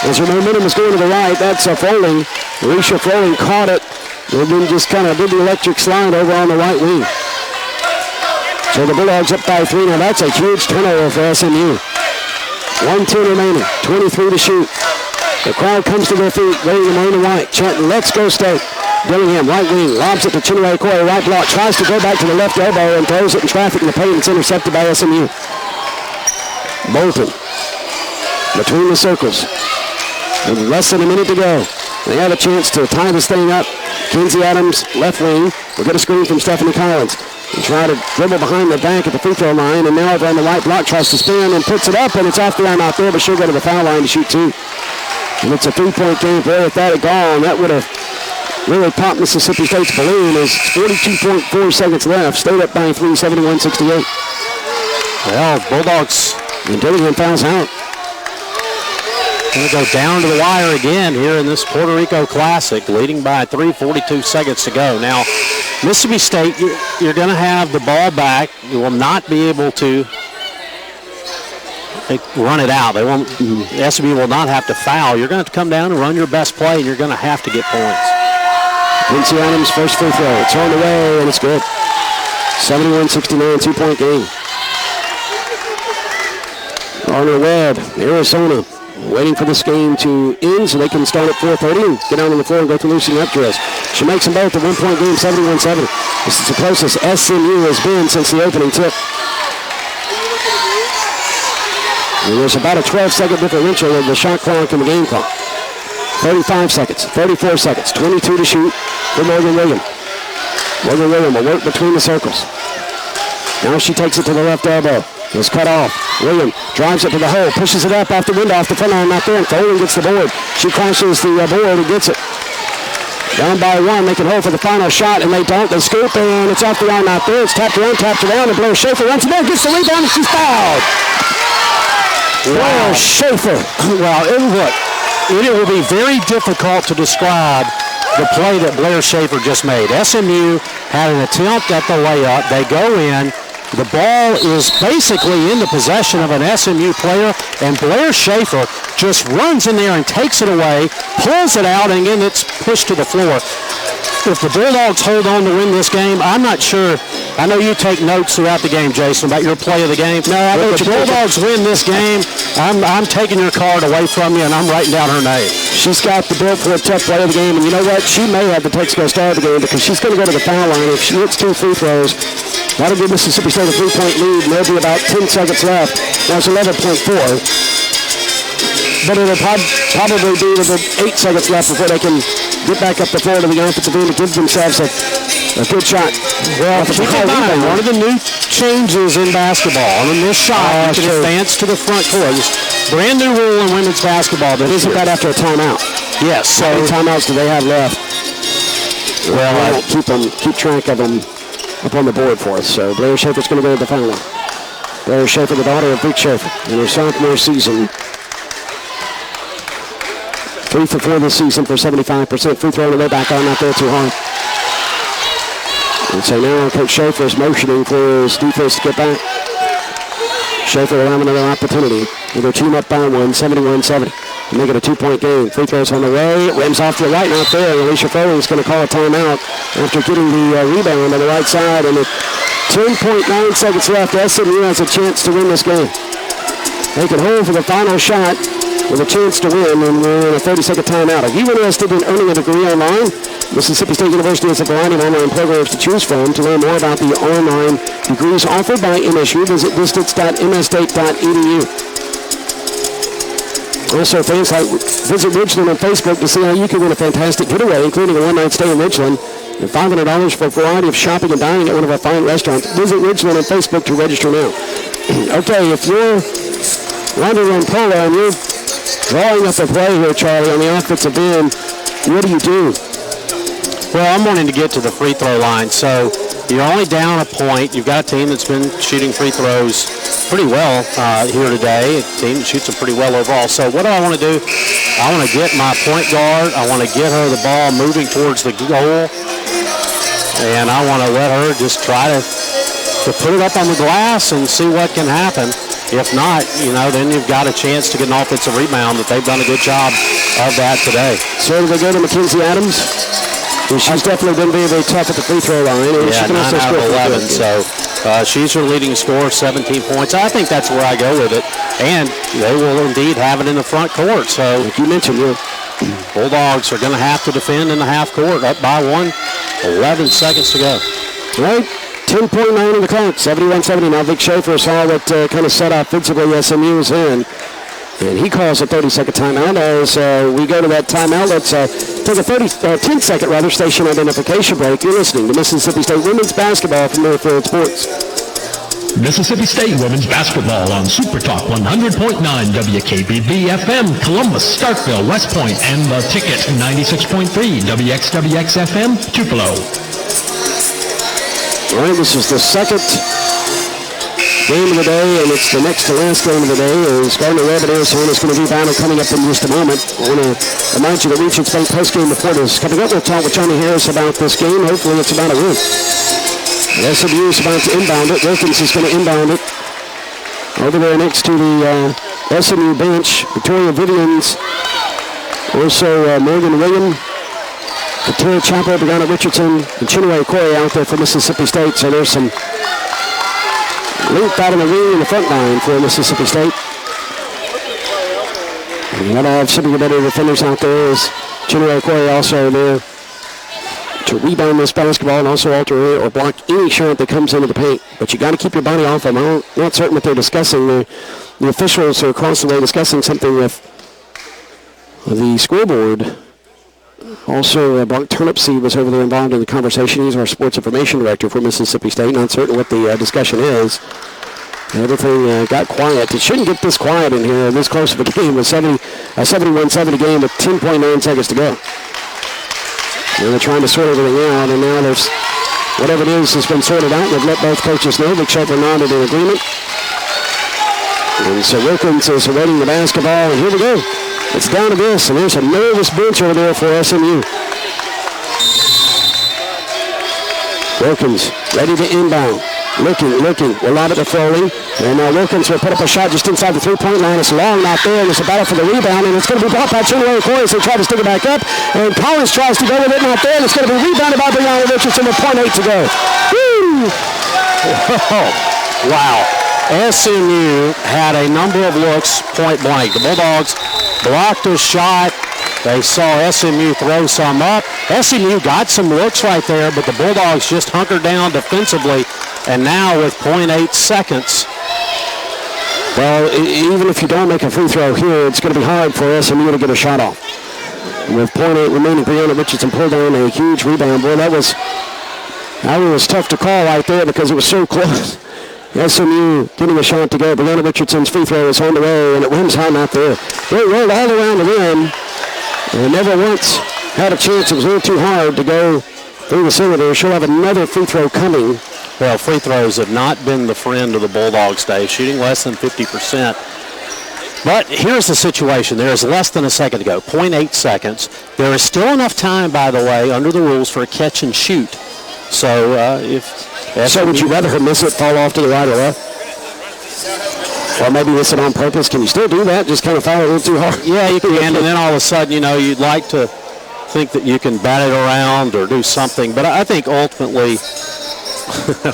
As her momentum was going to the right, that's a Froling. Alicia Froling caught it. And then just kind of did the electric slide over on the right wing. So the Bulldogs up by 3. Now that's a huge turnover for SMU. 1:10 remaining. 23 to shoot. The crowd comes to their feet, ready to main and white. Chanting, let's go State. Dillingham, right wing, lobs it to Chinua Okoye, right block, tries to go back to the left elbow and throws it in traffic in the paint. It's intercepted by SMU. Bolton, between the circles. With less than a minute to go. They have a chance to tie this thing up. Kenzie Adams, left wing, will get a screen from Stephanie Collins. And try to dribble behind the back at the free throw line, and now over on the right block, tries to spin and puts it up, and it's off the line out there, but she'll go to the foul line to shoot 2. And it's a 3-point game. Boy, if that had gone, that would have really popped Mississippi State's balloon. There's 42.4 seconds left. State up by 3, 71-68. Well, Bulldogs. And Dillingham fouls out. Going to go down to the wire again here in this Puerto Rico Classic, leading by 3, 42 seconds to go. Now, Mississippi State, you're going to have the ball back. You will not be able to run it out. They won't. SMU will not have to foul. You're going to have to come down and run your best play, and you're going to have to get points. Quincy Adams' first free throw. It's on the way, and it's good. 71-69, 2-point game. Garner Webb, Arizona, waiting for this game to end so they can start at 4:30 and get out on the floor and go through Lucy Updress. She makes them both a 1-point game, 71-70. This is the closest SMU has been since the opening tip. And there's about a 12-second differential of the shot clock and the game clock. 35 seconds, 34 seconds, 22 to shoot for Morgan Williams. Morgan Williams will work between the circles. Now she takes it to the left elbow. It's cut off. Williams drives it to the hole, pushes it up off the window, off the front line, not there, and Foley gets the board. She crashes the board and gets it. Down by 1, they can hold for the final shot, and they don't. They scoop, and it's off the line, not there. It's tapped around, and Blair Schaefer runs it down, gets the rebound, and she's fouled. Blair Schaefer. Well, it will be very difficult to describe the play that Blair Schaefer just made. SMU had an attempt at the layup. They go in. The ball is basically in the possession of an SMU player, and Blair Schaefer just runs in there and takes it away, pulls it out, and again it's pushed to the floor. If the Bulldogs hold on to win this game, I'm not sure. I know you take notes throughout the game, Jason, about your play of the game. No, I know if the Bulldogs win this game, I'm taking your card away from you, and I'm writing down her name. She's got the bill for a tough play of the game, and you know what? She may have the Texaco star of the game because she's going to go to the foul line. If she hits 2 free throws, That'll give Mississippi State a 3-point lead. Maybe about 10 seconds left. Now it's 11.4. But it'll probably be with 8 seconds left before they can get back up the floor to the offensive end to give themselves a good shot. Well, keep in mind, one of the new changes in basketball, on this shot, you can advance to the front court. Brand new rule in women's basketball. But isn't that after a timeout? Yes. So how many timeouts do they have left? Well, keep track of them up on the board for us. So Blair Schaefer's going to go to the final. Blair Schaefer, the daughter of Vic Schaefer, in her sophomore season. 3 for 4 this season for 75%. Free throw on the way back on, not there too hard. And so now Coach Schaefer is motioning for his defense to get back. Schaefer will have another opportunity with their team up by 1, 71-70. To make it a 2-point game. Free throws on the way. Rims off to the right, not there. Alicia Foley's going to call a timeout after getting the rebound on the right side. And with 10.9 seconds left, SMU has a chance to win this game. They can hold for the final shot with a chance to win, and we're in a 30-second timeout. If you're interested in earning a degree online, Mississippi State University has a variety of online programs to choose from. To learn more about the online degrees offered by MSU, visit distance.msstate.edu. Also, fans like visit Richland on Facebook to see how you can win a fantastic getaway, including a one-night stay in Richland, and $500 for a variety of shopping and dining at one of our fine restaurants. Visit Richland on Facebook to register now. Okay, if you're wondering polo and you're drawing up a play here, Charlie, on the offensive end, what do? Well, I'm wanting to get to the free throw line. So you're only down a point. You've got a team that's been shooting free throws pretty well here today. A team that shoots them pretty well overall. So what do I want to do? I want to get my point guard. I want to get her the ball moving towards the goal. And I want to let her just try to put it up on the glass and see what can happen. If not, then you've got a chance to get an offensive rebound. That they've done a good job of that today. So do they go to Mackenzie Adams? Well, she's definitely been very, very tough at the free throw line. And yeah, 9 out of 11. So she's her leading scorer, 17 points. I think that's where I go with it. And they will indeed have it in the front court. So like you mentioned, Bulldogs are going to have to defend in the half court. Up by 1, 11 seconds to go. Right. 10.9 on the clock, 71-70. Now Vic Schaefer saw what kind of set offensively SMU was in. And he calls a 30-second timeout. As we go to that timeout, let's take a 10-second station identification break. You're listening to Mississippi State Women's Basketball from Northfield Sports. Mississippi State Women's Basketball on Super Talk 100.9 WKBB FM, Columbus, Starkville, West Point, and The Ticket 96.3 WXWX FM, Tupelo. All right, this is the second game of the day, and it's the next to last game of the day. As Gardner Rabbit Arizona is going to be battle coming up in just a moment. I want to remind you that Regents Bank post-game report is coming up. We'll talk with Johnny Harris about this game. Hopefully it's about a win. SMU is about to inbound it. Wilkins is going to inbound it. Over there next to the SMU bench, Victoria Vivians, also Morgan William, Katura Chapo, Brianna Richardson, and Chinua Okoye out there for Mississippi State. So there's some length out of the ring in the front line for Mississippi State. And you got to have some of the better defenders out there. Is Chinua Okoye also there to rebound this basketball and also alter or block any shot that comes into the paint. But you got to keep your body off them. I'm not certain what they're discussing. The officials are across the way discussing something with the scoreboard. Also, Mark Turnipseed was over there involved in the conversation. He's our sports information director for Mississippi State. Not certain what the discussion is. Everything got quiet. It shouldn't get this quiet in here this close of a game. A 71-70 game with 10.9 seconds to go. And they're trying to sort everything out, and now there's whatever it is has been sorted out. They've let both coaches know. Vic Schaefer nodded in agreement. And so Wilkins is awaiting the basketball, and here we go. It's down to this, and there's a nervous bench over there for SMU. Wilkins ready to inbound. Looking. We'll lob it to Foley. And now Wilkins will put up a shot just inside the three-point line. It's long, not there, and it's a battle for the rebound, and it's going to be brought by Chinua Okoye as they try to stick it back up. And Collins tries to go with it, not there, and it's going to be rebounded by Brianna Richardson with 0.8 to go. Woo! Wow. SMU had a number of looks point blank. The Bulldogs blocked a shot. They saw SMU throw some up. SMU got some looks right there, but the Bulldogs just hunkered down defensively And now with 0.8 seconds. Well, even if you don't make a free throw here, it's going to be hard for SMU to get a shot off. With 0.8 remaining, Brianna Richardson pulled down a huge rebound. Boy, that was tough to call right there because it was so close. SMU getting a shot to go. Brianna Richardson's free throw is on the way, and it rims home out there. They rolled all around the rim, and never once had a chance. It was a little too hard to go through the cylinder. She'll have another free throw coming. Well, free throws have not been the friend of the Bulldogs today, shooting less than 50%. But here's the situation. There is less than a second to go, 0.8 seconds. There is still enough time, by the way, under the rules for a catch and shoot. So So would you rather her miss it, fall off to the right or left? Or maybe miss it on purpose? Can you still do that? Just kind of foul it a little too hard? Yeah, you can. And then all of a sudden, you'd like to think that you can bat it around or do something. But I think ultimately,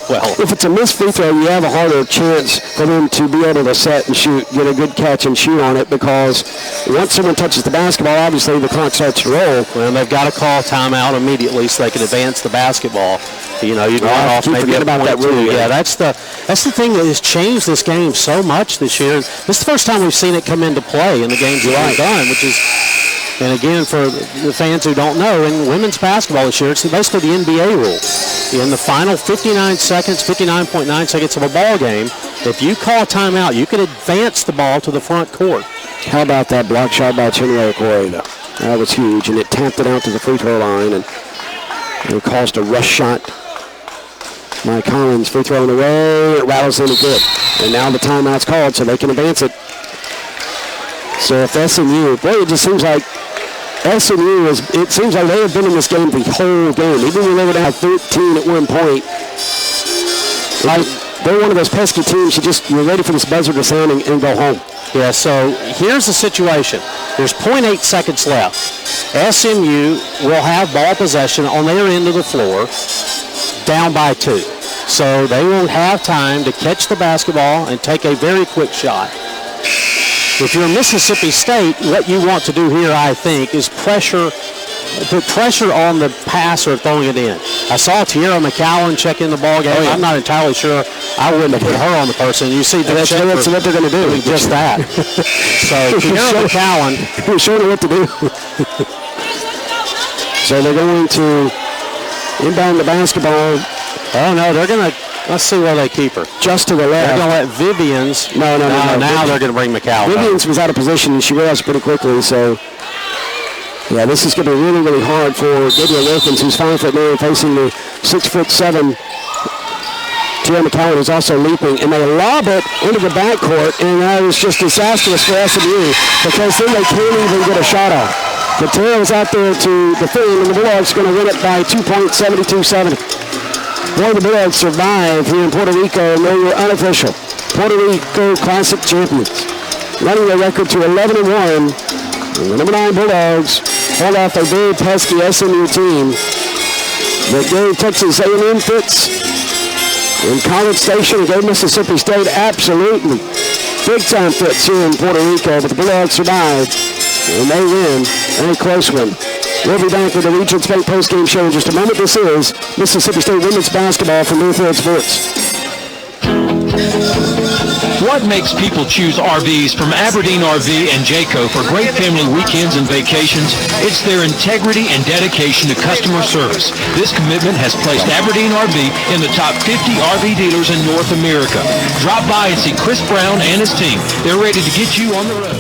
well, if it's a missed free throw, you have a harder chance for them to be able to set and shoot, get a good catch and shoot on it, because once someone touches the basketball, obviously the clock starts to roll. Well, they've got to call timeout immediately so they can advance the basketball. You want off maybe forget about that rule. Yeah, that's the thing that has changed this game so much this year. This is the first time we've seen it come into play in the games we've done, which is. And again, for the fans who don't know, in women's basketball this year, it's basically the NBA rule. In the final 59 seconds, 59.9 seconds of a ball game, if you call a timeout, you can advance the ball to the front court. How about that block shot by Chinwe Okoye, though? That was huge, and it tapped it out to the free throw line, and it caused a rush shot. Mike Collins, free throw in the way, it rattles in good. And now the timeout's called, so they can advance it. So if SMU, boy, it just seems like SMU it seems like they have been in this game the whole game. Even when they were down 13 at one point. Like, they're one of those pesky teams you're ready for this buzzer to sound and go home. Yeah, so here's the situation. There's 0.8 seconds left. SMU will have ball possession on their end of the floor, down by 2. So they will have time to catch the basketball and take a very quick shot. If you're Mississippi State, what you want to do here, I think, is put pressure on the passer throwing it in. I saw Tierra McCowan check in the ball game. Oh, yeah. I'm not entirely sure. I wouldn't have put her on the person. You see, that's what they're going to do. Just that. So Tierra McCowan, we're showing her what to do. So they're going to inbound the basketball. Oh no, they're going to. Let's see where they keep her. Just to the left. They're going to let Vivians. No. Now they're going to bring McCowan. Vivians was out of position, and she realized pretty quickly. So, yeah, this is going to be really, really hard for Gabriel Wilkins, who's 5'9", facing the 6'7". Tierra McCowan is also leaping, and they lob it into the backcourt, and that was just disastrous for SMU because then they can't even get a shot off. The Tierra is out there to defend, and the Bulldogs are going to win it by 2 points, 72-70. Boy, the Bulldogs survive here in Puerto Rico, and they were unofficial Puerto Rico Classic champions, running their record to 11-1. And the number 9 Bulldogs hold off a very pesky SMU team that gave Texas A&M fits, and College Station and gave Mississippi State absolutely big-time fits here in Puerto Rico. But the Bulldogs survive, and they win a close one. We'll be back with the Region State postgame show in just a moment. This is Mississippi State women's basketball from Newfield Sports. What makes people choose RVs from Aberdeen RV and Jayco for great family weekends and vacations? It's their integrity and dedication to customer service. This commitment has placed Aberdeen RV in the top 50 RV dealers in North America. Drop by and see Chris Brown and his team. They're ready to get you on the road.